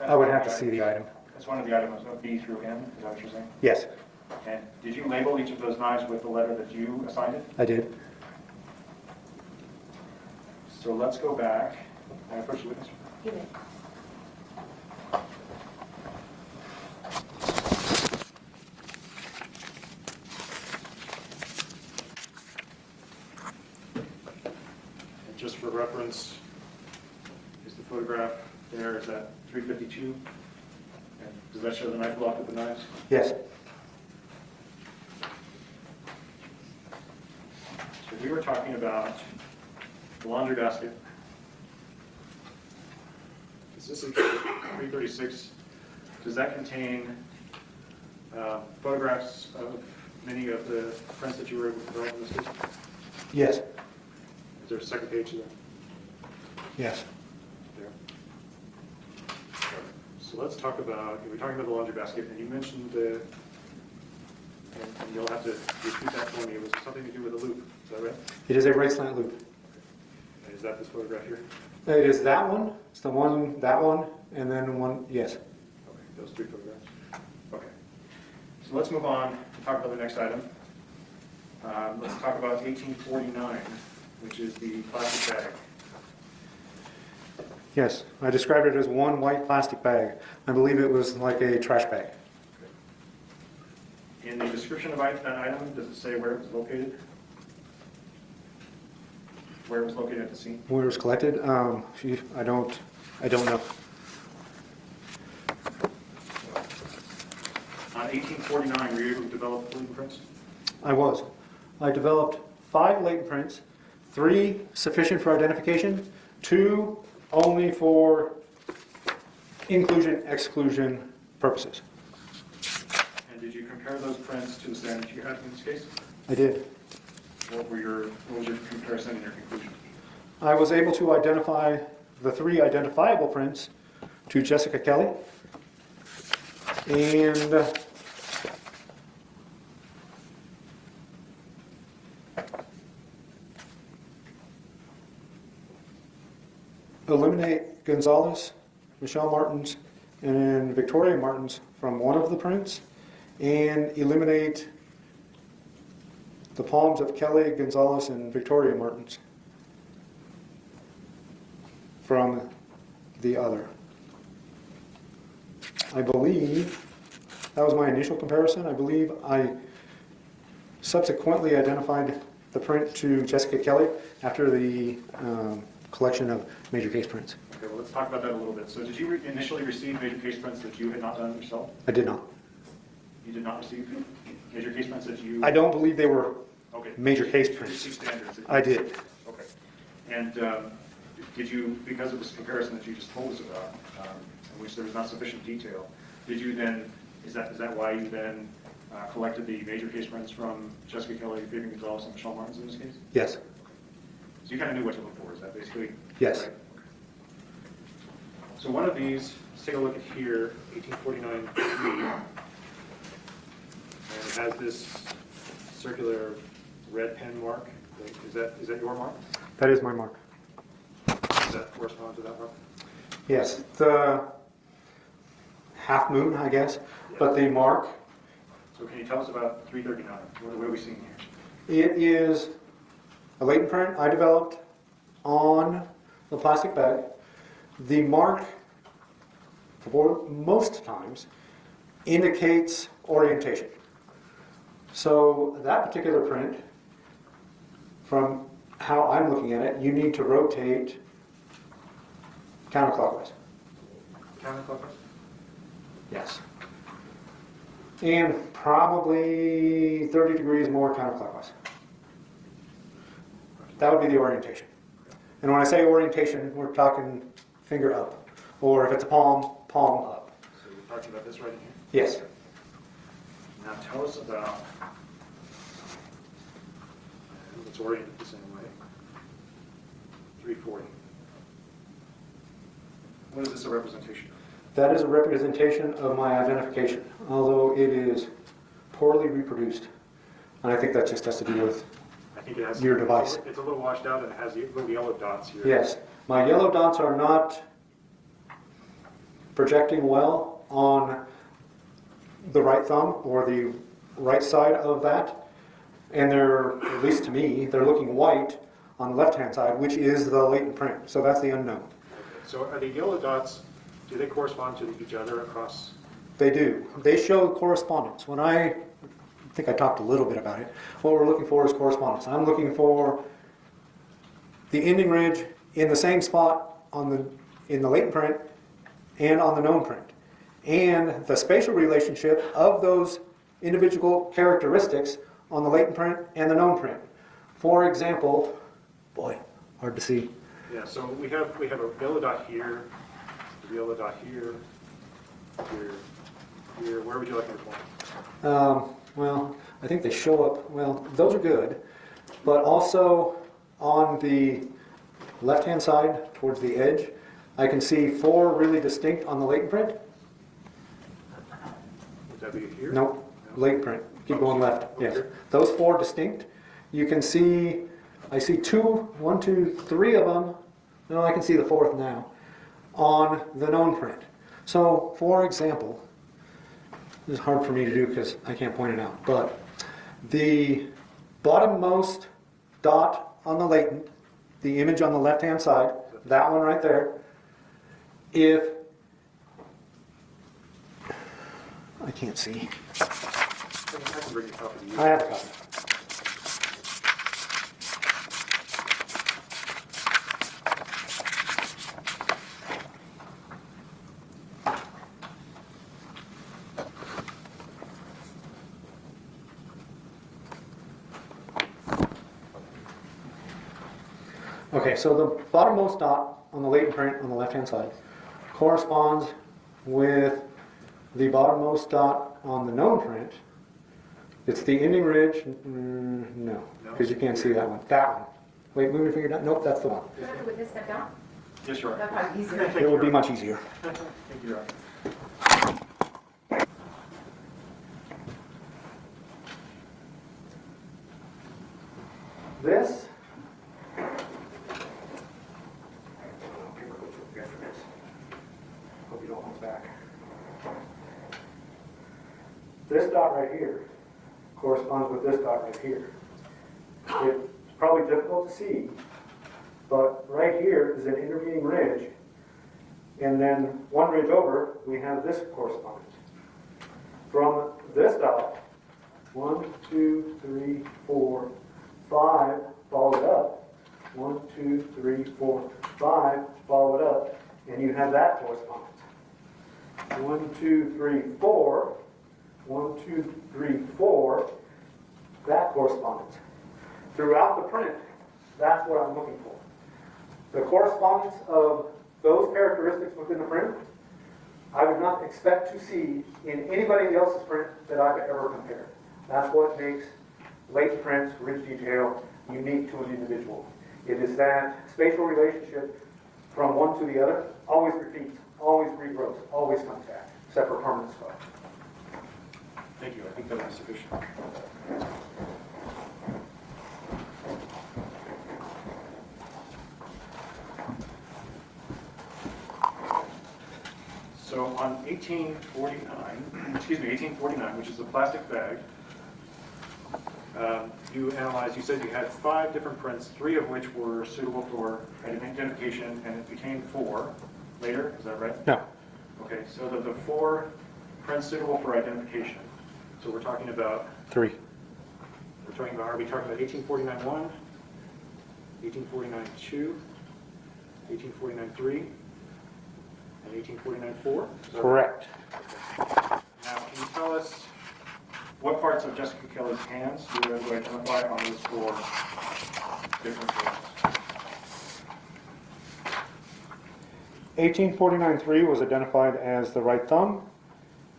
I would have to see the item. That's one of the items of B through M, is that what you're saying? Yes, And did you label each of those knives with the letter that you assigned it? I did. So let's go back. Can I approach the witness? You may. And just for reference, is the photograph there, is that 352? And does that show the knife block with the knives? Yes. So we were talking about the laundry basket. Is this in 336? Does that contain photographs of many of the prints that you were able to develop in this case? Yes. Is there a second page there? Yes. There. So let's talk about, we were talking about the laundry basket, and you mentioned the, and you'll have to repeat that for me, it was something to do with a loop, is that right? It is a right slant loop. And is that this photograph here? It is that one, it's the one, that one, and then one, yes. Okay, those three photographs. Okay. So let's move on to talk about the next item. Let's talk about 1849, which is the plastic bag. Yes, I described it as one white plastic bag. I believe it was like a trash bag. In the description of that item, does it say where it was located? Where it was located at the scene? Where it was collected? I don't know. On 1849, were you able to develop latent prints? I was. I developed 5 latent prints, 3 sufficient for identification, 2 only for inclusion-exclusion purposes. And did you compare those prints to the standards you had in this case? I did. What was your comparison and your conclusion? I was able to identify the 3 identifiable prints to Jessica Kelley, and eliminate Gonzales, Michelle Martens, and Victoria Martens from one of the prints, and eliminate the palms of Kelley, Gonzales, and Victoria Martens from the other. I believe that was my initial comparison. I believe I subsequently identified the print to Jessica Kelley after the collection of major case prints. Okay, well, let's talk about that a little bit. So did you initially receive major case prints that you had not done yourself? I did not. You did not receive major case prints that you... I don't believe they were okay. major case You prints. received standards that you... I did. Okay. And did you, because of this comparison that you just told us about, in which there was not sufficient detail, did you then, is that why you then collected the major case prints from Jessica Kelley, Fabian Gonzales, and Michelle Martens in this case? Yes. So you kind of knew what to look for, is that basically? Yes. Right? So one of these, let's take a look at here, 1849-3, and it has this circular red pen mark. Is that your mark? That is my mark. Does that correspond to that mark? Yes, the half moon, I guess, but the mark, So can you tell us about 339? What are we seeing here? it is a latent print I developed on the plastic bag. The mark, for most times, indicates orientation. So that particular print, from how I'm looking at it, you need to rotate counterclockwise. Counterclockwise? Yes. And probably 30 degrees more counterclockwise. That would be the orientation. And when I say orientation, we're talking finger up. Or if it's a palm, palm up. So you're talking about this right here? Yes. Now tell us about, let's orient it the same way. 340. What is this a representation of? That is a representation of my identification, although it is poorly reproduced. And I think that just has to do with I think it has your device. It's a little washed out and it has little yellow dots here. Yes. My yellow dots are not projecting well on the right thumb or the right side of that. And they're, at least to me, they're looking white on the left-hand side, which is the latent print. So that's the unknown. Okay. So are the yellow dots, do they correspond to each other across? They do. They show correspondence. When I think I talked a little bit about it, what we're looking for is correspondence. I'm looking for the ending ridge in the same spot in the latent print and on the known print. And the spatial relationship of those individual characteristics on the latent print and the known print. For example, boy, hard to see. Yeah, so we have a yellow dot here, a yellow dot here, here. Where would you like me to point? Well, I think they show up, well, those are good, but also on the left-hand side towards the edge, I can see 4 really distinct on the latent print. Would that be here? Nope, latent print. Keep going left. Yes. Okay. Those 4 distinct. You can see, I see 1, 2, 3 of them. No, I can see the 4th now on the known print. So, for example, this is hard for me to do because I can't point it out, but the bottommost dot on the latent, the image on the left-hand side, that one right there, if I can't see. I can bring a copy to you. I have a copy. Okay, so the bottommost dot on the latent print on the left-hand side corresponds with the bottommost dot on the known print. It's the ending ridge. No, because you can't see that one. That one. Wait, move your finger down. Nope, that's the one. Do I have to with this step down? Yes, you're right. That's probably easier. It would be much easier. Thank you, right. This. Hope you don't hold back. This dot right here corresponds with this dot right here. It's probably difficult to see, but right here is an intervening ridge, and then one ridge over, we have this correspondence. From this dot, 1, 2, 3, 4, 5, follow it up. 1, 2, 3, 4, 5, follow it up, and you have that correspondence. 1, 2, 3, 4, 1, 2, 3, 4, that correspondence. Throughout the print, that's what I'm looking for. The correspondence of those characteristics within the print, I would not expect to see in anybody else's print that I've ever compared. That's what makes latent prints, rich detail, unique to an individual. It is that spatial relationship from one to the other, always repeats, always regrows, always comes back, except for permanent scar. Thank you, I think that was sufficient. So on 1849, which is a plastic bag, you analyzed, you said you had 5 different prints, 3 of which were suitable for identification, and it became 4 later, is that right? No. Okay, so the 4 prints suitable for identification. So we're talking about, 3. are we talking about 1849-1, 1849-2, 1849-3, and 1849-4? Correct. Now, can you tell us what parts of Jessica Kelley's hands you were able to identify on those 4 different prints? 1849-3 was identified as the right thumb.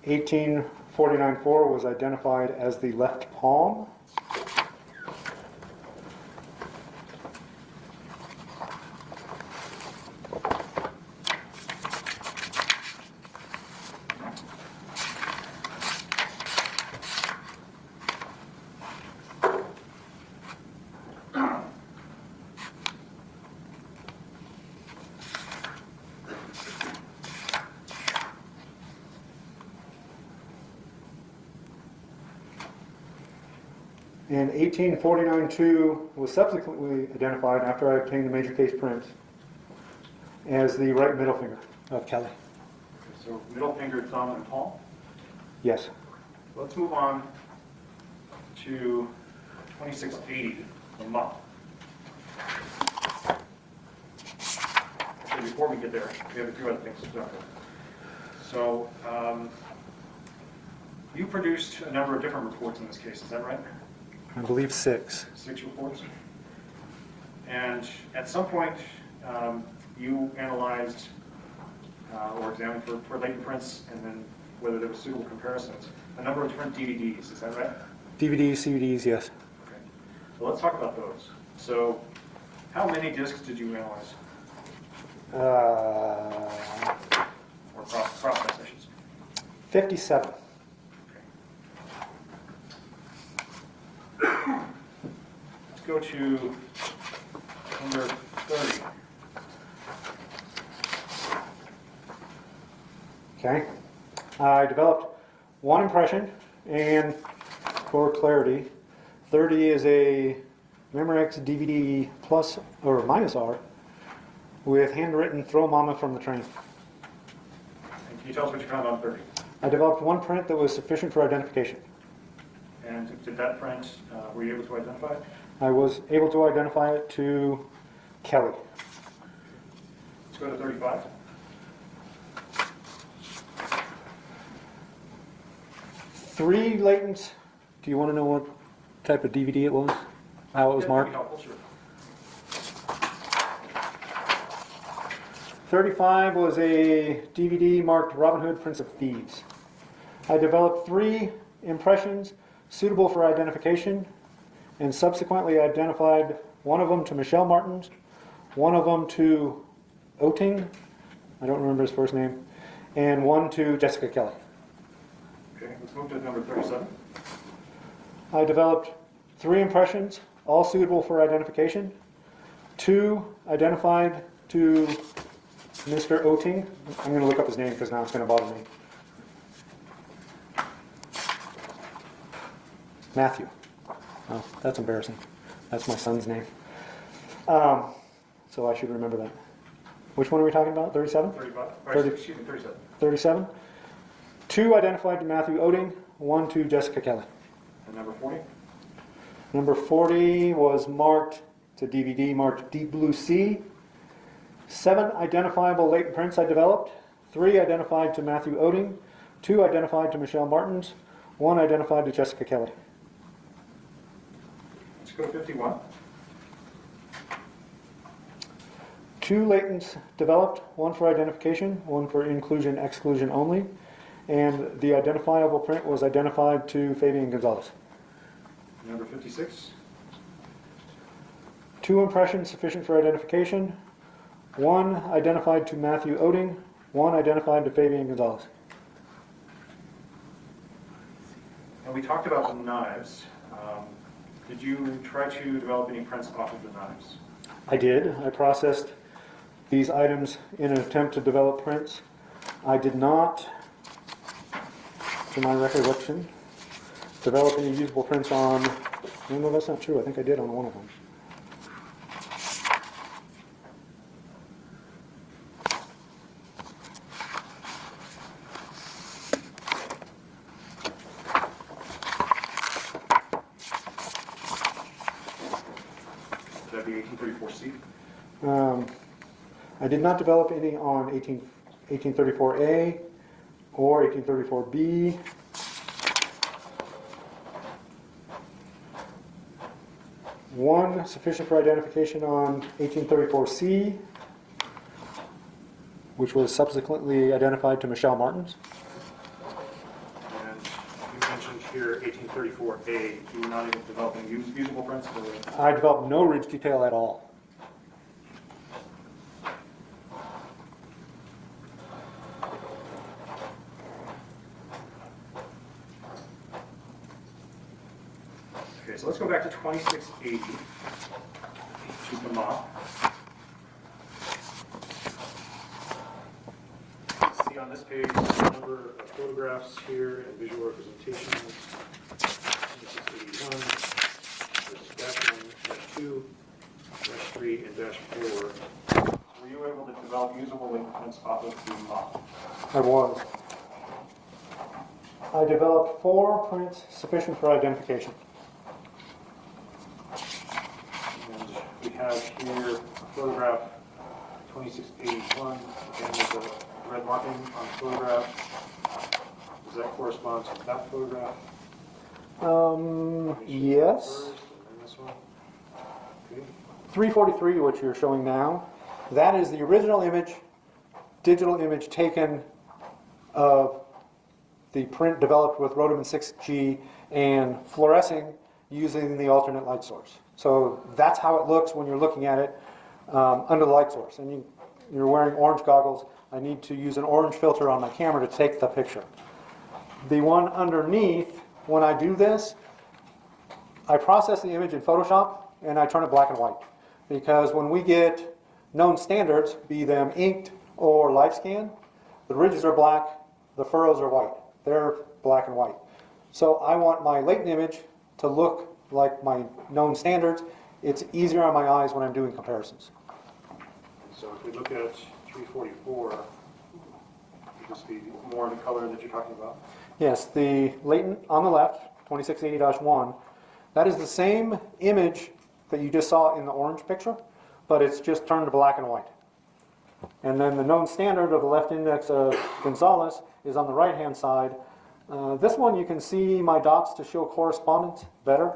1849-4 was identified as the left palm. And 1849-2 was subsequently identified after I obtained the major case prints as the right middle finger of Kelley. So middle finger, thumb, and palm? Yes. Let's move on to 2680, the month. Okay, before we get there, we have a few other things to talk about. So you produced a number of different reports in this case, is that right? I believe 6. 6 reports. And at some point, you analyzed or examined for latent prints and then whether there were suitable comparisons, a number of different DVDs, is that right? DVDs, CVDs, yes. Okay. So let's talk about those. So how many discs did you analyze? Or process, I should say. 57. Let's go to number 30. Okay. I developed 1 impression, and for clarity, 30 is a Memorex DVD plus or minus R with handwritten "Throw Mama from the Train." And can you tell us what you found on 30? I developed 1 print that was sufficient for identification. And did that print, were you able to identify it? I was able to identify it to Kelley. Let's go to 35. Three latent. Do you want to know what type of DVD it was? How it was marked? Helpful, sure. 35 was a DVD marked Robin Hood, Prince of Thieves. I developed 3 impressions suitable for identification and subsequently identified one of them to Michelle Martens, one of them to Oting, I don't remember his first name, and one to Jessica Kelley. Okay, let's move to number 37. I developed 3 impressions, all suitable for identification. 2 identified to Mr. Oting. I'm going to look up his name because now it's going to bother me. Matthew. Oh, that's embarrassing. That's my son's name. So I should remember that. Which one are we talking about? 37? 35. 30. Excuse me, 37. 37. 2 identified to Matthew Oting, 1 to Jessica Kelley. And number 40? Number 40 was marked to DVD, marked Deep Blue Sea. 7 identifiable latent prints I developed. 3 identified to Matthew Oting. 2 identified to Michelle Martens. 1 identified to Jessica Kelley. Let's go to 51. 2 latents developed, one for identification, one for inclusion, exclusion only, and the identifiable print was identified to Fabian Gonzales. Number 56. 2 impressions sufficient for identification, 1 identified to Matthew Oding, 1 identified to Fabian Gonzales. And we talked about the knives. Did you try to develop any prints off of the knives? I did. I processed these items in an attempt to develop prints. I did not, to my recollection, develop any usable prints on, no, that's not true. I think I did on one of them. Would that be 1834C? I did not develop any on 1834A or 1834B. One sufficient for identification on 1834C, which was subsequently identified to Michelle Martens. And you mentioned here 1834A. You were not able to develop any usable prints? I developed no ridge detail at all. Okay, so let's go back to 2680. Keep them off. See on this page the number of photographs here and visual representations. 2681, there's dash 1, dash 2, dash 3, and dash 4. Were you able to develop usable link prints off of the model? I was. I developed 4 prints sufficient for identification. And we have here a photograph 2681, again with a red marking on the photograph. Does that correspond to that photograph? Yes. First, and then this one. Okay. 343, which you're showing now, that is the original image, digital image taken of the print developed with Rodeman 6G and fluorescing using the alternate light source. So that's how it looks when you're looking at it under the light source. And you're wearing orange goggles. I need to use an orange filter on my camera to take the picture. The one underneath, when I do this, I process the image in Photoshop and I turn it black and white. Because when we get known standards, be them inked or live scan, the ridges are black, the furrows are white. They're black and white. So I want my latent image to look like my known standards. It's easier on my eyes when I'm doing comparisons. So if we look at 344, would this be more in the color that you're talking about? Yes, the latent on the left, 2680-1, that is the same image that you just saw in the orange picture, but it's just turned to black and white. And then the known standard of the left index of Gonzales is on the right-hand side. This one you can see my dots to show correspondence better.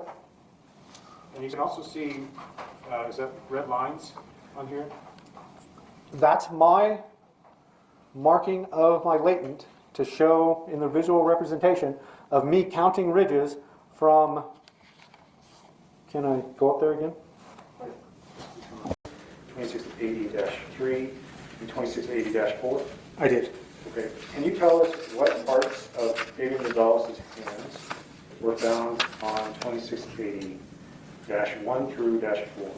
And you can also see, is that red lines on here? That's my marking of my latent to show in the visual representation of me counting ridges from, can I go up there again? 2680-3 and 2680-4. I did. Okay. Can you tell us what parts of Fabian Gonzales' hands were found on 2680-1 through -4?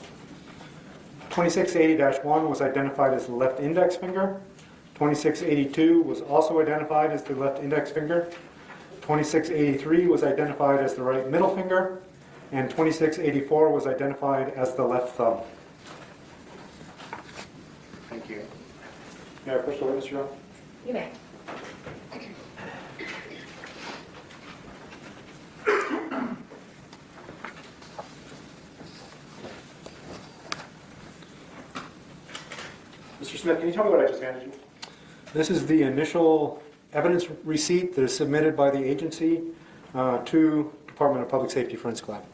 2680-1 was identified as the left index finger. 2682 was also identified as the left index finger. 2683 was identified as the right middle finger. And 2684 was identified as the left thumb. Thank you. May I push the witness, Your Honor? You may. Mr. Smith, can you tell me what I just handed you? This is the initial evidence receipt that is submitted by the agency to Department of Public Safety Forensic Lab.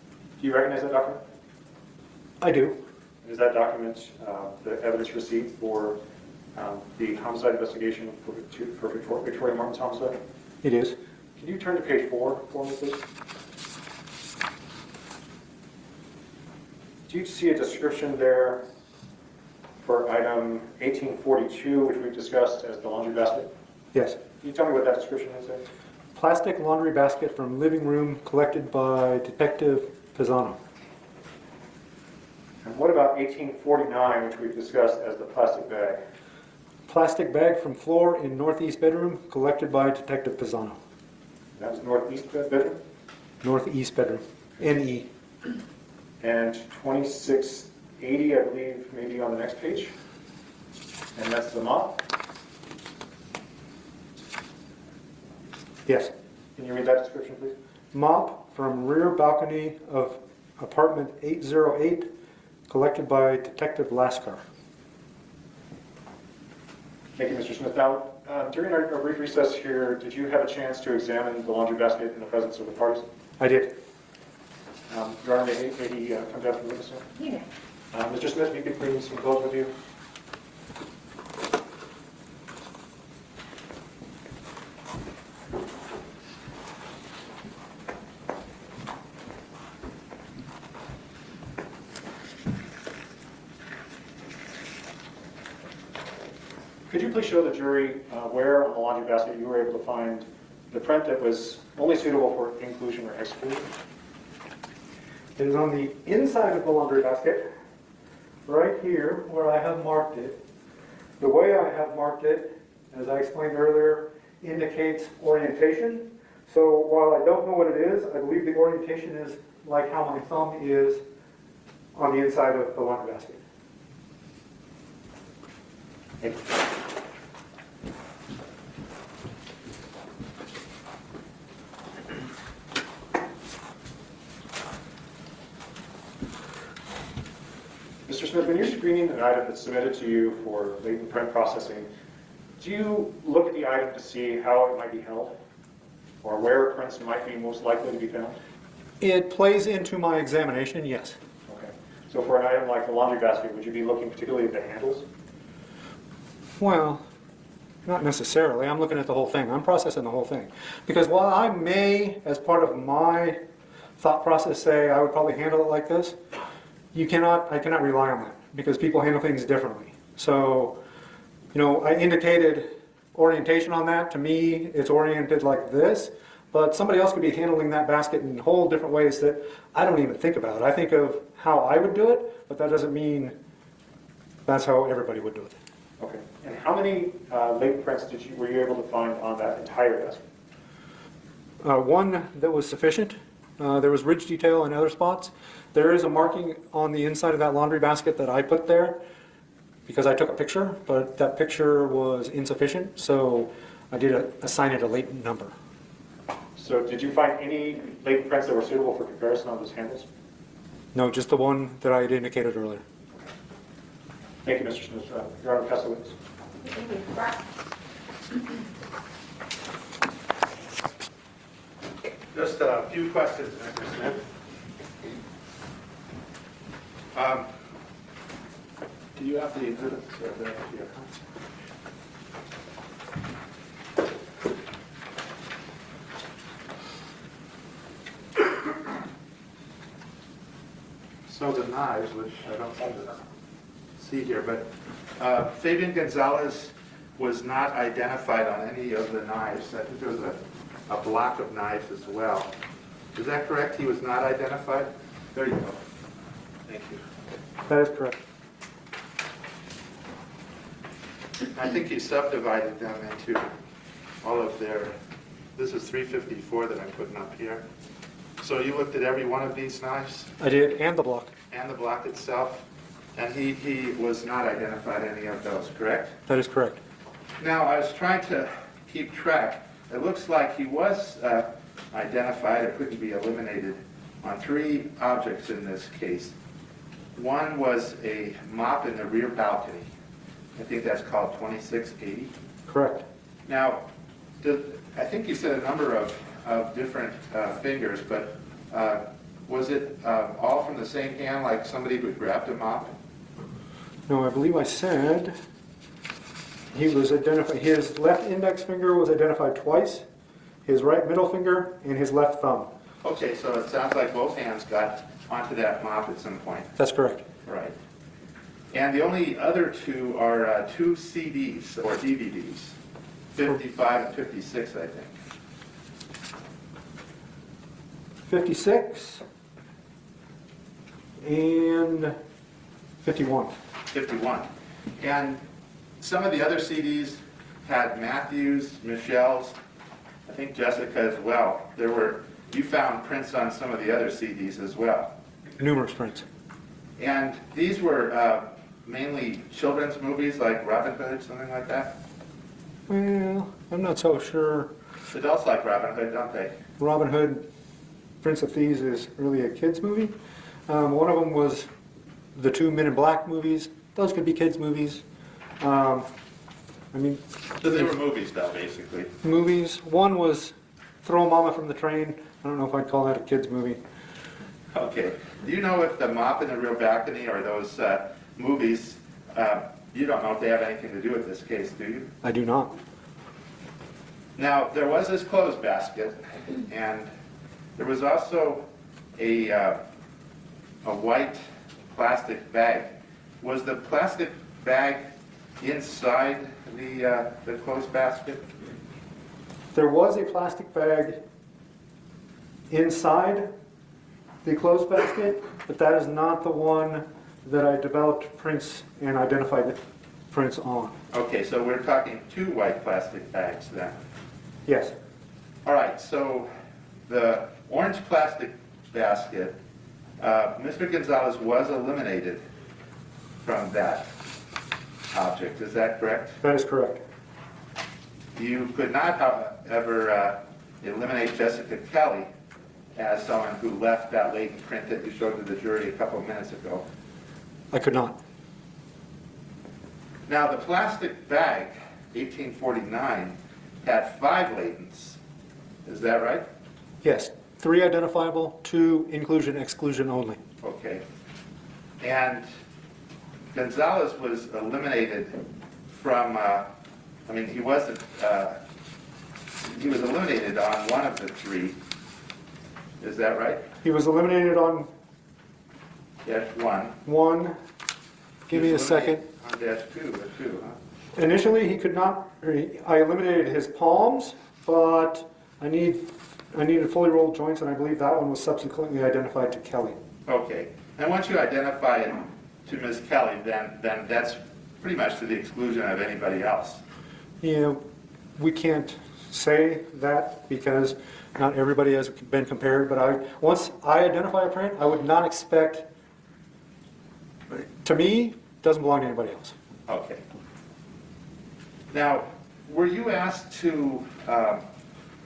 Do you recognize that document? I do. Does that document the evidence received for the homicide investigation for Victoria Martens homicide? It is. Can you turn to page 4 for me, please? Do you see a description there for item 1842, which we've discussed as the laundry basket? Yes. Can you tell me what that description is there? Plastic laundry basket from living room collected by Detective Pisano. And what about 1849, which we've discussed as the plastic bag? Plastic bag from floor in northeast bedroom collected by Detective Pisano. That was northeast bedroom? Northeast bedroom. NE. And 2680, I believe, maybe on the next page. And that's the mop. Yes. Can you read that description, please? Mop from rear balcony of apartment 808 collected by Detective Lascar. Thank you, Mr. Smith. Now, during our brief recess here, did you have a chance to examine the laundry basket in the presence of the parties? I did. Your Honor, may he come down from the witness stand? Yeah. Mr. Smith, if you could bring some clothes with you. Could you please show the jury where on the laundry basket you were able to find the print that was only suitable for inclusion or exclusion? It is on the inside of the laundry basket, right here where I have marked it. The way I have marked it, as I explained earlier, indicates orientation. So while I don't know what it is, I believe the orientation is like how my thumb is on the inside of the laundry basket. Thank you. Mr. Smith, when you're screening an item that's submitted to you for latent print processing, do you look at the item to see how it might be held? Or where prints might be most likely to be found? It plays into my examination, yes. Okay. So for an item like the laundry basket, would you be looking particularly at the handles? Well, not necessarily. I'm looking at the whole thing. I'm processing the whole thing. Because while I may, as part of my thought process, say I would probably handle it like this, I cannot rely on that because people handle things differently. So, I indicated orientation on that. To me, it's oriented like this, but somebody else could be handling that basket in whole different ways that I don't even think about. I think of how I would do it, but that doesn't mean that's how everybody would do it. Okay. And how many latent prints were you able to find on that entire basket? One that was sufficient. There was ridge detail in other spots. There is a marking on the inside of that laundry basket that I put there because I took a picture, but that picture was insufficient, so I did assign it a latent number. So did you find any latent prints that were suitable for comparison on those handles? No, just the one that I had indicated earlier. Thank you, Mr. Smith. Your Honor, pass the witness. Thank you. Just a few questions, Mr. Smith. Do you have the exhibits? So the knives, which I don't see here, but Fabian Gonzales was not identified on any of the knives. I think there was a block of knives as well. Is that correct? He was not identified? There you go. Thank you. That is correct. I think he subdivided them into all of their, this is 354 that I'm putting up here. So you looked at every one of these knives? I did, and the block. And the block itself? And he was not identified any of those, correct? That is correct. Now, I was trying to keep track. It looks like he was identified, it couldn't be eliminated, on 3 objects in this case. One was a mop in the rear balcony. I think that's called 2680. Correct. Now, I think you said a number of different fingers, but was it all from the same hand, like somebody who grabbed a mop? No, I believe I said he was identified, his left index finger was identified twice, his right middle finger, and his left thumb. Okay, so it sounds like both hands got onto that mop at some point. That's correct. Right. And the only other two are two CDs or DVDs, 55 and 56, I think. 56 and 51. 51. And some of the other CDs had Matthew's, Michelle's, I think Jessica as well. You found prints on some of the other CDs as well. Numerous prints. And these were mainly children's movies like Robin Hood, something like that? Well, I'm not so sure. Adults like Robin Hood, don't they? Robin Hood, Prince of Thieves is really a kid's movie. One of them was the two Men in Black movies. Those could be kids' movies. I mean... So they were movies though, basically. Movies. One was Throw Mama from the Train. I don't know if I'd call that a kid's movie. Okay. Do you know if the mop and the real balcony or those movies, you don't know if they have anything to do with this case, do you? I do not. Now, there was this clothes basket, and there was also a white plastic bag. Was the plastic bag inside the clothes basket? There was a plastic bag inside the clothes basket, but that is not the one that I developed prints and identified the prints on. Okay, so we're talking two white plastic bags then. Yes. All right, so the orange plastic basket, Mr. Gonzales was eliminated from that object, is that correct? That is correct. You could not, however, eliminate Jessica Kelley as someone who left that latent print that you showed to the jury a couple of minutes ago. I could not. Now, the plastic bag, 1849, had 5 latents. Is that right? Yes. 3 identifiable, 2 inclusion, exclusion only. Okay. And Gonzales was eliminated from, he wasn't, he was eliminated on one of the 3. Is that right? He was eliminated on Yes, 1. 1. Give me a second. On dash 2, the 2, huh? Initially, he could not, I eliminated his palms, but I needed fully rolled joints, and I believe that one was subsequently identified to Kelley. Okay. And once you identify it to Ms. Kelley, then that's pretty much to the exclusion of anybody else. Yeah, we can't say that because not everybody has been compared, but once I identify a print, I would not expect, to me, it doesn't belong to anybody else. Okay. Now, were you asked to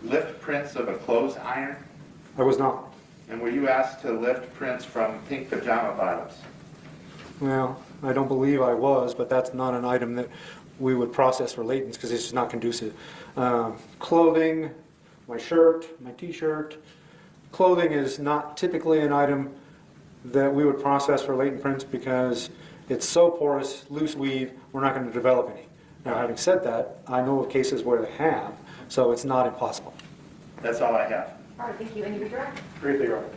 lift prints of a clothes iron? I was not. And were you asked to lift prints from pink pajama bottoms? Well, I don't believe I was, but that's not an item that we would process for latents because it's just not conducive. Clothing, my shirt, my t-shirt. Clothing is not typically an item that we would process for latent prints because it's so porous, loose weave, we're not going to develop any. Now, having said that, I know of cases where they have, so it's not impossible. That's all I have. All right, thank you. Any redirect? Briefly, Your Honor.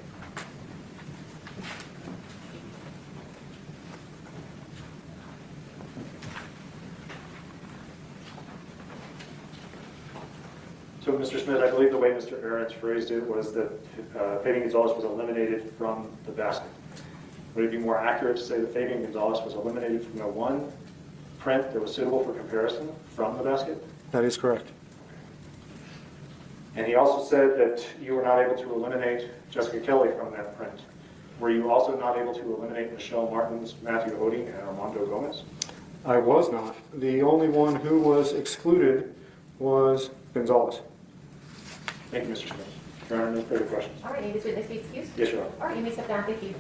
So, Mr. Smith, I believe the way Mr. Ahrens phrased it was that Fabian Gonzales was eliminated from the basket. Would it be more accurate to say that Fabian Gonzales was eliminated from the one print that was suitable for comparison from the basket? That is correct. And he also said that you were not able to eliminate Jessica Kelley from that print. Were you also not able to eliminate Michelle Martens, Matthew Oding, and Armando Gomez? I was not. The only one who was excluded was Gonzales. Thank you, Mr. Smith. Your Honor, no further questions. All right, need this witness be excused? Yes, Your Honor. All right, you may step down. Thank you.